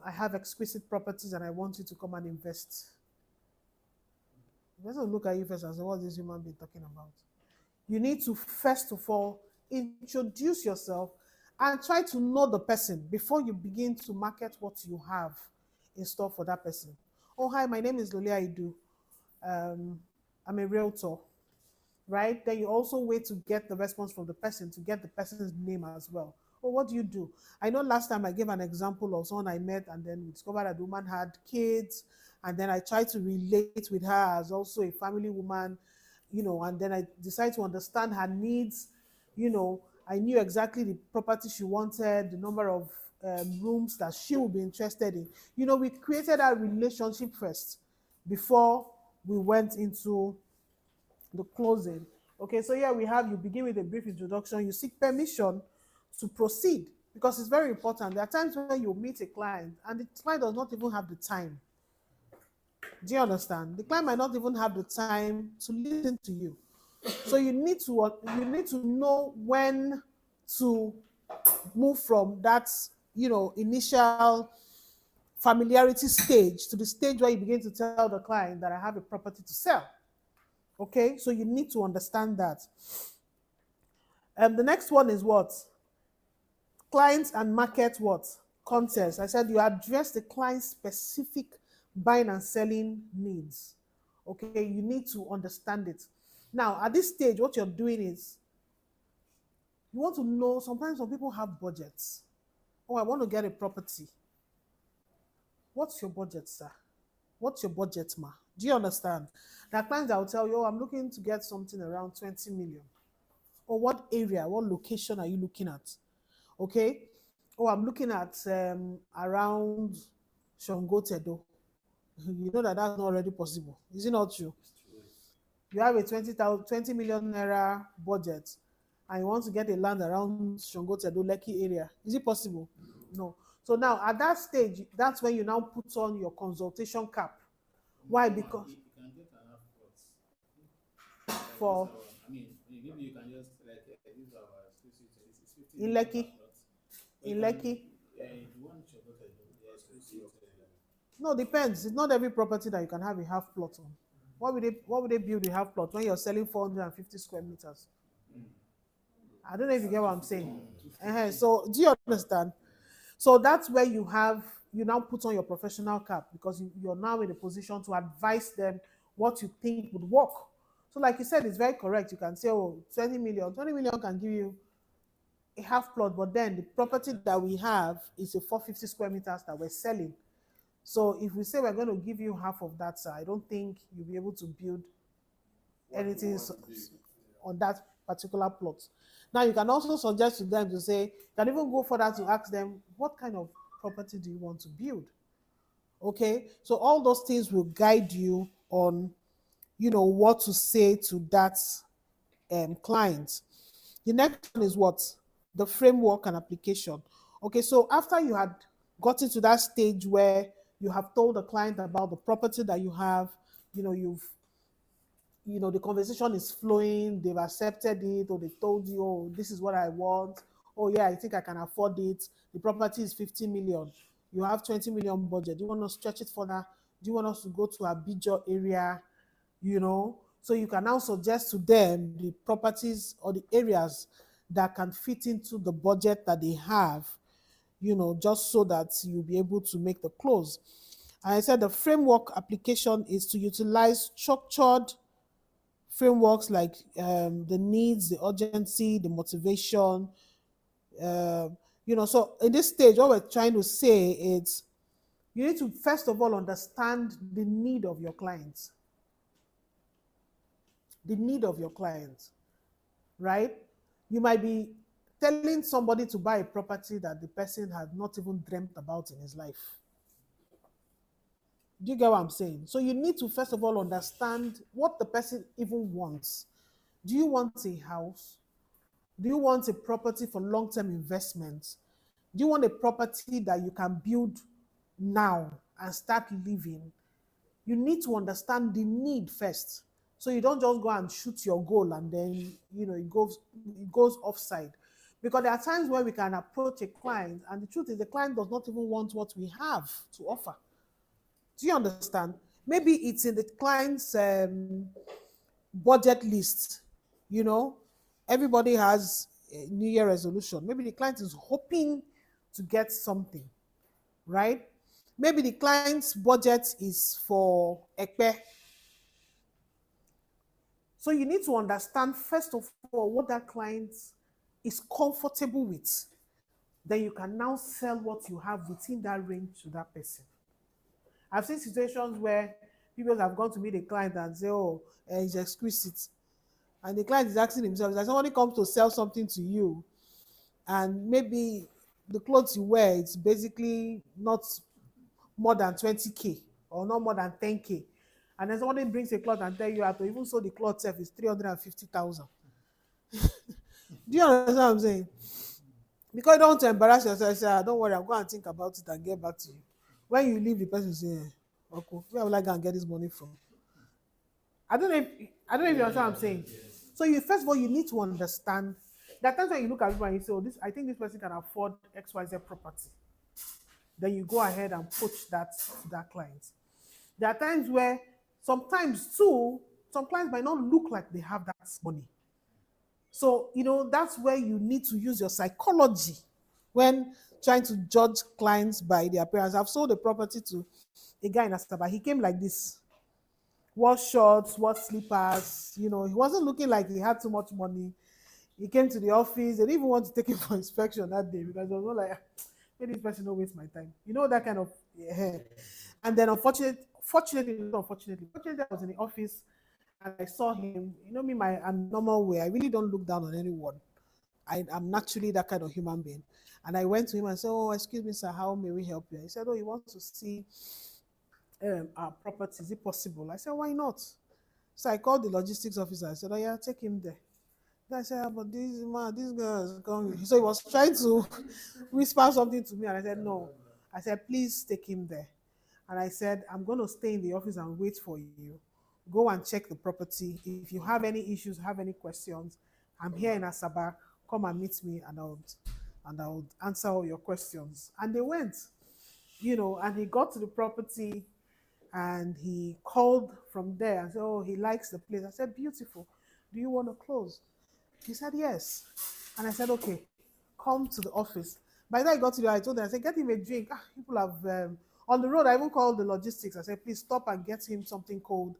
[SPEAKER 12] I have exquisite properties and I want you to come and invest." The person will look at you first and say, "What's this human being talking about?" You need to, first of all, introduce yourself and try to know the person before you begin to market what you have in store for that person. "Oh, hi, my name is Lolia Idu. I'm a realtor," right? Then you also wait to get the response from the person, to get the person's name as well. "Oh, what do you do?" I know last time I gave an example of someone I met and then we discovered that the woman had kids, and then I tried to relate with her as also a family woman, and then I decided to understand her needs. I knew exactly the property she wanted, the number of rooms that she will be interested in. You know, we created a relationship first before we went into the closing. Okay, so here we have, you begin with a brief introduction, you seek permission to proceed, because it's very important. There are times when you meet a client and the client does not even have the time. Do you understand? The client might not even have the time to listen to you. So you need to know when to move from that, initial familiarity stage to the stage where you begin to tell the client that I have a property to sell. Okay, so you need to understand that. The next one is what? Clients and market what? Context. I said you address the client's specific buying and selling needs. Okay, you need to understand it. Now, at this stage, what you're doing is you want to know, sometimes some people have budgets. Oh, I want to get a property. What's your budget, sir? What's your budget, ma? Do you understand? There are clients that will tell you, oh, I'm looking to get something around 20 million. Or what area, what location are you looking at? Okay. Oh, I'm looking at around Shongotedo. You know that that's not already possible. Is it not true? You have a 20 million naira budget and you want to get a land around Shongotedo, Lekki area. Is it possible? No. So now at that stage, that's when you now put on your consultation cap. Why? Because
[SPEAKER 10] You can get an plots.
[SPEAKER 12] for
[SPEAKER 10] I mean, maybe you can just like use our exclusive. It's 50
[SPEAKER 12] in Lekki, in Lekki.
[SPEAKER 10] The one you got the exclusive.
[SPEAKER 12] No, depends. It's not every property that you can have a half plot on. What would they build a half plot when you're selling 450 square meters? I don't know if you get what I'm saying. So do you understand? So that's where you now put on your professional cap, because you're now in a position to advise them what you think would work. So like you said, it's very correct. You can say, oh, 20 million can give you a half plot, but then the property that we have is a 450 square meters that we're selling. So if we say we're going to give you half of that, sir, I don't think you'll be able to build anything on that particular plot. Now, you can also suggest to them to say, you can even go further to ask them, what kind of property do you want to build? Okay, so all those things will guide you on, what to say to that client. The next one is what? The framework and application. Okay, so after you had gotten to that stage where you have told the client about the property that you have, the conversation is flowing, they've accepted it, or they told you, oh, this is what I want. Oh, yeah, I think I can afford it. The property is 50 million. You have 20 million budget. Do you want to stretch it further? Do you want us to go to a Abijo area? So you can now suggest to them the properties or the areas that can fit into the budget that they have, just so that you'll be able to make the close. And I said the framework application is to utilize structured frameworks like the needs, the urgency, the motivation. So in this stage, what we're trying to say is you need to first of all understand the need of your clients. The need of your clients, right? You might be telling somebody to buy a property that the person had not even dreamt about in his life. Do you get what I'm saying? So you need to first of all understand what the person even wants. Do you want a house? Do you want a property for long-term investment? Do you want a property that you can build now and start living? You need to understand the need first. So you don't just go and shoot your goal and then, it goes offside. Because there are times where we can approach a client and the truth is the client does not even want what we have to offer. Do you understand? Maybe it's in the client's budget list. Everybody has a New Year resolution. Maybe the client is hoping to get something, right? Maybe the client's budget is for Ekpe. So you need to understand, first of all, what that client is comfortable with. Then you can now sell what you have within that range to that person. I've seen situations where people have gone to meet a client and say, oh, it's exquisite. And the client is asking himself, like somebody comes to sell something to you, and maybe the clothes you wear, it's basically not more than 20K or not more than 10K. And then somebody brings a cloth and tell you how to even so the cloth itself is 350,000. Do you understand what I'm saying? Because you don't want to embarrass yourself, say, "Ah, don't worry, I'll go and think about it and get back to you." When you leave, the person say, "Okay, where will I go and get this money from?" I don't know if you understand what I'm saying. So you first of all you need to understand that times when you look at people and you say, "Oh, this I think this person can afford XYZ property." Then you go ahead and poach that to that client. There are times where sometimes too, some clients might not look like they have that money. So, that's where you need to use your psychology when trying to judge clients by their appearance. I've sold a property to a guy in Asaba. He came like this, wore shorts, wore slippers. He wasn't looking like he had too much money. He came to the office. They didn't even want to take him for inspection that day because it was not like, maybe this person don't waste my time. That kind of hair. And then fortunately, I was in the office and I saw him. Me, I'm normal way. I really don't look down on anyone. I'm naturally that kind of human being. And I went to him and said, "Oh, excuse me, sir, how may we help you?" He said, "Oh, he wants to see our property. Is it possible?" I said, "Why not?" So I called the logistics officer. I said, "Oh, yeah, take him there." I said, "But this girl is coming." So he was trying to whisper something to me, and I said, "No." I said, "Please take him there." And I said, "I'm going to stay in the office and wait for you. Go and check the property. If you have any issues, have any questions, I'm here in Asaba. Come and meet me, and I'll answer all your questions." And they went, and he got to the property and he called from there and said, "Oh, he likes the place." I said, "Beautiful. Do you want to close?" He said, "Yes." And I said, "Okay, come to the office." By the time I got to there, I told them, I said, "Get him a drink." People have, on the road, I even called the logistics. I said, "Please stop and get him something cold,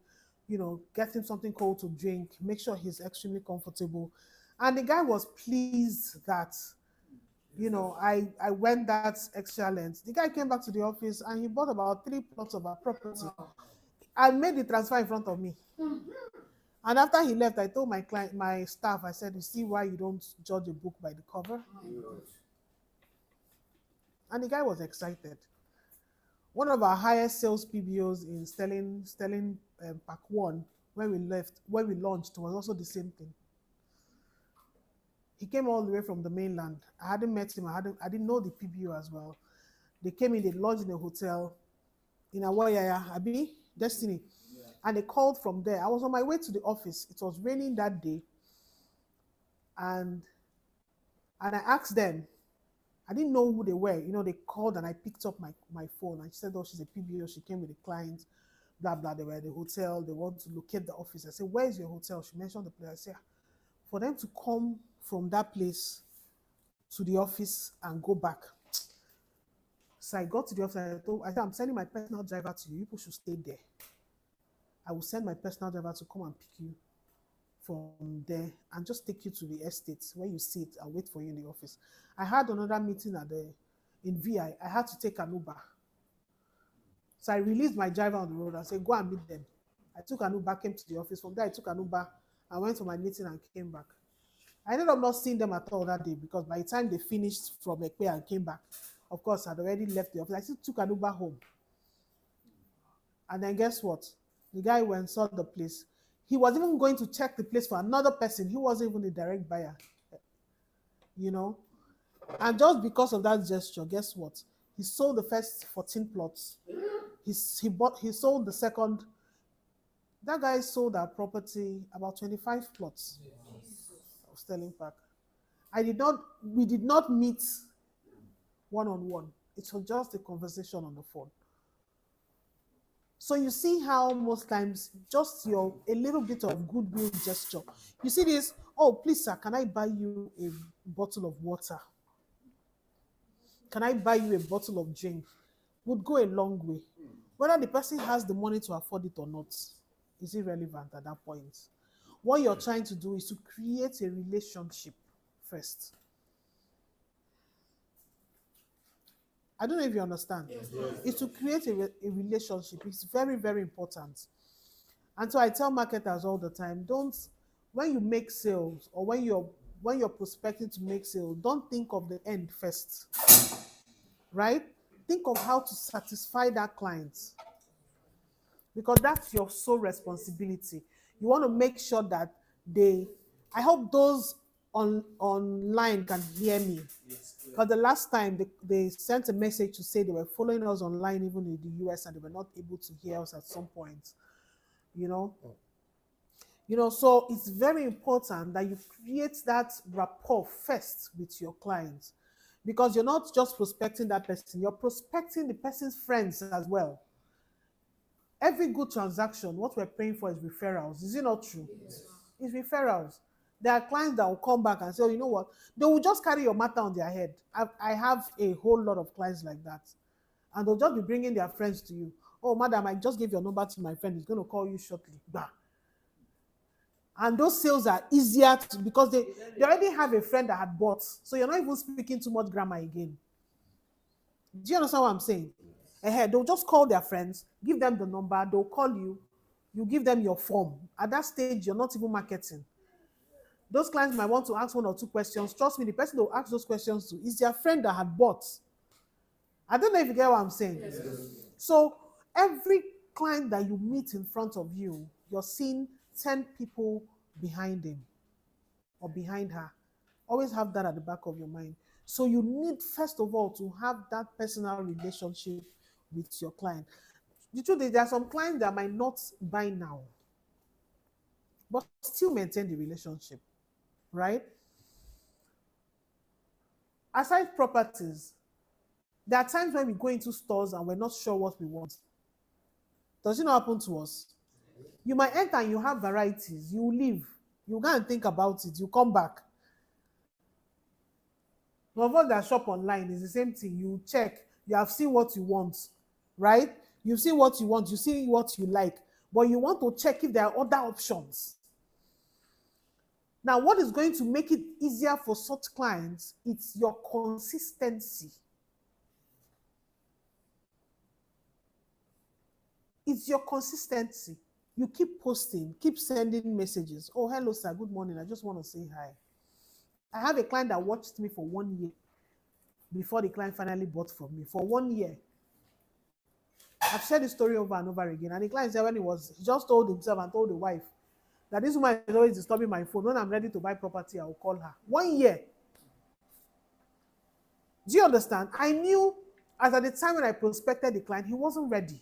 [SPEAKER 12] get him something cold to drink. Make sure he's extremely comfortable." And the guy was pleased that, I went that extra length. The guy came back to the office and he bought about 3 plots of our property. I made the transfer in front of me. And after he left, I told my staff, I said, "You see why you don't judge a book by the cover?" And the guy was excited. One of our highest sales PBOs in Sterling Pwan, when we launched, was also the same thing. He came all the way from the mainland. I hadn't met him. I didn't know the PBO as well. They came in, they lodged in a hotel in Awayaya, Abi, Destiny. Yeah. And they called from there. I was on my way to the office. It was raining that day. And I asked them, I didn't know who they were. They called and I picked up my phone. And she said, "Oh, she's a PBO. She came with a client, blah, blah. They were at the hotel. They want to locate the office." I said, "Where's your hotel?" She mentioned the place. I said, "For them to come from that place to the office and go back." So I got to the office. I said, "I'm sending my personal driver to you. You people should stay there. I will send my personal driver to come and pick you from there and just take you to the estate where you sit and wait for you in the office." I had another meeting in VI. I had to take an Uber. So I released my driver on the road and said, "Go and meet them." I took an Uber, came to the office. From there, I took an Uber and went for my meeting and came back. I ended up not seeing them at all that day because by the time they finished from Ekpe and came back, of course, I'd already left the office. I still took an Uber home. And then guess what? The guy went and saw the place. He was even going to check the place for another person. He wasn't even the direct buyer. And just because of that gesture, guess what? He sold the first 14 plots. He sold the second. That guy sold our property about 25 plots of Sterling Park. We did not meet one-on-one. It was just a conversation on the phone. So you see how most times just a little bit of goodwill gesture. You see this, "Oh, please, sir, can I buy you a bottle of water? Can I buy you a bottle of drink?" Would go a long way. Whether the person has the money to afford it or not is irrelevant at that point. What you're trying to do is to create a relationship first. I don't know if you understand. Yes. It's to create a relationship. It's very, very important. And so I tell marketers all the time, when you make sales or when you're when you're prospecting to make sales, don't think of the end first, right? Think of how to satisfy that client, because that's your sole responsibility. You want to make sure that I hope those online can hear me. Because the last time they sent a message to say they were following us online, even in the US, and they were not able to hear us at some point. You know? So it's very important that you create that rapport first with your clients, because you're not just prospecting that person, you're prospecting the person's friends as well. Every good transaction, what we're praying for is referrals. Is it not true? Yes. It's referrals. There are clients that will come back and say, oh, you know what? They will just carry your matter on their head. I have a whole lot of clients like that. And they'll just be bringing their friends to you. Oh, madam, I just gave your number to my friend. He's going to call you shortly. Bah. And those sales are easier because they already have a friend that had bought. So you're not even speaking too much grammar again. Do you understand what I'm saying? They'll just call their friends, give them the number, they'll call you, you give them your form. At that stage, you're not even marketing. Those clients might want to ask 1 or 2 questions. Trust me, the person they'll ask those questions to is their friend that had bought. I don't know if you get what I'm saying. Yes. So every client that you meet in front of you, you're seeing 10 people behind him or behind her. Always have that at the back of your mind. So you need, first of all, to have that personal relationship with your client. The truth is, there are some clients that might not buy now, but still maintain the relationship, right? Aside properties, there are times when we go into stores and we're not sure what we want. Does it not happen to us? You might enter and you have varieties. You leave. You go and think about it. You come back. Some of us that shop online is the same thing. You check. You have seen what you want, right? You see what you want. You see what you like. But you want to check if there are other options. Now, what is going to make it easier for such clients? It's your consistency. It's your consistency. You keep posting, keep sending messages. Oh, hello, sir. Good morning. I just want to say hi. I have a client that watched me for 1 year before the client finally bought from me. For 1 year. I've shared this story over and over again. And the client said he just told himself and told the wife that this woman is always disturbing my phone. When I'm ready to buy property, I will call her. 1 year. Do you understand? I knew, as at the time when I prospected the client, he wasn't ready.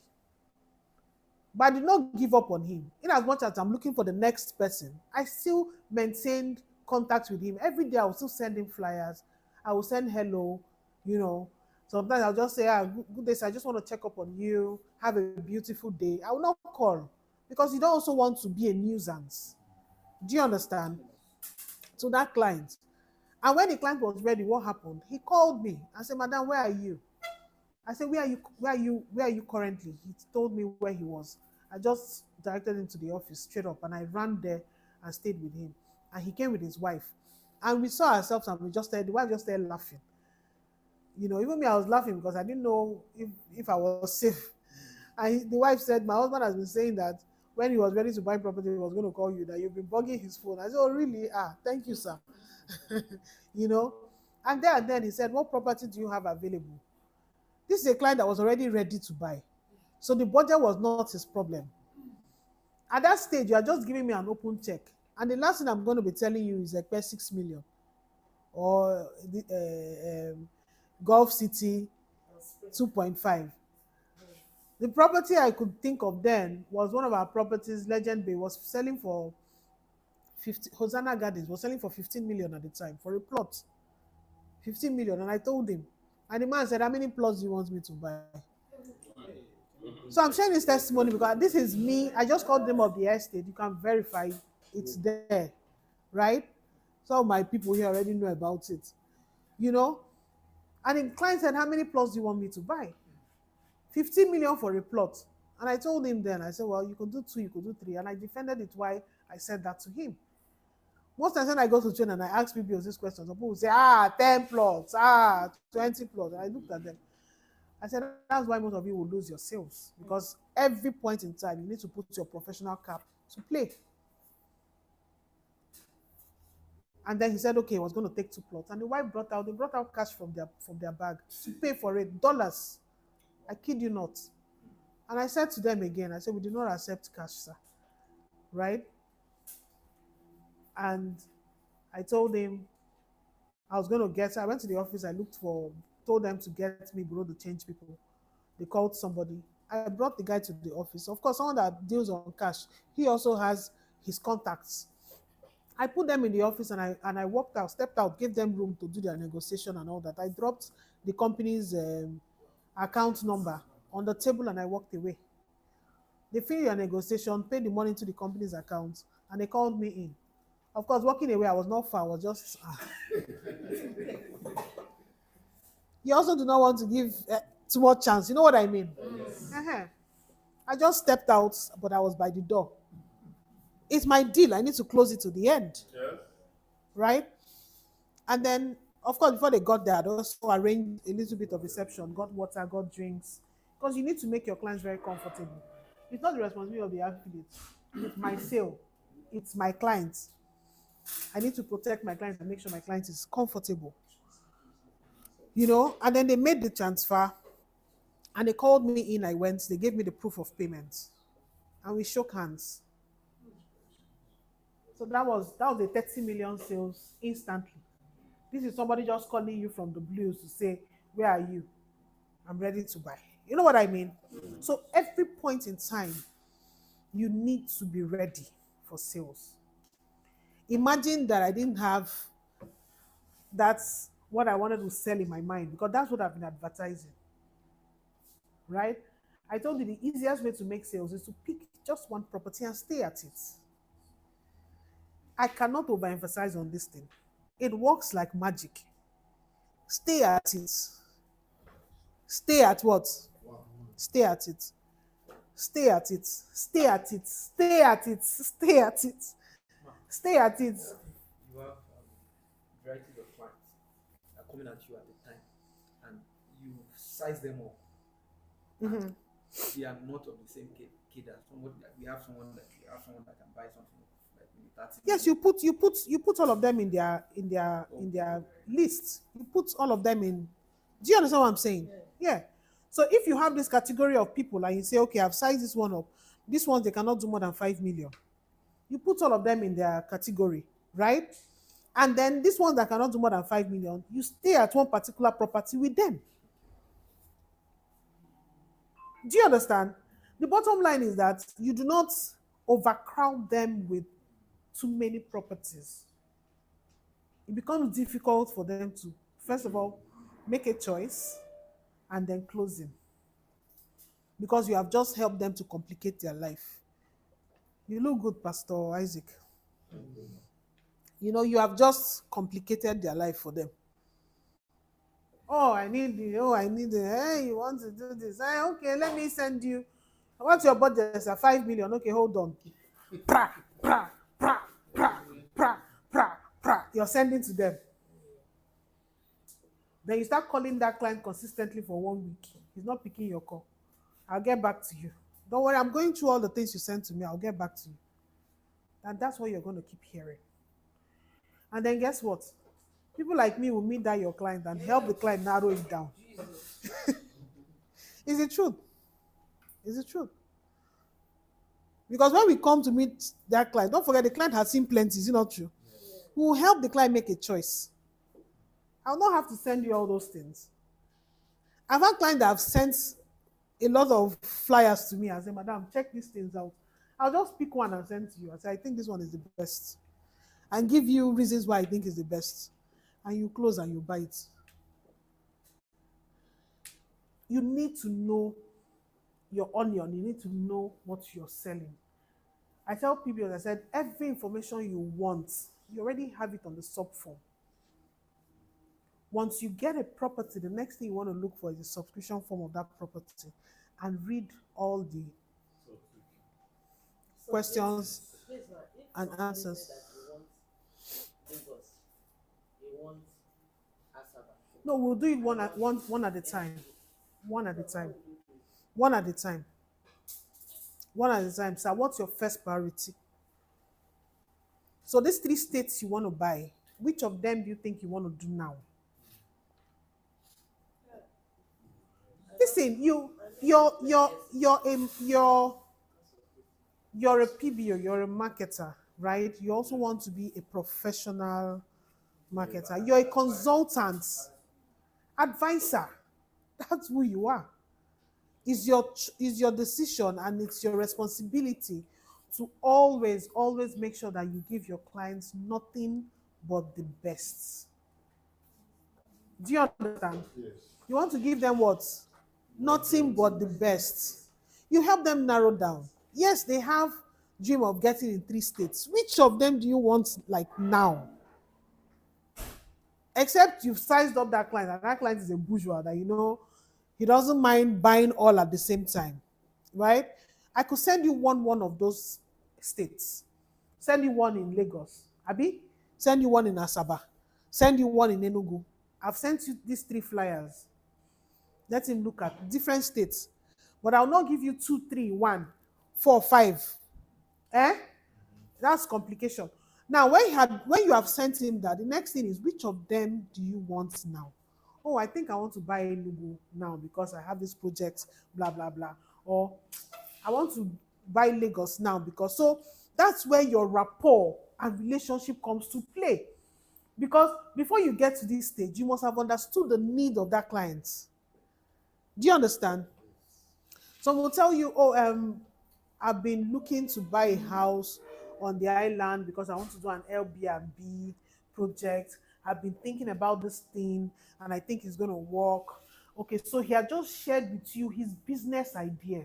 [SPEAKER 12] But I did not give up on him. In as much as I'm looking for the next person, I still maintained contact with him. Every day I will still send him flyers. I will send hello, Sometimes I'll just say, good day, sir. I just want to check up on you. Have a beautiful day. I will not call because you don't also want to be a nuisance. Do you understand? To that client. And when the client was ready, what happened? He called me and said, madam, where are you? I said, where are you currently? He told me where he was. I just directed him to the office straight up, and I ran there and stayed with him. And he came with his wife. And we saw ourselves, and the wife just started laughing. Even me, I was laughing because I didn't know if I was safe. And the wife said, my husband has been saying that when he was ready to buy property, he was going to call you, that you've been bugging his phone. I said, oh, really? Thank you, sir. And then he said, what property do you have available? This is a client that was already ready to buy. So the budget was not his problem. At that stage, you are just giving me an open check. And the last thing I'm going to be telling you is like 6 million. Or the Gulf City 2.5. The property I could think of then was one of our properties, Legend Bay, was selling for 50. Hosanna Gardens was selling for 15 million at the time for a plot. 15 million. And I told him. And the man said, how many plots do you want me to buy? So I'm sharing this testimony because this is me. I just called them of the estate. You can verify it's there, right? Some of my people here already know about it, And the client said, how many plots do you want me to buy? 15 million for a plot. And I told him then, I said, well, you could do 2, you could do 3. And I defended it why I said that to him. Most times when I go to train and I ask people these questions, people will say, 10 plots, 20 plots. And I looked at them. I said, that's why most of you will lose your sales. Because every point in time, you need to put your professional cap to play. And then he said, okay, he was going to take 2 plots. And the wife they brought out cash from their bag to pay for it, dollars. I kid you not. And I said to them again, I said, we do not accept cash, sir. Right? And I told him I went to the office, told them to get me below the change people. They called somebody. I brought the guy to the office. Of course, someone that deals on cash, he also has his contacts. I put them in the office and I walked out, stepped out, gave them room to do their negotiation and all that. I dropped the company's account number on the table and I walked away. They finished their negotiation, paid the money to the company's account, and they called me in. Of course, walking away, I was not far. I was just. You also do not want to give too much chance. You know what I mean? Yes. I just stepped out, but I was by the door. It's my deal. I need to close it to the end.
[SPEAKER 11] Yes.
[SPEAKER 12] Right? And then, of course, before they got there, I also arranged a little bit of reception, got water, got drinks. Because you need to make your clients very comfortable. It's not the responsibility of the affiliate. It's my sale. It's my clients. I need to protect my clients and make sure my client is comfortable. And then they made the transfer and they called me in. I went, they gave me the proof of payment and we shook hands. So that was a 30 million sales instantly. This is somebody just calling you from the blues to say, where are you? I'm ready to buy. You know what I mean? So every point in time, you need to be ready for sales. Imagine that I didn't have that's what I wanted to sell in my mind, because that's what I've been advertising. Right? I told you the easiest way to make sales is to pick just one property and stay at it. I cannot overemphasize on this thing. It works like magic. Stay at it. Stay at what? Stay at it. Stay at it. Stay at it. Stay at it. Stay at it. Stay at it.
[SPEAKER 7] You have varieties of clients that are coming at you at the time, and you size them up.
[SPEAKER 12] Mm-hmm.
[SPEAKER 7] They are not of the same cadre. We have someone that can buy something like maybe 30.
[SPEAKER 12] Yes, you put all of them in their list. You put all of them in. Do you understand what I'm saying? Yeah. So if you have this category of people and you say, okay, I've sized this one up, these ones they cannot do more than 5 million. You put all of them in their category, right? And then these ones that cannot do more than 5 million, you stay at one particular property with them. Do you understand? The bottom line is that you do not overcrowd them with too many properties. It becomes difficult for them to, first of all, make a choice and then closing. Because you have just helped them to complicate their life. You look good, Pastor Isaac. You have just complicated their life for them. I need hey, you want to do this? Hey, okay, let me send you. What's your budget? 5 million. Okay, hold on. Pra, pra, pra, pra, pra, pra, pra. You're sending to them. Then you start calling that client consistently for 1 week. He's not picking your call. I'll get back to you. Don't worry, I'm going through all the things you sent to me. I'll get back to you. And that's what you're going to keep hearing. And then guess what? People like me will meet that your client and help the client narrow it down. It's the truth. It's the truth. Because when we come to meet that client, don't forget the client has seen plenty, is it not true? We will help the client make a choice. I'll not have to send you all those things. I've had clients that have sent a lot of flyers to me and say, Madam, check these things out. I'll just pick one and send to you. I say, I think this one is the best. And give you reasons why I think is the best. And you close and you buy it. You need to know your onion. You need to know what you're selling. I tell people, as I said, every information you want, you already have it on the sub form. Once you get a property, the next thing you want to look for is the subscription form of that property and read all the questions and answers. No, we'll do it one at a time. One at a time. One at a time. One at a time. So what's your first priority? So these 3 states you want to buy, which of them do you think you want to do now? Listen, you're a PBO, you're a marketer, right? You also want to be a professional marketer. You're a consultant, advisor. That's who you are. Is your decision, and it's your responsibility to always make sure that you give your clients nothing but the best. Do you understand?
[SPEAKER 1] Yes.
[SPEAKER 12] You want to give them what? Nothing but the best. You help them narrow down. Yes, they have dream of getting in 3 states. Which of them do you want like now? Except you've sized up that client, and that client is a bourgeois that he doesn't mind buying all at the same time, right? I could send you one of those states. Send you one in Lagos, Abi. Send you one in Asaba. Send you one in Enugu. I've sent you these 3 flyers. Let him look at different states. But I'll not give you 2, 3, 1, 4, 5. That's complication. Now, when you have sent him that, the next thing is, which of them do you want now? Oh, I think I want to buy Enugu now because I have this project, blah, blah, blah. Or I want to buy Lagos now because, so that's where your rapport and relationship comes to play. Because before you get to this stage, you must have understood the need of that client. Do you understand? Some will tell you, oh, I've been looking to buy a house on the island because I want to do an Airbnb project. I've been thinking about this thing and I think it's going to work. Okay, so he had just shared with you his business idea,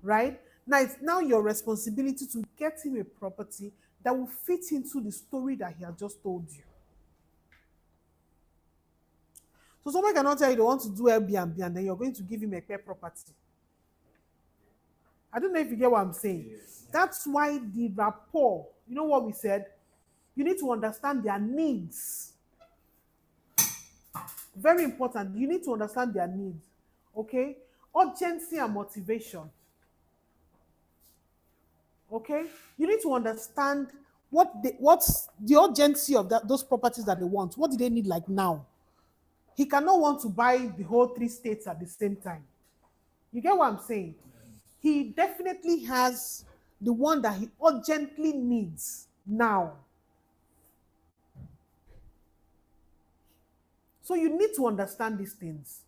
[SPEAKER 12] right? Now it's now your responsibility to get him a property that will fit into the story that he had just told you. So someone cannot tell you they want to do Airbnb and then you're going to give him a pet property. I don't know if you get what I'm saying. Yes. That's why the rapport, you know what we said? You need to understand their needs. Very important. You need to understand their needs. Okay? Urgency and motivation. Okay? You need to understand what's the urgency of those properties that they want. What do they need like now? He cannot want to buy the whole 3 states at the same time. You get what I'm saying? He definitely has the one that he urgently needs now. So you need to understand these things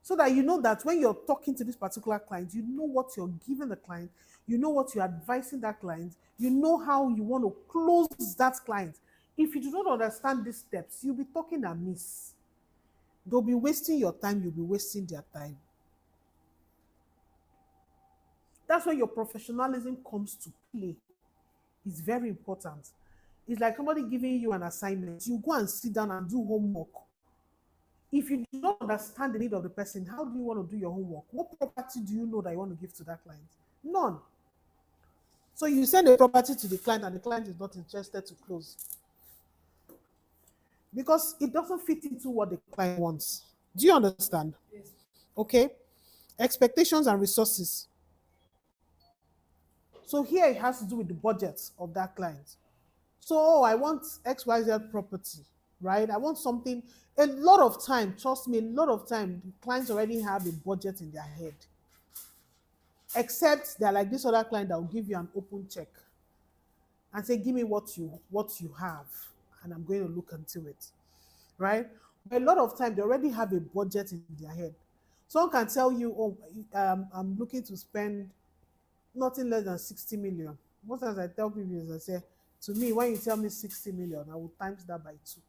[SPEAKER 12] so that you know that when you're talking to this particular client, you know what you're giving the client, you know what you're advising that client, you know how you want to close that client. If you do not understand these steps, you'll be talking amiss. They'll be wasting your time, you'll be wasting their time. That's where your professionalism comes to play. It's very important. It's like somebody giving you an assignment. You go and sit down and do homework. If you do not understand the need of the person, how do you want to do your homework? What property do you know that you want to give to that client? None. So you send a property to the client and the client is not interested to close. Because it doesn't fit into what the client wants. Do you understand? Yes. Okay. Expectations and resources. So here it has to do with the budget of that client. So, I want XYZ property, right? I want something, a lot of time, trust me, a lot of time, the clients already have a budget in their head. Except they're like this other client that will give you an open check and say, give me what you have, and I'm going to look into it, right? But a lot of time, they already have a budget in their head. Someone can tell you, oh, I'm looking to spend nothing less than 60 million. Most times I tell people, I say, to me, when you tell me 60 million, I will times that by 2.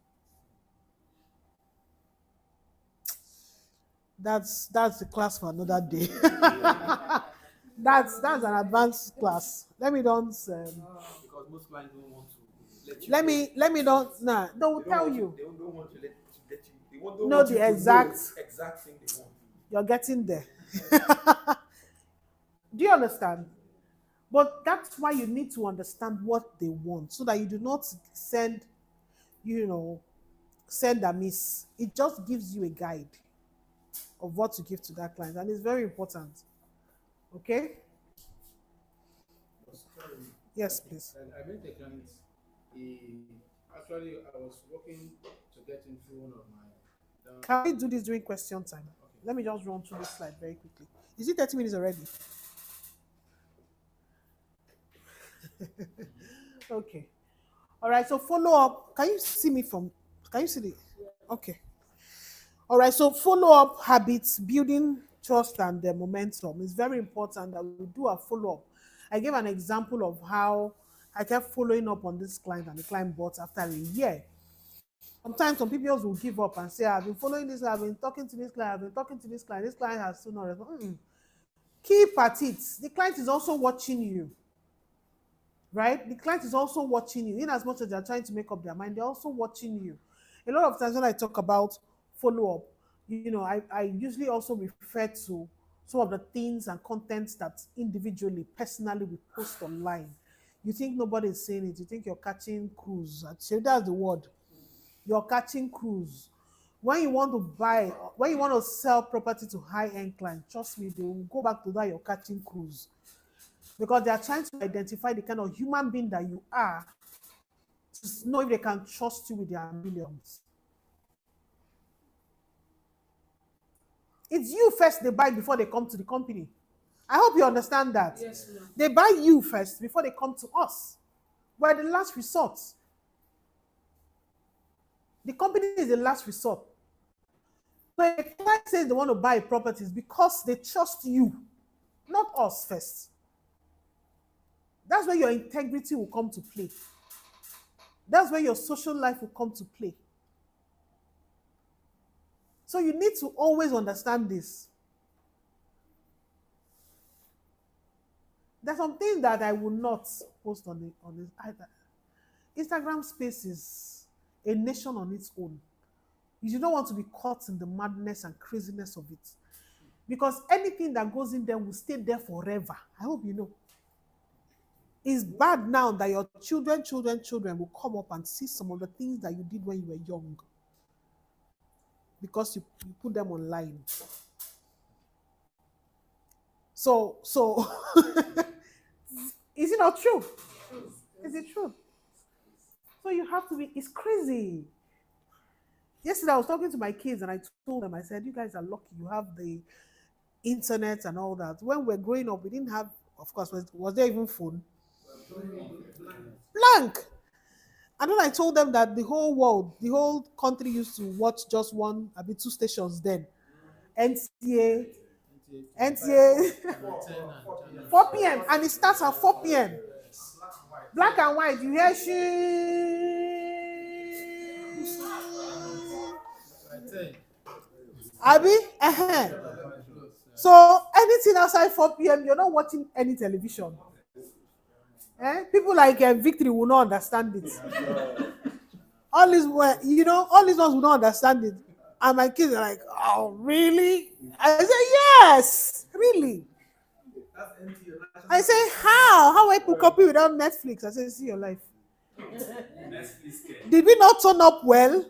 [SPEAKER 12] That's the class for another day. That's an advanced class. Let me don't.
[SPEAKER 10] Because most clients don't want to let you.
[SPEAKER 12] Let me don't. Nah, they will tell you.
[SPEAKER 10] They don't want to let you. They don't
[SPEAKER 12] know
[SPEAKER 10] want
[SPEAKER 12] the
[SPEAKER 10] you to
[SPEAKER 12] exact
[SPEAKER 10] thing they want.
[SPEAKER 12] You're getting there. Do you understand? But that's why you need to understand what they want so that you do not send amiss. It just gives you a guide of what to give to that client, and it's very important. Okay?
[SPEAKER 10] Sorry.
[SPEAKER 12] Yes, please.
[SPEAKER 10] I met a client. Actually, I was working to get into one of my.
[SPEAKER 12] Can we do this during question time? Let me just run through this slide very quickly. Is it 30 minutes already? Okay. All right. So follow up. Can you see me from? Can you see the? Okay. All right. So follow up habits, building trust and the momentum. It's very important that we do a follow up. I gave an example of how I kept following up on this client and the client bought after a year. Sometimes some people will give up and say, I've been following this, I've been talking to this client, I've been talking to this client has still not responded. Keep at it. The client is also watching you, right? The client is also watching you. In as much as they're trying to make up their mind, they're also watching you. A lot of times when I talk about follow up, I usually also refer to some of the things and contents that individually, personally, we post online. You think nobody is saying it, you think you're catching cruise. Actually, that's the word. You're catching cruise. When you want to buy, when you want to sell property to high-end clients, trust me, they will go back to that you're catching cruise. Because they are trying to identify the kind of human being that you are to know if they can trust you with their millions. It's you first they buy before they come to the company. I hope you understand that.
[SPEAKER 8] Yes, ma'am.
[SPEAKER 12] They buy you first before they come to us. We're the last resort. The company is the last resort. So if a client says they want to buy properties because they trust you, not us first. That's where your integrity will come to play. That's where your social life will come to play. So you need to always understand this. There's some things that I will not post on the Instagram space is a nation on its own. You don't want to be caught in the madness and craziness of it. Because anything that goes in there will stay there forever. I hope you know. It's bad now that your children will come up and see some of the things that you did when you were young. Because you put them online. So is it not true? Is it true? So you have to be, it's crazy. Yesterday I was talking to my kids and I told them, I said, you guys are lucky you have the internet and all that. When we're growing up, we didn't have, of course, was there even phone? Blank. And then I told them that the whole world, the whole country used to watch just one, I mean, two stations then. NTA, 4 p.m. And it starts at 4 p.m. Black and white, you hear Abi? So anything outside 4 p.m., you're not watching any television. People like Victory will not understand it. All these ones will not understand it. And my kids are like, oh, really? I say, yes, really. I say, how? How I put copy without Netflix? I say, see your life. Did we not turn up well?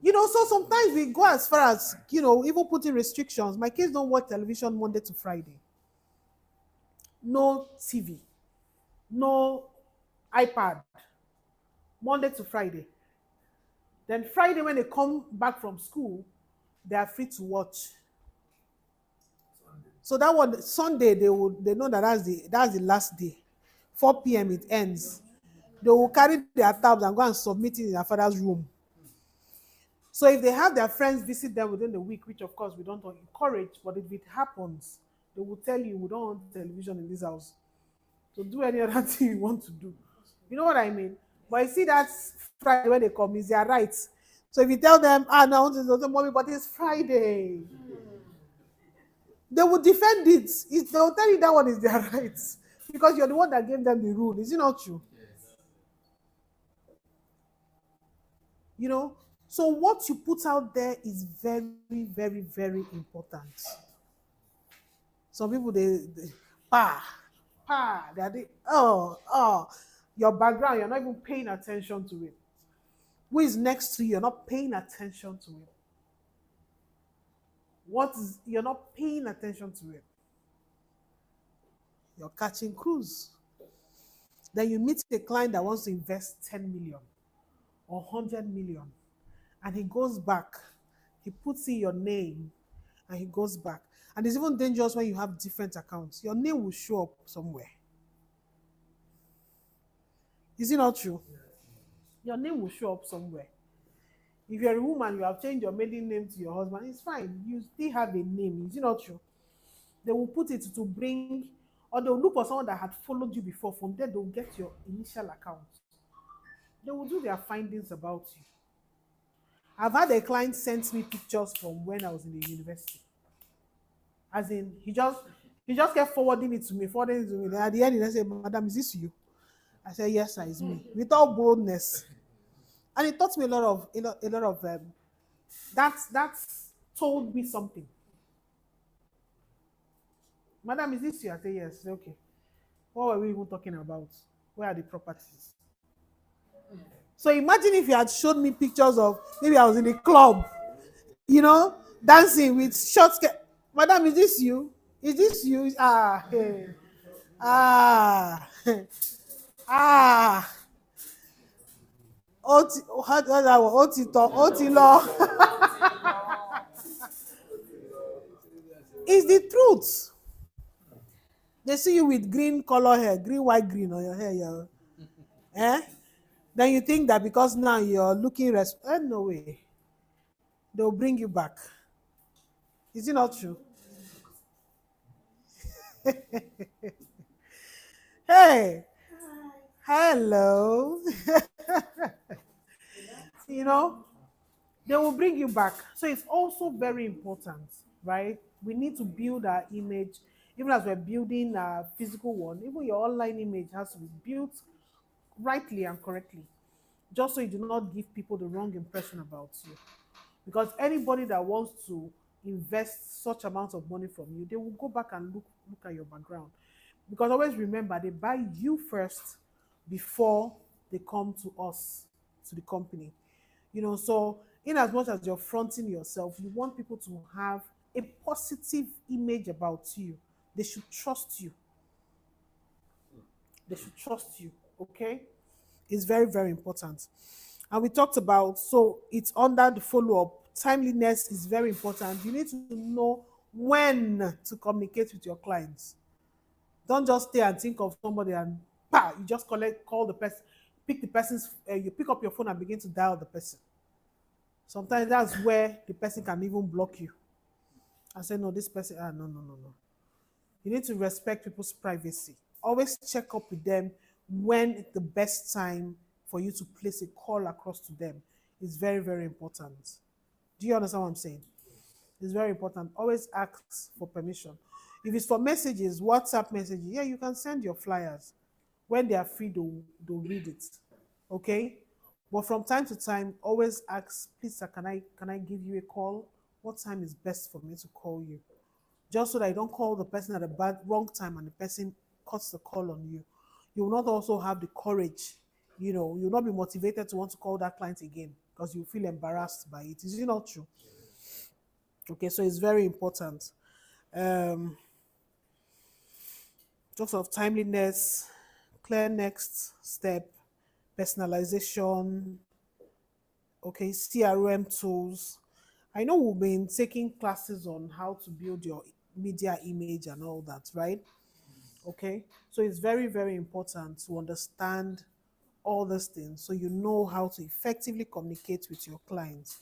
[SPEAKER 12] So sometimes we go as far as, even putting restrictions. My kids don't watch television Monday to Friday. No TV. No iPad. Monday to Friday. Then Friday, when they come back from school, they are free to watch. So that one, Sunday, they know that that's the last day. 4 p.m. it ends. They will carry their tabs and go and submit it in their father's room. So if they have their friends visit them within the week, which of course we don't encourage, but if it happens, they will tell you, we don't want television in this house. So do any other thing you want to do. You know what I mean? But you see that Friday when they come, is their right. So if you tell them, no, it's not mommy, but it's Friday. They will defend it. They will tell you that one is their right. Because you're the one that gave them the rule. Is it not true? So what you put out there is very, very, very important. Some people, they your background, you're not even paying attention to it. Who is next to you, you're not paying attention to it. You're not paying attention to it. You're catching cruise. Then you meet a client that wants to invest 10 million or 100 million, and he goes back, he puts in your name, and he goes back. And it's even dangerous when you have different accounts. Your name will show up somewhere. Is it not true? Your name will show up somewhere. If you're a woman, you have changed your maiden name to your husband, it's fine. You still have a name. Is it not true? They will put it to bring, or they'll look for someone that had followed you before. From there, they'll get your initial account. They will do their findings about you. I've had a client send me pictures from when I was in the university. As in, he just kept forwarding it to me, forwarding it to me. Then at the end, he said, "Madam, is this you?" I said, "Yes, sir, it's me." With all boldness. And it taught me a lot of that's told me something. "Madam, is this you?" I said, "Yes." "Okay. What were we even talking about? Where are the properties?" So imagine if you had showed me pictures of maybe I was in a club, dancing with short skirt. "Madam, is this you? Is this you?" Ah, hey. Ah, ah. Ó ti lọ. It's the truth. They see you with green color hair, green, white, green on your hair. Eh? Then you think that because now you're looking no way. They'll bring you back. Is it not true? Hey, hello. you know, they will bring you back. So it's also very important, right? We need to build our image, even as we're building our physical one. Even your online image has to be built rightly and correctly, just so you do not give people the wrong impression about you. Because anybody that wants to invest such amounts of money from you, they will go back and look at your background. Because always remember, they buy you first before they come to us, to the company. So in as much as you're fronting yourself, you want people to have a positive image about you. They should trust you. They should trust you. Okay? It's very, very important. And we talked about, so it's under the follow-up. Timeliness is very important. You need to know when to communicate with your clients. Don't just stay and think of somebody and you just call the person, you pick up your phone and begin to dial the person. Sometimes that's where the person can even block you and say, "No, this person, no, no, no, no." You need to respect people's privacy. Always check up with them when the best time for you to place a call across to them is very, very important. Do you understand what I'm saying? It's very important. Always ask for permission. If it's for messages, WhatsApp messages, yeah, you can send your flyers. When they are free, they'll read it. Okay? But from time to time, always ask, "Please, sir, can I give you a call? What time is best for me to call you?" Just so that you don't call the person at a wrong time and the person cuts the call on you. You will not also have the courage, you'll not be motivated to want to call that client again because you feel embarrassed by it. Is it not true? Okay, so it's very important. Talks of timeliness, clear next step, personalization, okay, CRM tools. I know we've been taking classes on how to build your media image and all that, right? Okay, so it's very, very important to understand all these things so you know how to effectively communicate with your clients.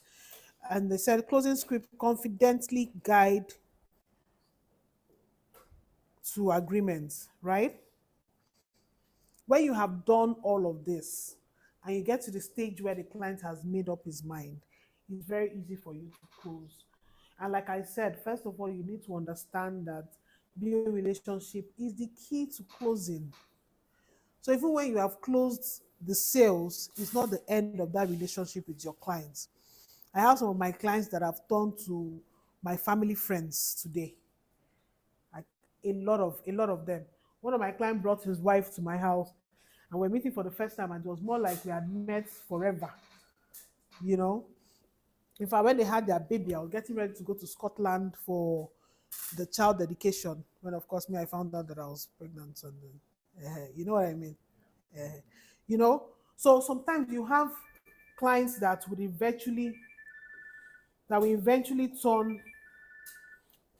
[SPEAKER 12] And they said closing script confidently guide to agreements, right? When you have done all of this and you get to the stage where the client has made up his mind, it's very easy for you to close. And like I said, first of all, you need to understand that building relationship is the key to closing. So even when you have closed the sales, it's not the end of that relationship with your clients. I have some of my clients that have turned to my family friends today. Like a lot of them. One of my clients brought his wife to my house and we're meeting for the first time, and it was more like we had met forever. You know, in fact, when they had their baby, I was getting ready to go to Scotland for the child dedication. When, of course, I found out that I was pregnant, and you know what I mean. You know, so sometimes you have clients that will eventually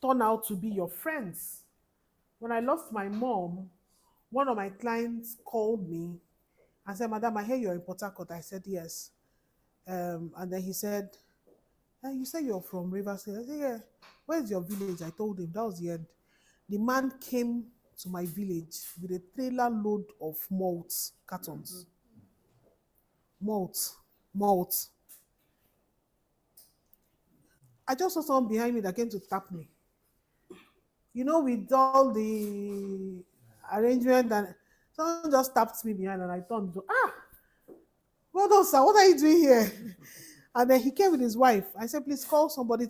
[SPEAKER 12] turn out to be your friends. When I lost my mom, one of my clients called me and said, Madam, I hear you're in Port Harcourt. I said, yes. And then he said, you said you're from Rivers State. I said, yeah. Where's your village? I told him. That was the end. The man came to my village with a trailer load of malt cartons. Malt. I just saw someone behind me that came to tap me. You know, with all the arrangement, and someone just tapped me behind and I turned to, well done, sir. What are you doing here? And then he came with his wife. I said, please call somebody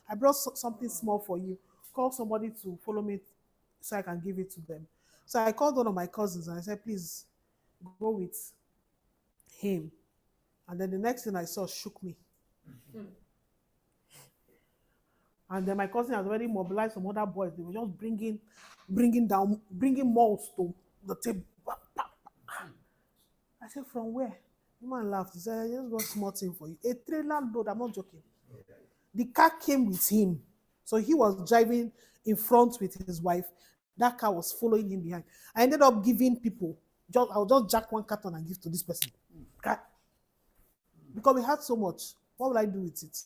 [SPEAKER 12] I brought something small for you. Call somebody to follow me so I can give it to them. So I called one of my cousins and I said, please go with him. And then the next thing I saw shook me. And then my cousin had already mobilized some other boys. They were just bringing malls to the table. I said, from where? The man laughed. He said, I just got small thing for you. A trailer load, I'm not joking. The car came with him. So he was driving in front with his wife. That car was following him behind. I ended up giving people, I'll just jack one carton and give to this person. Because we had so much. What will I do with it?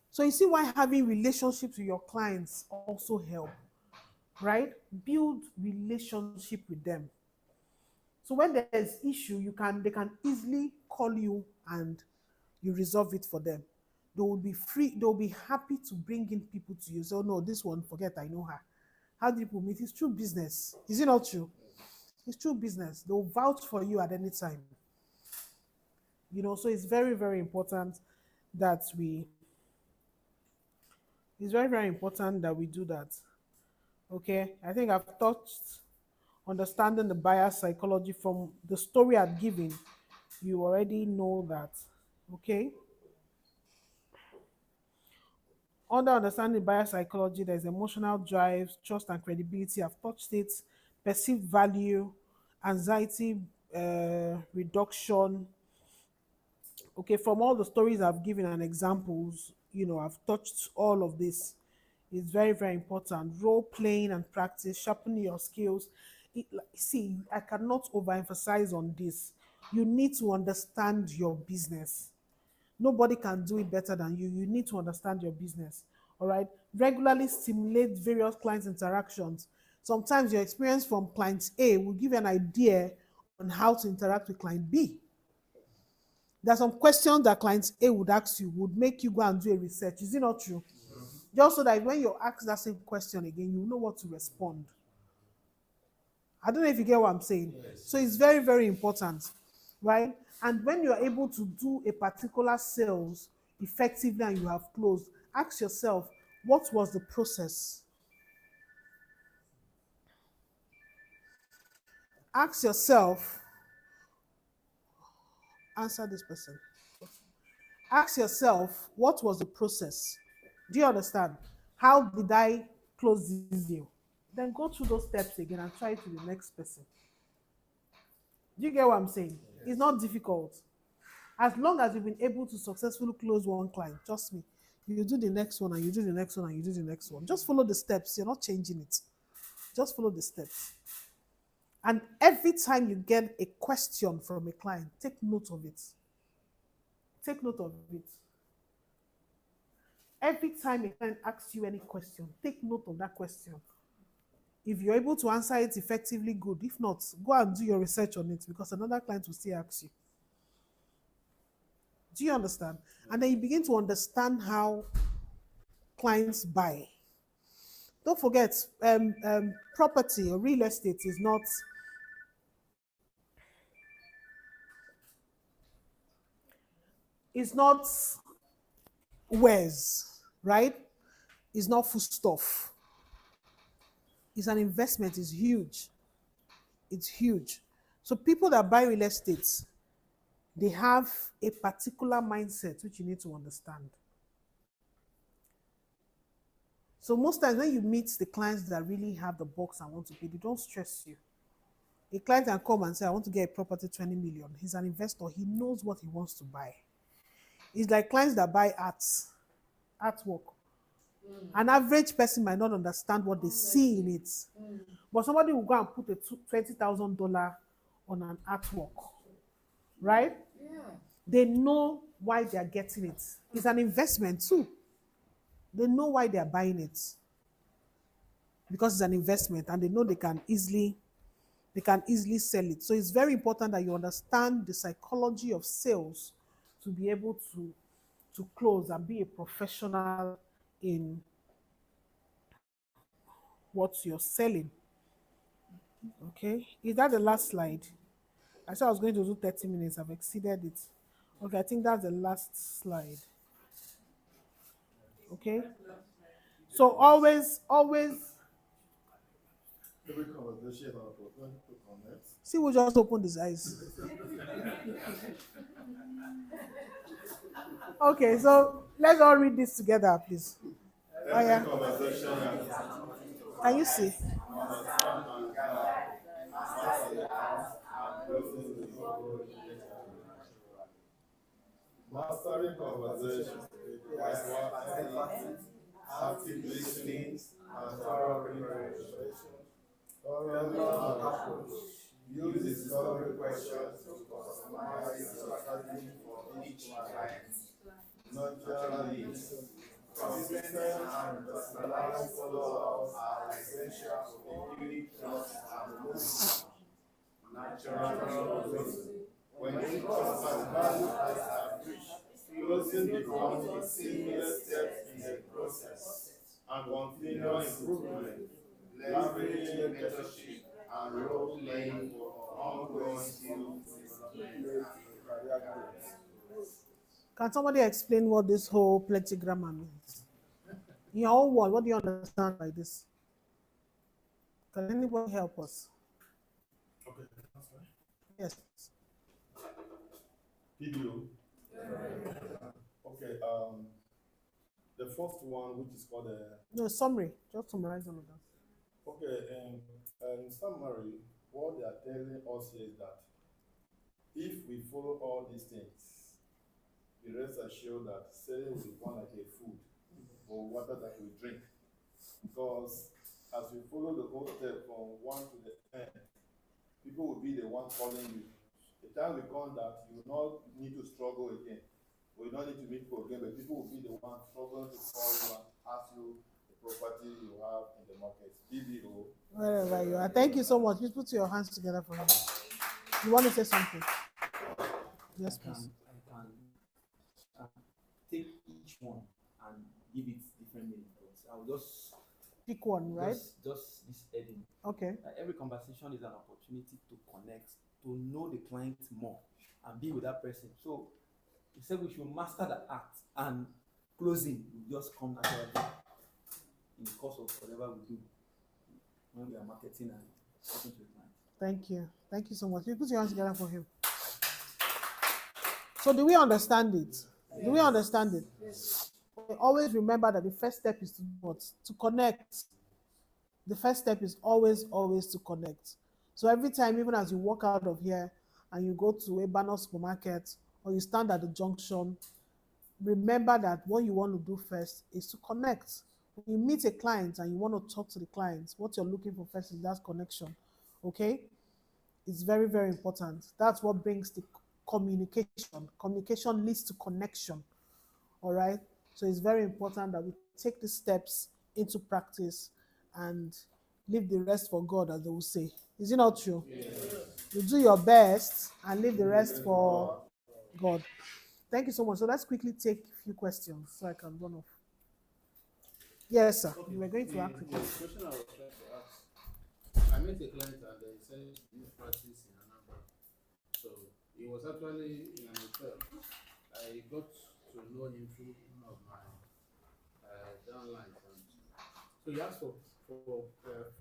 [SPEAKER 12] So you see why having relationships with your clients also help, right? Build relationship with them. So when there's issue, they can easily call you and you resolve it for them. They will be free, they'll be happy to bring in people to you. So no, this one, forget, I know her. How do people meet? It's true business. Is it not true? It's true business. They'll vouch for you at any time. You know, so it's very, very important that we do that. Okay, I think I've touched understanding the buyer psychology from the story I've given. You already know that. Okay. Under understanding buyer psychology, there's emotional drive, trust and credibility. I've touched it. Perceived value, anxiety reduction. Okay, from all the stories I've given and examples, I've touched all of this. It's very, very important. Role playing and practice, sharpening your skills. See, I cannot overemphasize on this. You need to understand your business. Nobody can do it better than you. You need to understand your business. All right. Regularly stimulate various client interactions. Sometimes your experience from client A will give you an idea on how to interact with client B. There are some questions that client A would ask you, would make you go and do a research. Is it not true? Just so that when you're asked that same question again, you know what to respond. I don't know if you get what I'm saying. Yes. So it's very, very important, right? And when you're able to do a particular sales effectively and you have closed, ask yourself, what was the process? Ask yourself, answer this person. Ask yourself, what was the process? Do you understand? How did I close this deal? Then go through those steps again and try it to the next person. Do you get what I'm saying? Yes. It's not difficult. As long as you've been able to successfully close one client, trust me, you do the next one and you do the next one and you do the next one. Just follow the steps. You're not changing it. Just follow the steps. And every time you get a question from a client, take note of it. Take note of it. Every time a client asks you any question, take note of that question. If you're able to answer it effectively, good. If not, go and do your research on it because another client will still ask you. Do you understand? And then you begin to understand how clients buy. Don't forget, property or real estate is not wares, right? It's not food stuff. It's an investment. It's huge. It's huge. So people that buy real estate, they have a particular mindset which you need to understand. So most times when you meet the clients that really have the box and want to pay, they don't stress you. A client can come and say, I want to get a property 20 million. He's an investor. He knows what he wants to buy. It's like clients that buy artwork. An average person might not understand what they see in it. But somebody will go and put a $20,000 on an artwork, right?
[SPEAKER 8] Yeah.
[SPEAKER 12] They know why they are getting it. It's an investment too. They know why they are buying it. Because it's an investment and they know they can easily sell it. So it's very important that you understand the psychology of sales to be able to close and be a professional in what you're selling. Okay, is that the last slide? I said I was going to do 30 minutes. I've exceeded it. Okay, I think that's the last slide. Okay, so always
[SPEAKER 11] Every conversation or opportunity to connect.
[SPEAKER 12] see, we just opened his eyes. Okay, so let's all read this together, please. Oh, yeah.
[SPEAKER 11] Conversation
[SPEAKER 12] Can you see?
[SPEAKER 11] mastering conversation requires empathy, active listening, and thorough preparation. Relevant approach. Use discovery questions to customize your strategy for each client. Nurture leads. Consistent and personalized follow-ups are essential for building trust and momentum. Natural closing. When trust and value are established, closing becomes a seamless step in the process and continuous improvement, leveraging mentorship and role playing for ongoing skill development and career growth.
[SPEAKER 12] Can somebody explain what this whole plenty grammar means? In your own word, what do you understand by this? Can anybody help us?
[SPEAKER 11] Okay,
[SPEAKER 12] Yes.
[SPEAKER 11] PBO. Okay, the first one, which is called
[SPEAKER 12] No, summary. Just summarize all of that.
[SPEAKER 11] okay, in summary, what they are telling us here is that if we follow all these things, the rest assured that selling will become like a food or water that we drink. Because as we follow the whole step from one to the end, people will be the one calling you. The time will come that you will not need to struggle again. Or you don't need to meet people again, but people will be the one struggling to call you and ask you the property you have in the market. BBO.
[SPEAKER 12] Wherever you are. Thank you so much. Please put your hands together for me. You want to say something? Yes, please.
[SPEAKER 13] I can take each one and give it different meaning. But I'll just
[SPEAKER 12] pick one, right?
[SPEAKER 13] Just this heading.
[SPEAKER 12] Okay.
[SPEAKER 13] Every conversation is an opportunity to connect, to know the client more, and be with that person. So he said we should master the art, and closing will just come naturally in the course of whatever we do when we are marketing and talking to the client.
[SPEAKER 12] Thank you. Thank you so much. Please put your hands together for him. So do we understand it? Yes. Do we understand it? Yes. Always remember that the first step is to what? To connect. The first step is always to connect. So every time, even as you walk out of here and you go to a banner supermarket or you stand at the junction, remember that what you want to do first is to connect. When you meet a client and you want to talk to the client, what you're looking for first is that connection. Okay? It's very, very important. That's what brings the communication. Communication leads to connection. All right? So it's very important that we take the steps into practice and leave the rest for God, as they will say. Is it not true? Yes. You do your best and leave the rest for God. Thank you so much. So let's quickly take a few questions so I can run off. Yes, sir.
[SPEAKER 10] Okay.
[SPEAKER 12] You were going to ask a
[SPEAKER 10] The
[SPEAKER 12] question.
[SPEAKER 10] question I was trying to ask, I met a client and they said he practice in Anambra. So he was actually in an hotel. I got to know him through one of my downlines. And so he asked for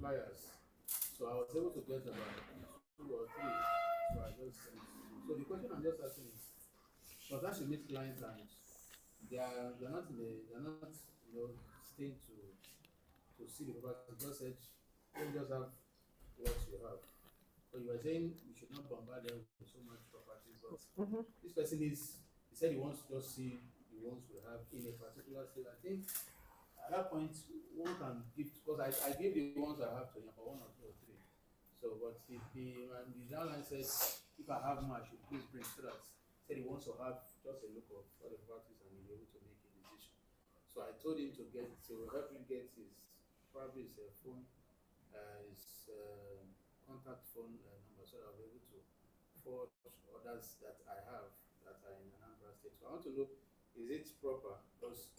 [SPEAKER 10] flyers. So I was able to get about 2 or 3. So I just sent. So the question I'm just asking is, sometimes you meet clients and they're not staying to see the property. Just said, don't just have what you have. So you were saying we should not bombard them with so much properties, but
[SPEAKER 12] Mhm.
[SPEAKER 10] this person he said he wants to just see the ones we have in a particular state. I think at that point, one can give, because I gave the ones I have to him for 1 or 2 or 3. So, but the downline said, if I have more, I should please bring so that said he wants to have just a look of all the practice and he'll be able to make a decision. So I told him to help him get his probably his phone, his contact phone number, so that I'll be able to forward others that I have that are in Anambra State. So I want to know, is it proper? Because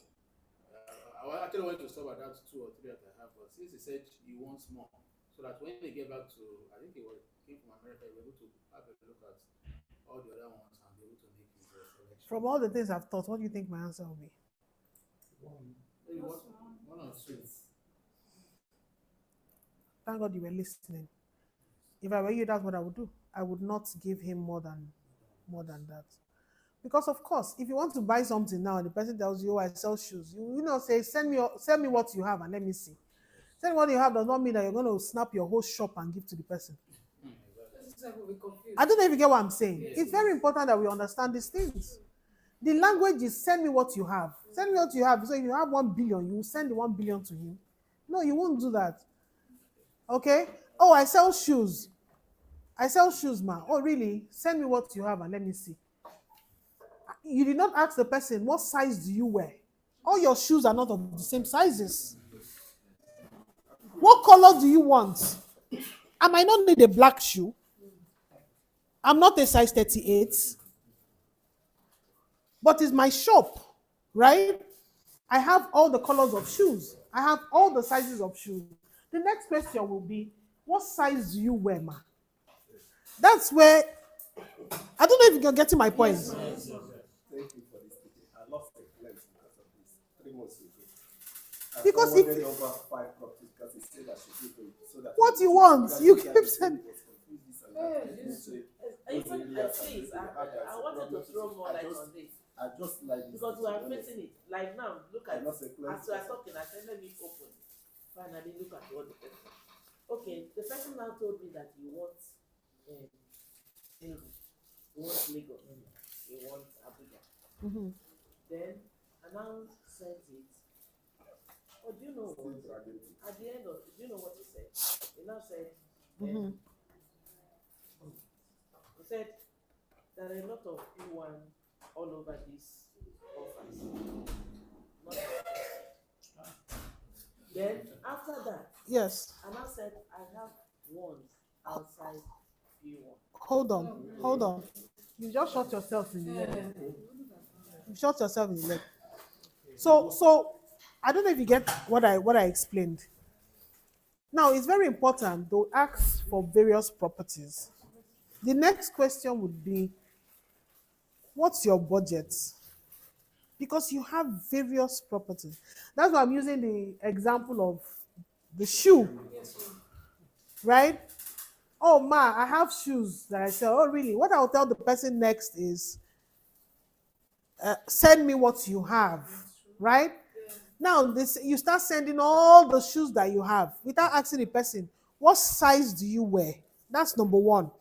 [SPEAKER 10] I actually wanted to stop at that 2 or 3 that I have, but since he said he wants more, so that when they get back to, I think came from America, he was able to have a look at all the other ones and be able to make his selection.
[SPEAKER 12] From all the things I've thought, what do you think my answer will be?
[SPEAKER 10] Maybe one or two.
[SPEAKER 12] Thank God you were listening. If I were you, that's what I would do. I would not give him more than that. Because of course, if you want to buy something now and the person tells you, "Oh, I sell shoes," you know, say, send me what you have and let me see. Send what you have does not mean that you're going to snap your whole shop and give to the person. I don't know if you get what I'm saying. It's very important that we understand these things. The language is send me what you have. Send me what you have. So if you have 1 billion, you will send the 1 billion to him. No, you won't do that. Okay? Oh, I sell shoes. I sell shoes, ma. Oh, really? Send me what you have and let me see. You did not ask the person, what size do you wear? All your shoes are not of the same sizes. What color do you want? I might not need a black shoe. I'm not a size 38. But it's my shop, right? I have all the colors of shoes. I have all the sizes of shoes. The next question will be, what size do you wear, ma? That's where, I don't know if you're getting my point.
[SPEAKER 9] Thank you for this today. I lost a client because of this 3 months ago. I
[SPEAKER 12] Because
[SPEAKER 9] forwarded over 5 properties because he said I should give him so that
[SPEAKER 12] what you want, you keep saying.
[SPEAKER 6] I wanted to throw more light on this.
[SPEAKER 9] I just like this.
[SPEAKER 6] Because we are facing it. Like now, look at,
[SPEAKER 9] lost a
[SPEAKER 6] as we
[SPEAKER 9] client.
[SPEAKER 6] are talking, I said, let me open. Finally, look at what the person. Okay, the person now told me that he wants Enugu, he wants Lagos, he wants Abuja.
[SPEAKER 12] Mm-hmm.
[SPEAKER 6] Then I now sent it. Oh, do you know what? At the end of, do you know what he said? He now said,
[SPEAKER 12] Mm-hmm.
[SPEAKER 6] he said there are a lot of Pwan all over this office. Then after that,
[SPEAKER 12] Yes.
[SPEAKER 6] and I said I have ones outside P1.
[SPEAKER 12] Hold on. You just shot yourself in the leg. You shot yourself in the leg. So I don't know if you get what I explained. Now it's very important to ask for various properties. The next question would be, what's your budget? Because you have various properties. That's why I'm using the example of the shoe. Right? Oh, ma, I have shoes that I sell. Oh, really? What I'll tell the person next is, send me what you have. Right? Now, you start sending all the shoes that you have without asking the person, what size do you wear? That's number one.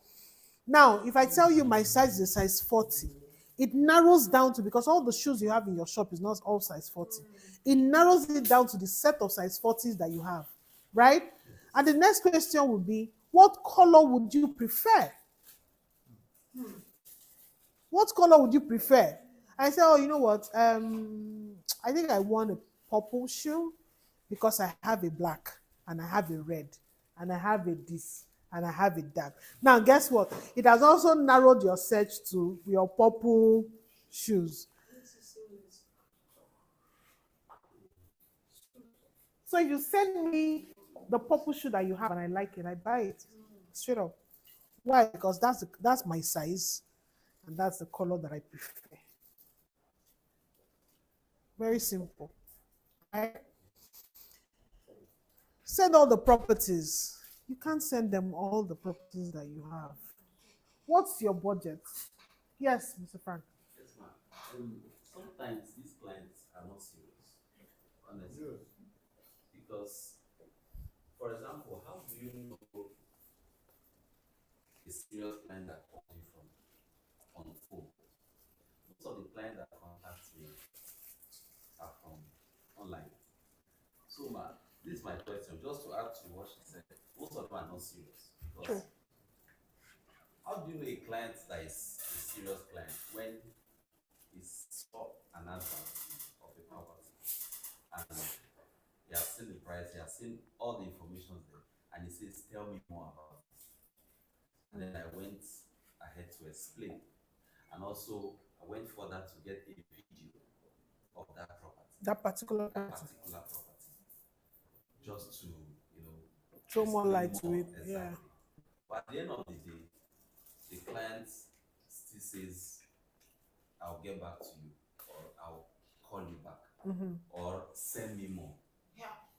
[SPEAKER 12] Now, if I tell you my size is a size 40, it narrows down to, because all the shoes you have in your shop is not all size 40. It narrows it down to the set of size 40s that you have, right? And the next question would be, what color would you prefer? What color would you prefer? I say, oh, you know what? I think I want a purple shoe because I have a black and I have a red and I have a this and I have a that. Now, guess what? It has also narrowed your search to your purple shoes. So if you send me the purple shoe that you have and I like it, I buy it straight up. Why? Because that's my size and that's the color that I prefer. Very simple. Right? Send all the properties. You can't send them all the properties that you have. What's your budget? Yes, Mr. Frank.
[SPEAKER 5] Yes, ma'am. Sometimes these clients are not serious, honestly. Because, for example, how do you know a serious client that calls you from on the phone. Most of the clients that contact me are from online. So, this is my question, just to add to what she said. Most of them are not serious because how do you know a client that is a serious client when he saw an advert of a property and he has seen the price, he has seen all the information there, and he says, "Tell me more about it." And then I went ahead to explain, and also I went further to get a video of that property,
[SPEAKER 12] That particular
[SPEAKER 5] particular property, just to
[SPEAKER 12] throw more
[SPEAKER 5] explain
[SPEAKER 12] light to
[SPEAKER 5] more
[SPEAKER 12] it.
[SPEAKER 5] exactly.
[SPEAKER 12] Yeah.
[SPEAKER 5] But at the end of the day, the client still says, "I'll get back to you," or "I'll call you back," or "Send me more."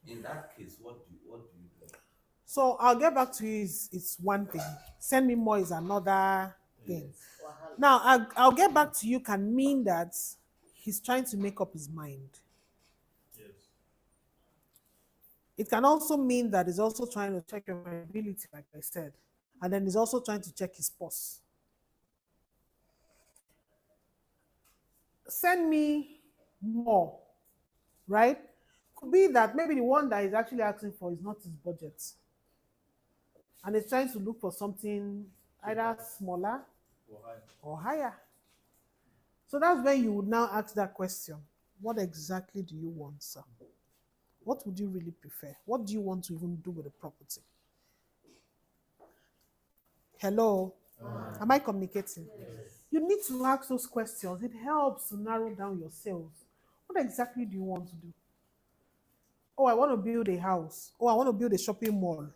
[SPEAKER 5] In that case, what do you do?
[SPEAKER 12] So I'll get back to you is one thing. Send me more is another thing. Now I'll get back to you can mean that he's trying to make up his mind.
[SPEAKER 11] Yes.
[SPEAKER 12] It can also mean that he's also trying to check your credibility, like I said. And then he's also trying to check his pulse. Send me more, right? Could be that maybe the one that he's actually asking for is not his budget. And he's trying to look for something either smaller or higher. So that's when you would now ask that question. What exactly do you want, sir? What would you really prefer? What do you want to even do with the property? Hello? Am I communicating? Yes. You need to ask those questions. It helps to narrow down your sales. What exactly do you want to do? Oh, I want to build a house. Oh, I want to build a shopping mall.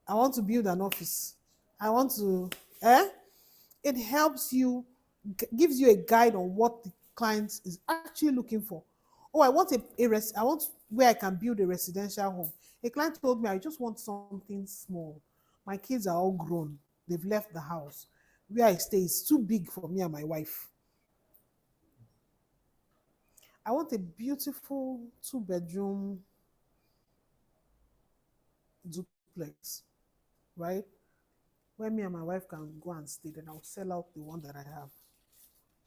[SPEAKER 12] I want to build an office. I want to, It helps you, gives you a guide on what the client is actually looking for. Oh, I want I want where I can build a residential home. A client told me, I just want something small. My kids are all grown. They've left the house. Where I stay is too big for me and my wife. I want a beautiful 2-bedroom duplex, right? Where me and my wife can go and stay, then I'll sell out the one that I have.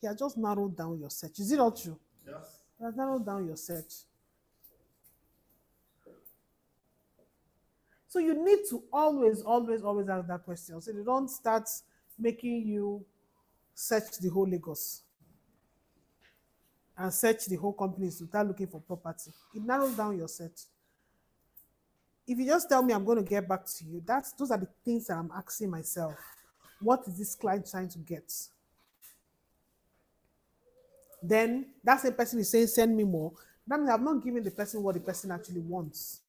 [SPEAKER 12] You have just narrowed down your search. Is it not true?
[SPEAKER 11] Yes.
[SPEAKER 12] You have narrowed down your search. So you need to always, always, always ask that question. So they don't start making you search the whole Lagos and search the whole company to start looking for property. It narrows down your search. If you just tell me I'm going to get back to you, those are the things that I'm asking myself. What is this client trying to get? Then that same person is saying, send me more. That means I've not given the person what the person actually wants.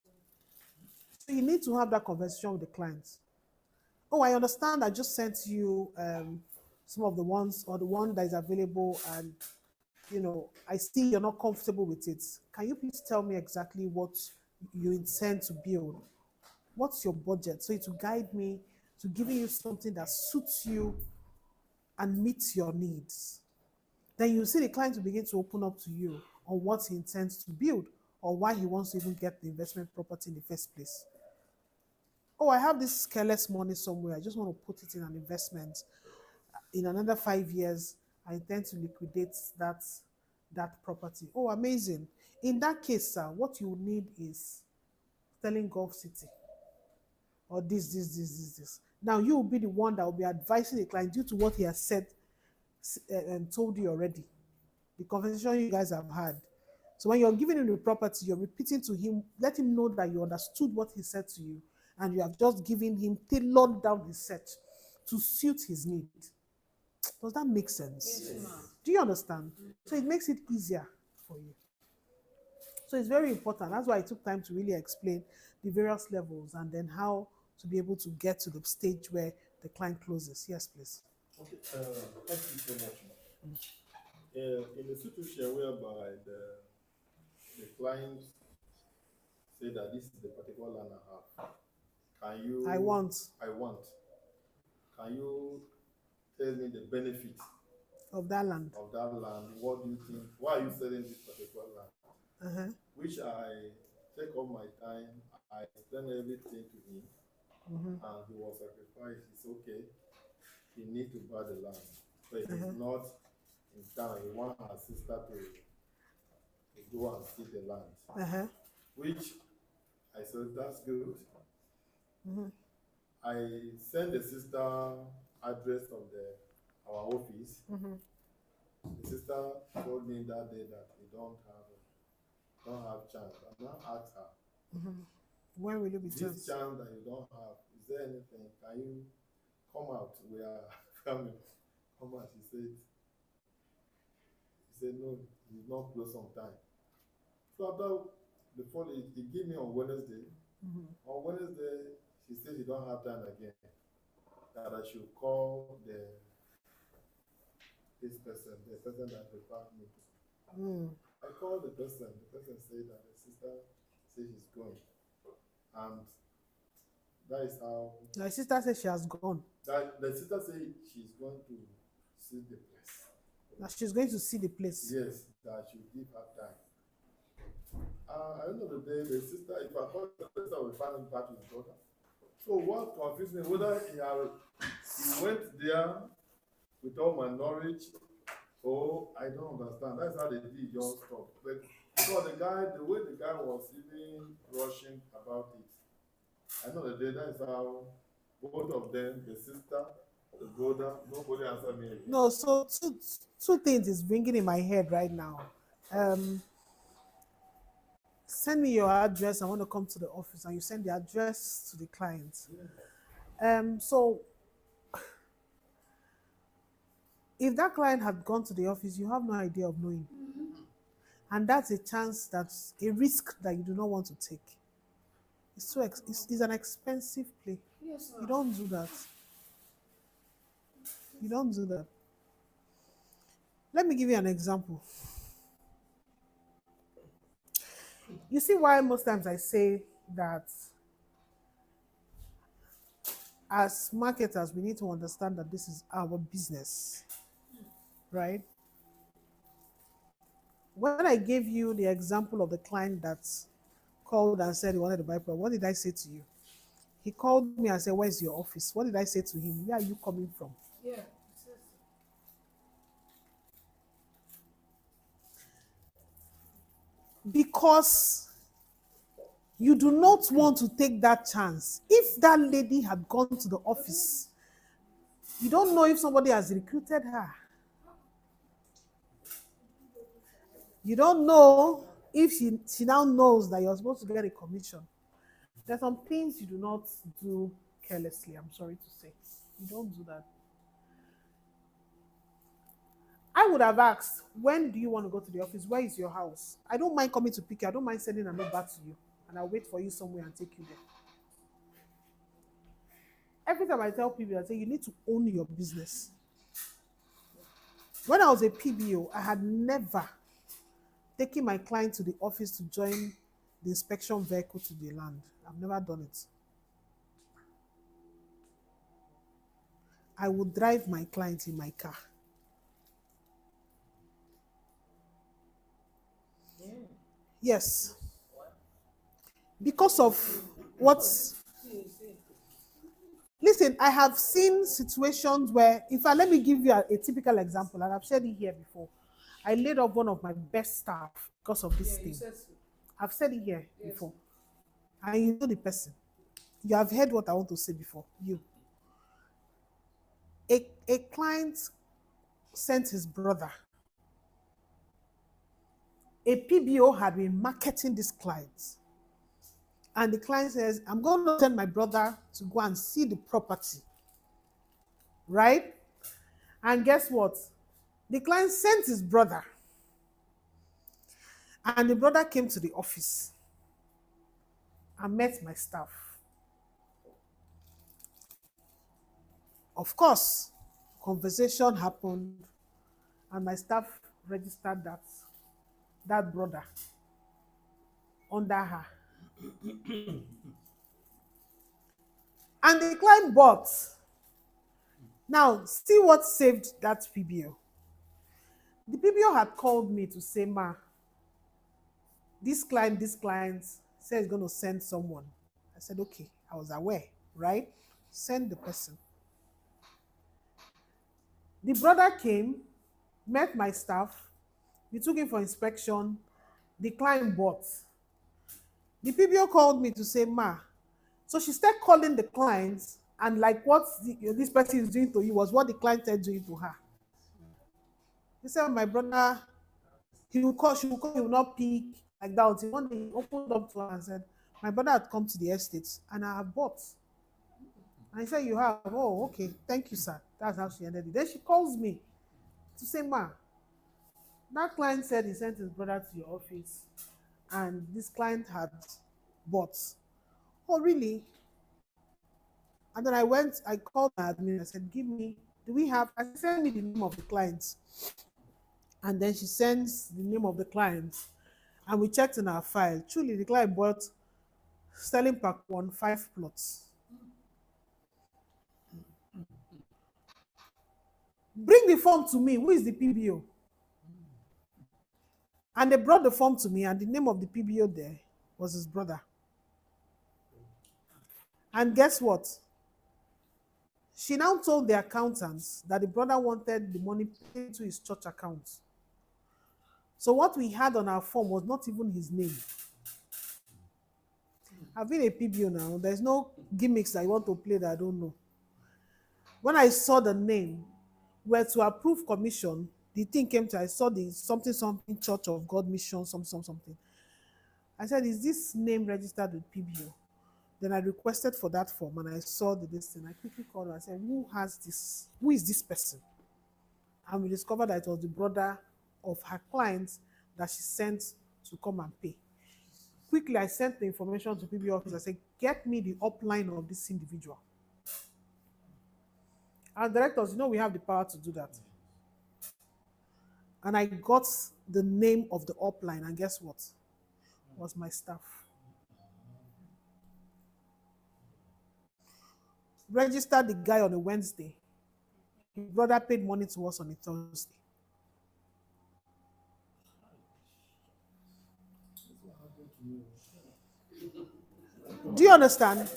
[SPEAKER 12] So you need to have that conversation with the client. Oh, I understand I just sent you some of the ones or the one that is available, and I see you're not comfortable with it. Can you please tell me exactly what you intend to build? What's your budget? So it will guide me to giving you something that suits you and meets your needs. Then you see the client will begin to open up to you on what he intends to build or why he wants to even get the investment property in the first place. Oh, I have this careless money somewhere. I just want to put it in an investment. In another 5 years, I intend to liquidate that property. Oh, amazing. In that case, sir, what you need is Sterling Gulf City or this. Now, you will be the one that will be advising the client due to what he has said and told you already, the conversation you guys have had. So when you're giving him the property, you're repeating to him, let him know that you understood what he said to you, and you have just given him tailored down his search to suit his need. Does that make sense? Yes. Do you understand? So it makes it easier for you. So it's very important. That's why I took time to really explain the various levels and then how to be able to get to the stage where the client closes. Yes, please.
[SPEAKER 11] Okay, thank you so much. In a situation whereby the client say that this is the particular land I have, can you?
[SPEAKER 12] I want.
[SPEAKER 11] Can you tell me the benefit
[SPEAKER 12] of that land?
[SPEAKER 11] What do you think? Why are you selling this particular land? Which I take all my time. I explain everything to him. and he was sacrificed. It's okay. He need to buy the land, but he's not in town. He want her sister to go and see the land, which I said that's good. I sent the sister address of our office. The sister told me that day that he don't have chance. I now asked her,
[SPEAKER 12] When will you be
[SPEAKER 11] this
[SPEAKER 12] chance?
[SPEAKER 11] chance that you don't have, is there anything? Can you come out? We are coming. Come out. He said no, he's not close on time. So after the phone, he gave me on Wednesday. On Wednesday, she said he don't have time again. That I should call this person, the person that referred me. I called the person. The person said that the sister said she's going, and that is how.
[SPEAKER 12] My sister said she has gone.
[SPEAKER 11] That the sister said she's going to see the place.
[SPEAKER 12] That she's going to see the place.
[SPEAKER 11] Yes, that should give her time. At the end of the day, the sister, if I call the sister, will find him back with his daughter. So what confused me, whether he went there with all my knowledge, or I don't understand. That's how they did just stop. But because the way the guy was even rushing about it, I know the day that's how both of them, the sister, the brother, nobody answered me again.
[SPEAKER 12] No, so two things is ringing in my head right now. Send me your address. I want to come to the office, and you send the address to the client. So if that client had gone to the office, you have no idea of knowing. And that's a chance, that's a risk that you do not want to take. It's an expensive play.
[SPEAKER 8] Yes,
[SPEAKER 12] You don't do that. You don't do that. Let me give you an example. You see why most times I say that as marketers, we need to understand that this is our business, right? When I gave you the example of the client that called and said he wanted to buy product, what did I say to you? He called me and said, "Where's your office?" What did I say to him? Where are you coming from?
[SPEAKER 8] Yeah.
[SPEAKER 12] Because you do not want to take that chance. If that lady had gone to the office, you don't know if somebody has recruited her. You don't know if she now knows that you're supposed to get a commission. There's some things you do not do carelessly, I'm sorry to say. You don't do that. I would have asked, when do you want to go to the office? Where is your house? I don't mind coming to pick you. I don't mind sending a note back to you. And I'll wait for you somewhere and take you there. Every time I tell people, I say, you need to own your business. When I was a PBO, I had never taken my client to the office to join the inspection vehicle to the land. I've never done it. I would drive my client in my car. Yes. Because of what? Listen, I have seen situations where, in fact, let me give you a typical example, and I've said it here before. I laid off one of my best staff because of this thing. I've said it here before. And you know the person. You have heard what I want to say before. You. A client sent his brother. A PBO had been marketing this client. And the client says, I'm going to send my brother to go and see the property. Right? And guess what? The client sent his brother. And the brother came to the office and met my staff. Of course, conversation happened, and my staff registered that brother under her. And the client bought. Now, see what saved that PBO. The PBO had called me to say, "Ma, this client said he's going to send someone." I said, "Okay." I was aware. right? Send the person. The brother came, met my staff, we took him for inspection, the client bought. The PBO called me to say, Ma, so she started calling the clients, and like what this person is doing to you was what the client said doing to her. He said, my brother, he will call, he will not pick like that. Until one day he opened up to her and said, my brother had come to the estate and I have bought. And he said, you have? Oh, okay. Thank you, sir. That's how she ended it. Then she calls me to say, Ma, that client said he sent his brother to your office and this client had bought. Oh, really? And then I called my admin. I said, I said, send me the name of the client. And then she sends the name of the client. And we checked in our file. Truly, the client bought Sterling Park 1, 5 plots. Bring the form to me. Who is the PBO? And they brought the form to me, and the name of the PBO there was his brother. And guess what? She now told the accountants that the brother wanted the money paid to his church account. So what we had on our form was not even his name. I've been a PBO now. There's no gimmicks that you want to play that I don't know. When I saw the name, were to approve commission, the thing came to, I saw the something Church of God Mission, something. I said, is this name registered with PBO? Then I requested for that form and I saw this thing. I quickly called her. I said, who has this? Who is this person? And we discovered that it was the brother of her client that she sent to come and pay. Quickly, I sent the information to PBO office. I said, get me the upline of this individual. Our directors, we have the power to do that. And I got the name of the upline, and guess what? It was my staff. Registered the guy on a Wednesday. His brother paid money to us on a Thursday. Do you understand?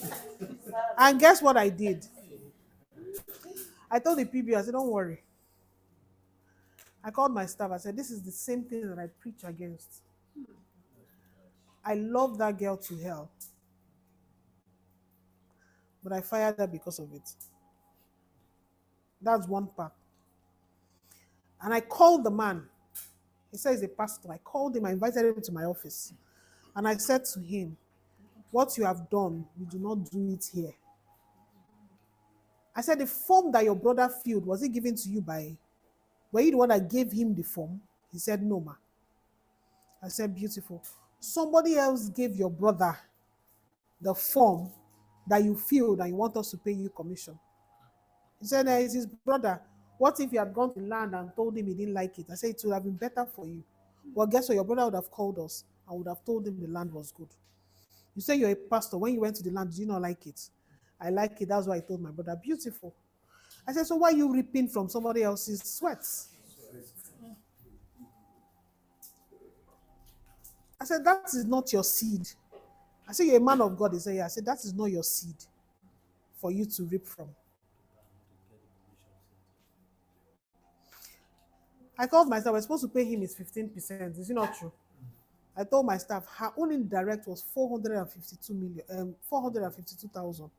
[SPEAKER 12] And guess what I did? I told the PBO, I said, don't worry. I called my staff. I said, this is the same thing that I preach against. I love that girl to hell. But I fired her because of it. That's one part. And I called the man. He says he's a pastor. I called him. I invited him to my office. And I said to him, what you have done, you do not do it here. I said, the form that your brother filled, was it given to you by, were you the one that gave him the form? He said, no, ma. I said, beautiful. Somebody else gave your brother the form that you filled and you want us to pay you commission. He said, it's his brother. What if you had gone to land and told him he didn't like it? I said, it would have been better for you. Well, guess what? Your brother would have called us and would have told him the land was good. You say you're a pastor. When you went to the land, did you not like it? I like it. That's why I told my brother, beautiful. I said, so why are you reaping from somebody else's sweats? I said, that is not your seed. I said, you're a man of God. He said, yeah. I said, that is not your seed for you to reap from. I called myself, I was supposed to pay him his 15%. Is it not true? I told my staff, her own indirect was 452,000.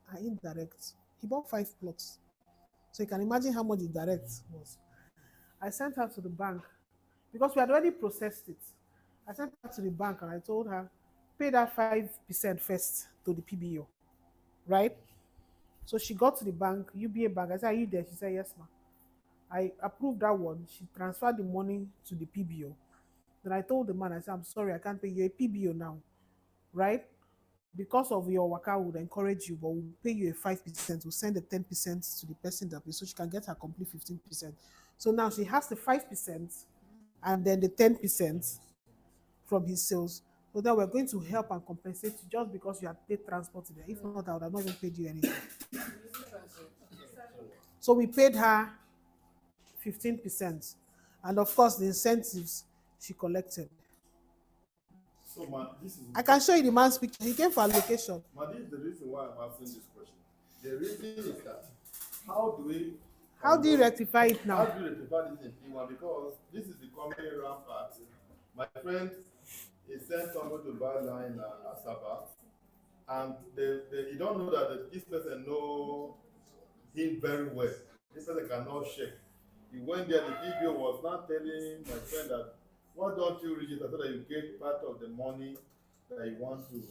[SPEAKER 12] Her indirect. He bought 5 plots. So you can imagine how much the direct was. I sent her to the bank because we had already processed it. I sent her to the bank and I told her, pay that 5% first to the PBO, right? So she got to the bank, UBA bank. I said, are you there? She said, yes, ma'am. I approved that one. She transferred the money to the PBO. Then I told the man, I said, I'm sorry, I can't pay you a PBO now, right? Because of your worker, I would encourage you, but we'll pay you a 5%. We'll send the 10% to the person that pays, so she can get her complete 15%. So now she has the 5% and then the 10% from his sales. So that we're going to help and compensate you just because you have paid transport there. If not, I would have not even paid you anything. So we paid her 15%. And of course, the incentives she collected.
[SPEAKER 11] So, man, this is.
[SPEAKER 12] I can show you the man's picture. He came for allocation.
[SPEAKER 11] Man, this is the reason why I'm asking this question. The reason is that how do we.
[SPEAKER 12] How do you rectify it now?
[SPEAKER 11] How do you rectify this in P1? Because this is becoming rampant. My friend is sent someone to buy line Asaba, and you don't know that this person know him very well. This person cannot shake. He went there, the video was not telling my friend that, why don't you register so that you get part of the money that you want to.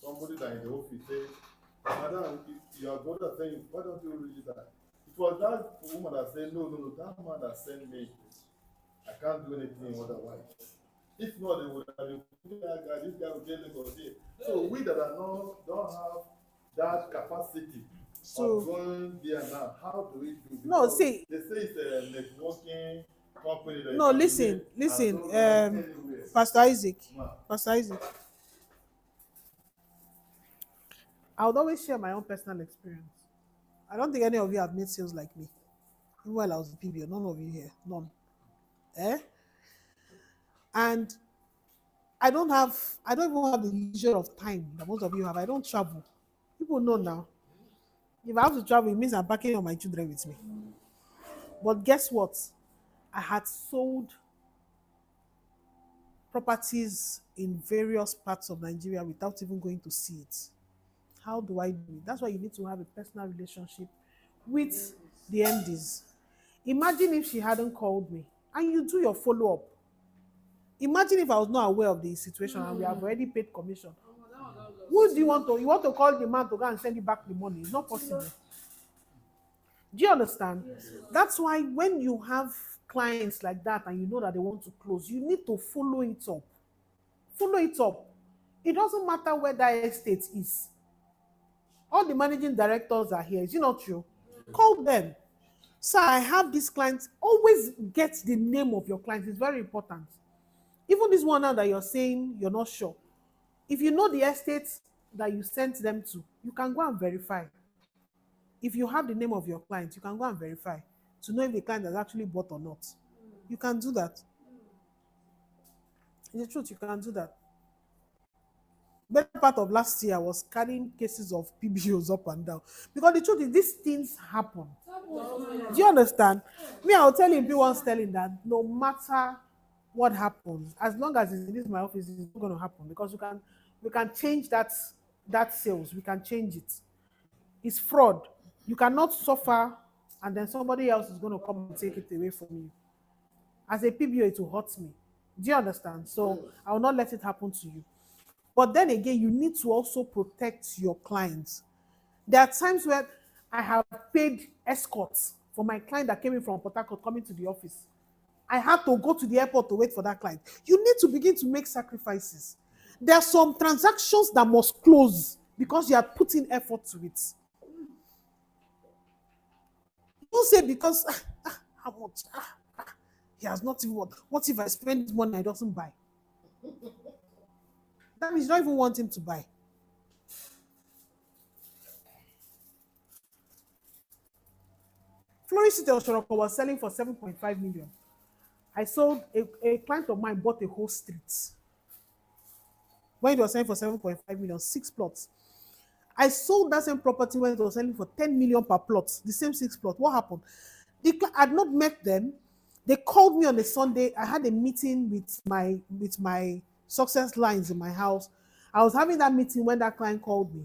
[SPEAKER 11] Somebody that in the office says, Madam, your brother saying, why don't you register? It was that woman that said, no, that man that sent me, I can't do anything otherwise. If not, they would have been putting that guy, this guy will get Lagos here. So we that are not, don't have that capacity of going there now, how do we do?
[SPEAKER 12] No, see.
[SPEAKER 11] They say it's a networking company. That
[SPEAKER 12] No, listen, Pastor Isaac. Pastor Isaac. I would always share my own personal experience. I don't think any of you have made sales like me. Even while I was in PBO, none of you here. None. And I don't even have the leisure of time that most of you have. I don't travel. People know now. If I have to travel, it means I'm packing all my children with me. But guess what? I had sold properties in various parts of Nigeria without even going to see it. How do I do it? That's why you need to have a personal relationship with the MDs. Imagine if she hadn't called me and you do your follow-up. Imagine if I was not aware of the situation and we have already paid commission. Who do you want to? You want to call the man to go and send you back the money? It's not possible. Do you understand? That's why when you have clients like that and you know that they want to close, you need to follow it up. Follow it up. It doesn't matter where that estate is. All the managing directors are here. Is it not true? Call them. Sir, I have this client. Always get the name of your client. It's very important. Even this one now that you're saying you're not sure. If you know the estate that you sent them to, you can go and verify. If you have the name of your client, you can go and verify to know if the client has actually bought or not. You can do that. In the truth, you can do that. Better part of last year, I was carrying cases of PBOs up and down. Because the truth is, these things happen. Do you understand? Me, I'll tell you, Pwan's telling that no matter what happens, as long as it's in this my office, it's not going to happen. Because we can change that sales. We can change it. It's fraud. You cannot suffer and then somebody else is going to come and take it away from you. As a PBO, it will hurt me. Do you understand? So I will not let it happen to you. But then again, you need to also protect your clients. There are times where I have paid escorts for my client that came in from Port Harcourt coming to the office. I had to go to the airport to wait for that client. You need to begin to make sacrifices. There are some transactions that must close because you are putting effort to it. Don't say because how much? He has not even what? What if I spend money I doesn't buy? That means you don't even want him to buy. Florist City Oshoroko was selling for 7.5 million. I sold a client of mine bought a whole street. When it was selling for 7.5 million, 6 plots. I sold that same property when it was selling for 10 million per plot, the same 6 plots. What happened? I had not met them. They called me on a Sunday. I had a meeting with my success lines in my house. I was having that meeting when that client called me.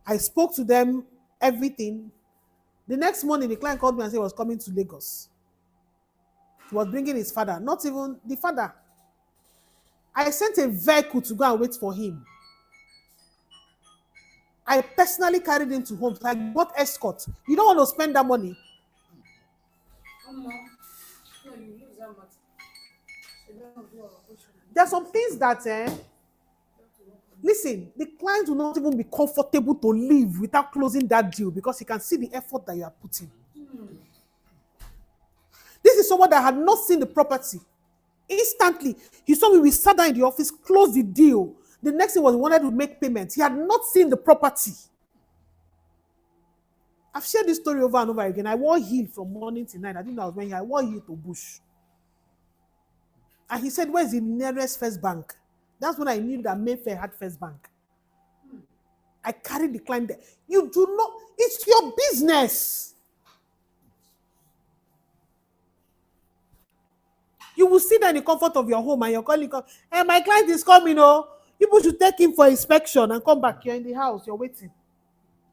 [SPEAKER 12] I spoke to them, everything. The next morning, the client called me and said he was coming to Lagos. He was bringing his father, not even the father. I sent a vehicle to go and wait for him. I personally carried him to home. So I bought escort. You don't want to spend that money. There are some things that, listen, the client will not even be comfortable to leave without closing that deal because he can see the effort that you are putting. This is someone that had not seen the property. Instantly, he saw me, we sat down in the office, closed the deal. The next thing was he wanted to make payment. He had not seen the property. I've shared this story over and over again. I wore heel from morning till night. I didn't know I was wearing heel. I wore heel to bush. And he said, where's the nearest first bank? That's when I knew that Mayfair had First Bank. I carried the client there. You do not, it's your business. You will sit there in the comfort of your home and your colleague come, hey, my client is coming, oh. People should take him for inspection and come back. You're in the house, you're waiting.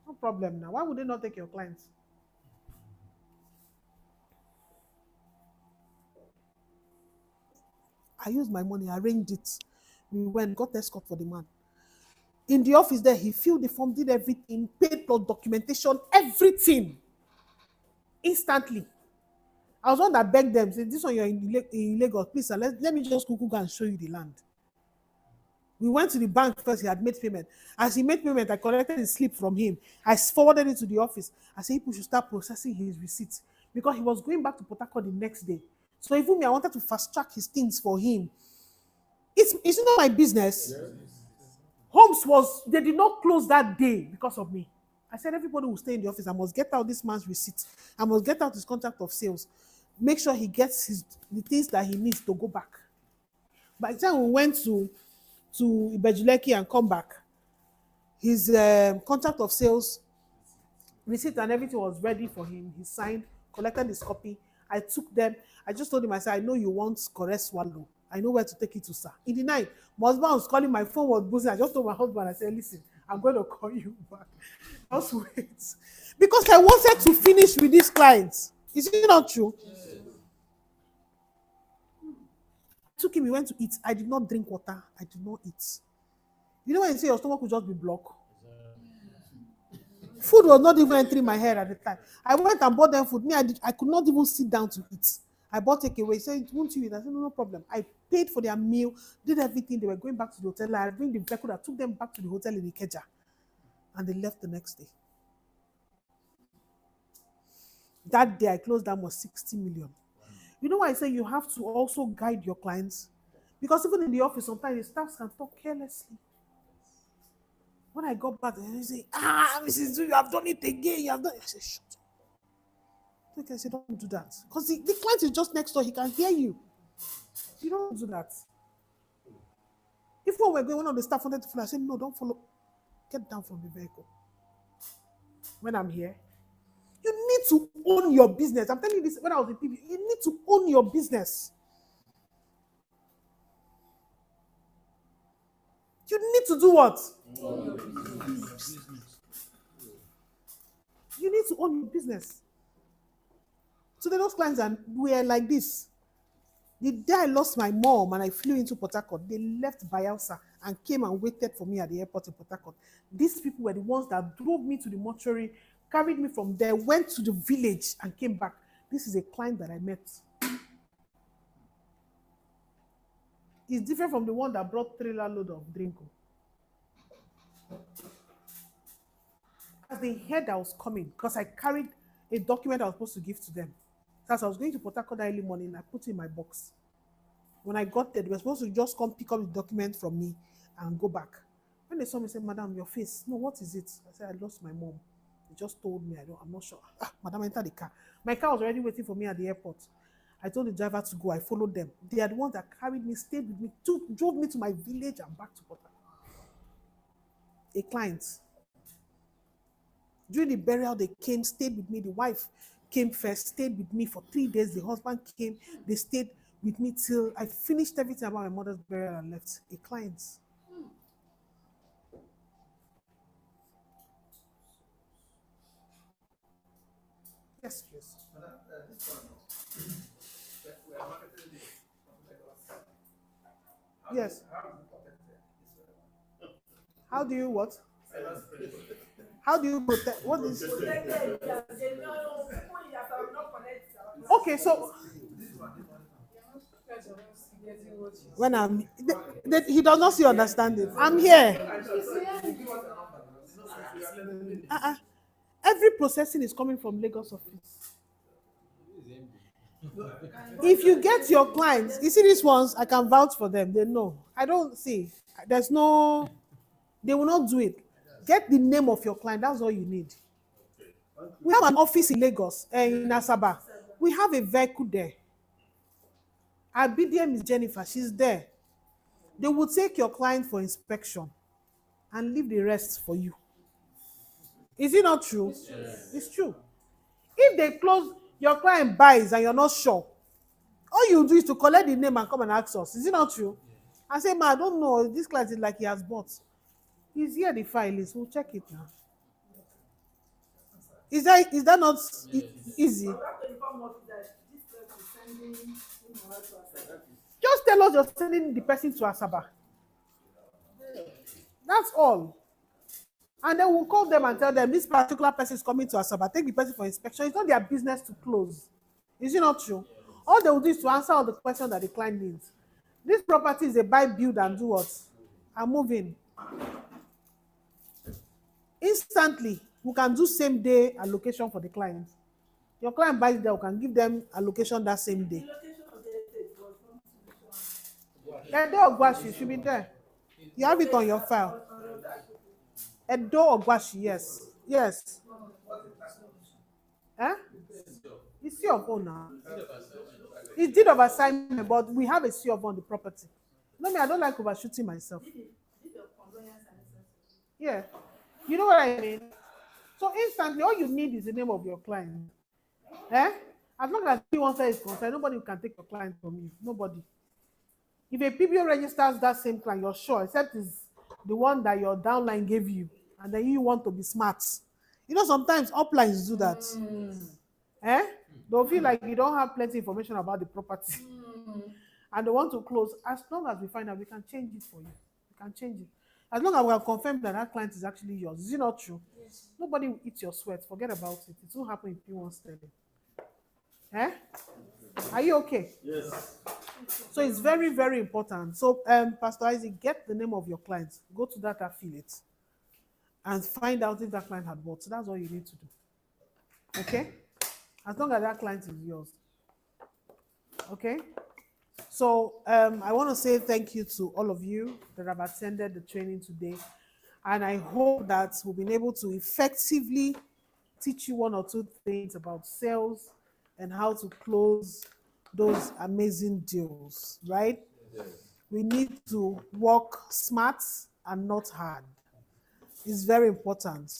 [SPEAKER 12] No problem now. Why would they not take your clients? I used my money, arranged it. We went, got escort for the man. In the office there, he filled the form, did everything, paid for documentation, everything. Instantly. I was one that begged them, say, this one you're in Lagos, please, sir, let me just go and show you the land. We went to the bank first, he had made payment. As he made payment, I collected the slip from him. I forwarded it to the office. I said, people should start processing his receipts because he was going back to Port Harcourt the next day. So even me, I wanted to fast track his things for him. It's not my business. Yes. Homes they did not close that day because of me. I said, everybody will stay in the office. I must get out this man's receipt. I must get out his contract of sales. Make sure he gets the things that he needs to go back. By the time we went to Ibejuleki and come back, his contract of sales, receipt and everything was ready for him. He signed, collected his copy. I took them. I just told him, I said, I know you want correct swallow. I know where to take it to, sir. In the night, my husband was calling, my phone was buzzing. I just told my husband, I said, listen, I'm going to call you back. Just wait. Because I wanted to finish with these clients. Is it not true? Yes. I took him, we went to eat. I did not drink water. I did not eat. You know when you say your stomach will just be blocked? Food was not even entering my head at the time. I went and bought them food. I could not even sit down to eat. I bought takeaway. He said, won't you eat? I said, no problem. I paid for their meal, did everything. They were going back to the hotel. I bring the vehicle that took them back to the hotel in Ikeja. And they left the next day. That day, I closed down was 60 million. You know why I say you have to also guide your clients? Because even in the office, sometimes the staffs can talk carelessly. When I got back, they say, Mrs. Du, you have done it again. You have done it. I said, shut up. I said, don't do that. Because the client is just next door. He can hear you. You don't do that. If when we're going, one of the staff wanted to follow, I said, no, don't follow. Get down from the vehicle. When I'm here, you need to own your business. I'm telling you this when I was in PV. You need to own your business. You need to do what? Own your business. You need to own your business. So those clients were like this. The day I lost my mom and I flew into Port Harcourt, they left Bayelsa and came and waited for me at the airport in Port Harcourt. These people were the ones that drove me to the mortuary, carried me from there, went to the village and came back. This is a client that I met. It's different from the one that brought trailer load of drink. As they heard I was coming, because I carried a document I was supposed to give to them. So as I was going to Port Harcourt early morning, I put it in my box. When I got there, they were supposed to just come pick up the document from me and go back. When they saw me, said, Madam, your face. No, what is it? I said, I lost my mom. They just told me, I'm not sure. Madam, enter the car. My car was already waiting for me at the airport. I told the driver to go. I followed them. They are the ones that carried me, stayed with me, drove me to my village and back to Port Harcourt. A client. During the burial, they came, stayed with me. The wife came first, stayed with me for 3 days. The husband came, they stayed with me till I finished everything about my mother's burial and left. A client. Yes, please. Yes. How do you what? How do you protect? What is? Okay, so when he does not see understanding. I'm here. Every processing is coming from Lagos office. If you get your clients, you see these ones, I can vouch for them. They know. I don't see. There's no. They will not do it. Get the name of your client. That's all you need. We have an office in Lagos, in Asaba. We have a vehicle there. Our BDM is Jennifer. She's there. They will take your client for inspection and leave the rest for you. Is it not true? It's true. If they close, your client buys and you're not sure, all you do is to collect the name and come and ask us. Is it not true? I say, ma, I don't know. This client is like he has bought. He's here, the file is. We'll check it now. Is that not easy? Just tell us you're sending the person to Asaba. That's all. And then we'll call them and tell them this particular person is coming to Asaba. Take the person for inspection. It's not their business to close. Is it not true? All they will do is to answer all the questions that the client needs. This property is a buy, build, and do what? And move in. Instantly, we can do same day allocation for the client. Your client buys there, we can give them allocation that same day. Edo Ogwashi should be there. You have it on your file. Edo Ogwashi, yes. Yes. Eh? It's C of O now. It's deed of assignment, but we have a C of O on the property. No, me, I don't like overshooting myself. Yeah. You know what I mean? So instantly, all you need is the name of your client. Eh? As long as P1 is concerned, nobody can take your client from you. Nobody. If a PBO registers that same client, you're sure, except it's the one that your downline gave you, and then you want to be smart. You know, sometimes uplines do that. Eh? They'll feel like you don't have plenty information about the property. And they want to close. As long as we find out, we can change it for you. We can change it. As long as we have confirmed that that client is actually yours. Is it not true? Yes. Nobody will eat your sweat. Forget about it. It won't happen if P1 sterling. Eh? Are you okay?
[SPEAKER 11] Yes.
[SPEAKER 12] So it's very, very important. So, Pastor Isaac, get the name of your client. Go to that affiliate and find out if that client had bought. So that's all you need to do. Okay? As long as that client is yours. Okay? So I want to say thank you to all of you that have attended the training today. And I hope that we've been able to effectively teach you one or two things about sales and how to close those amazing deals, right? Yes. We need to work smart and not hard. It's very important.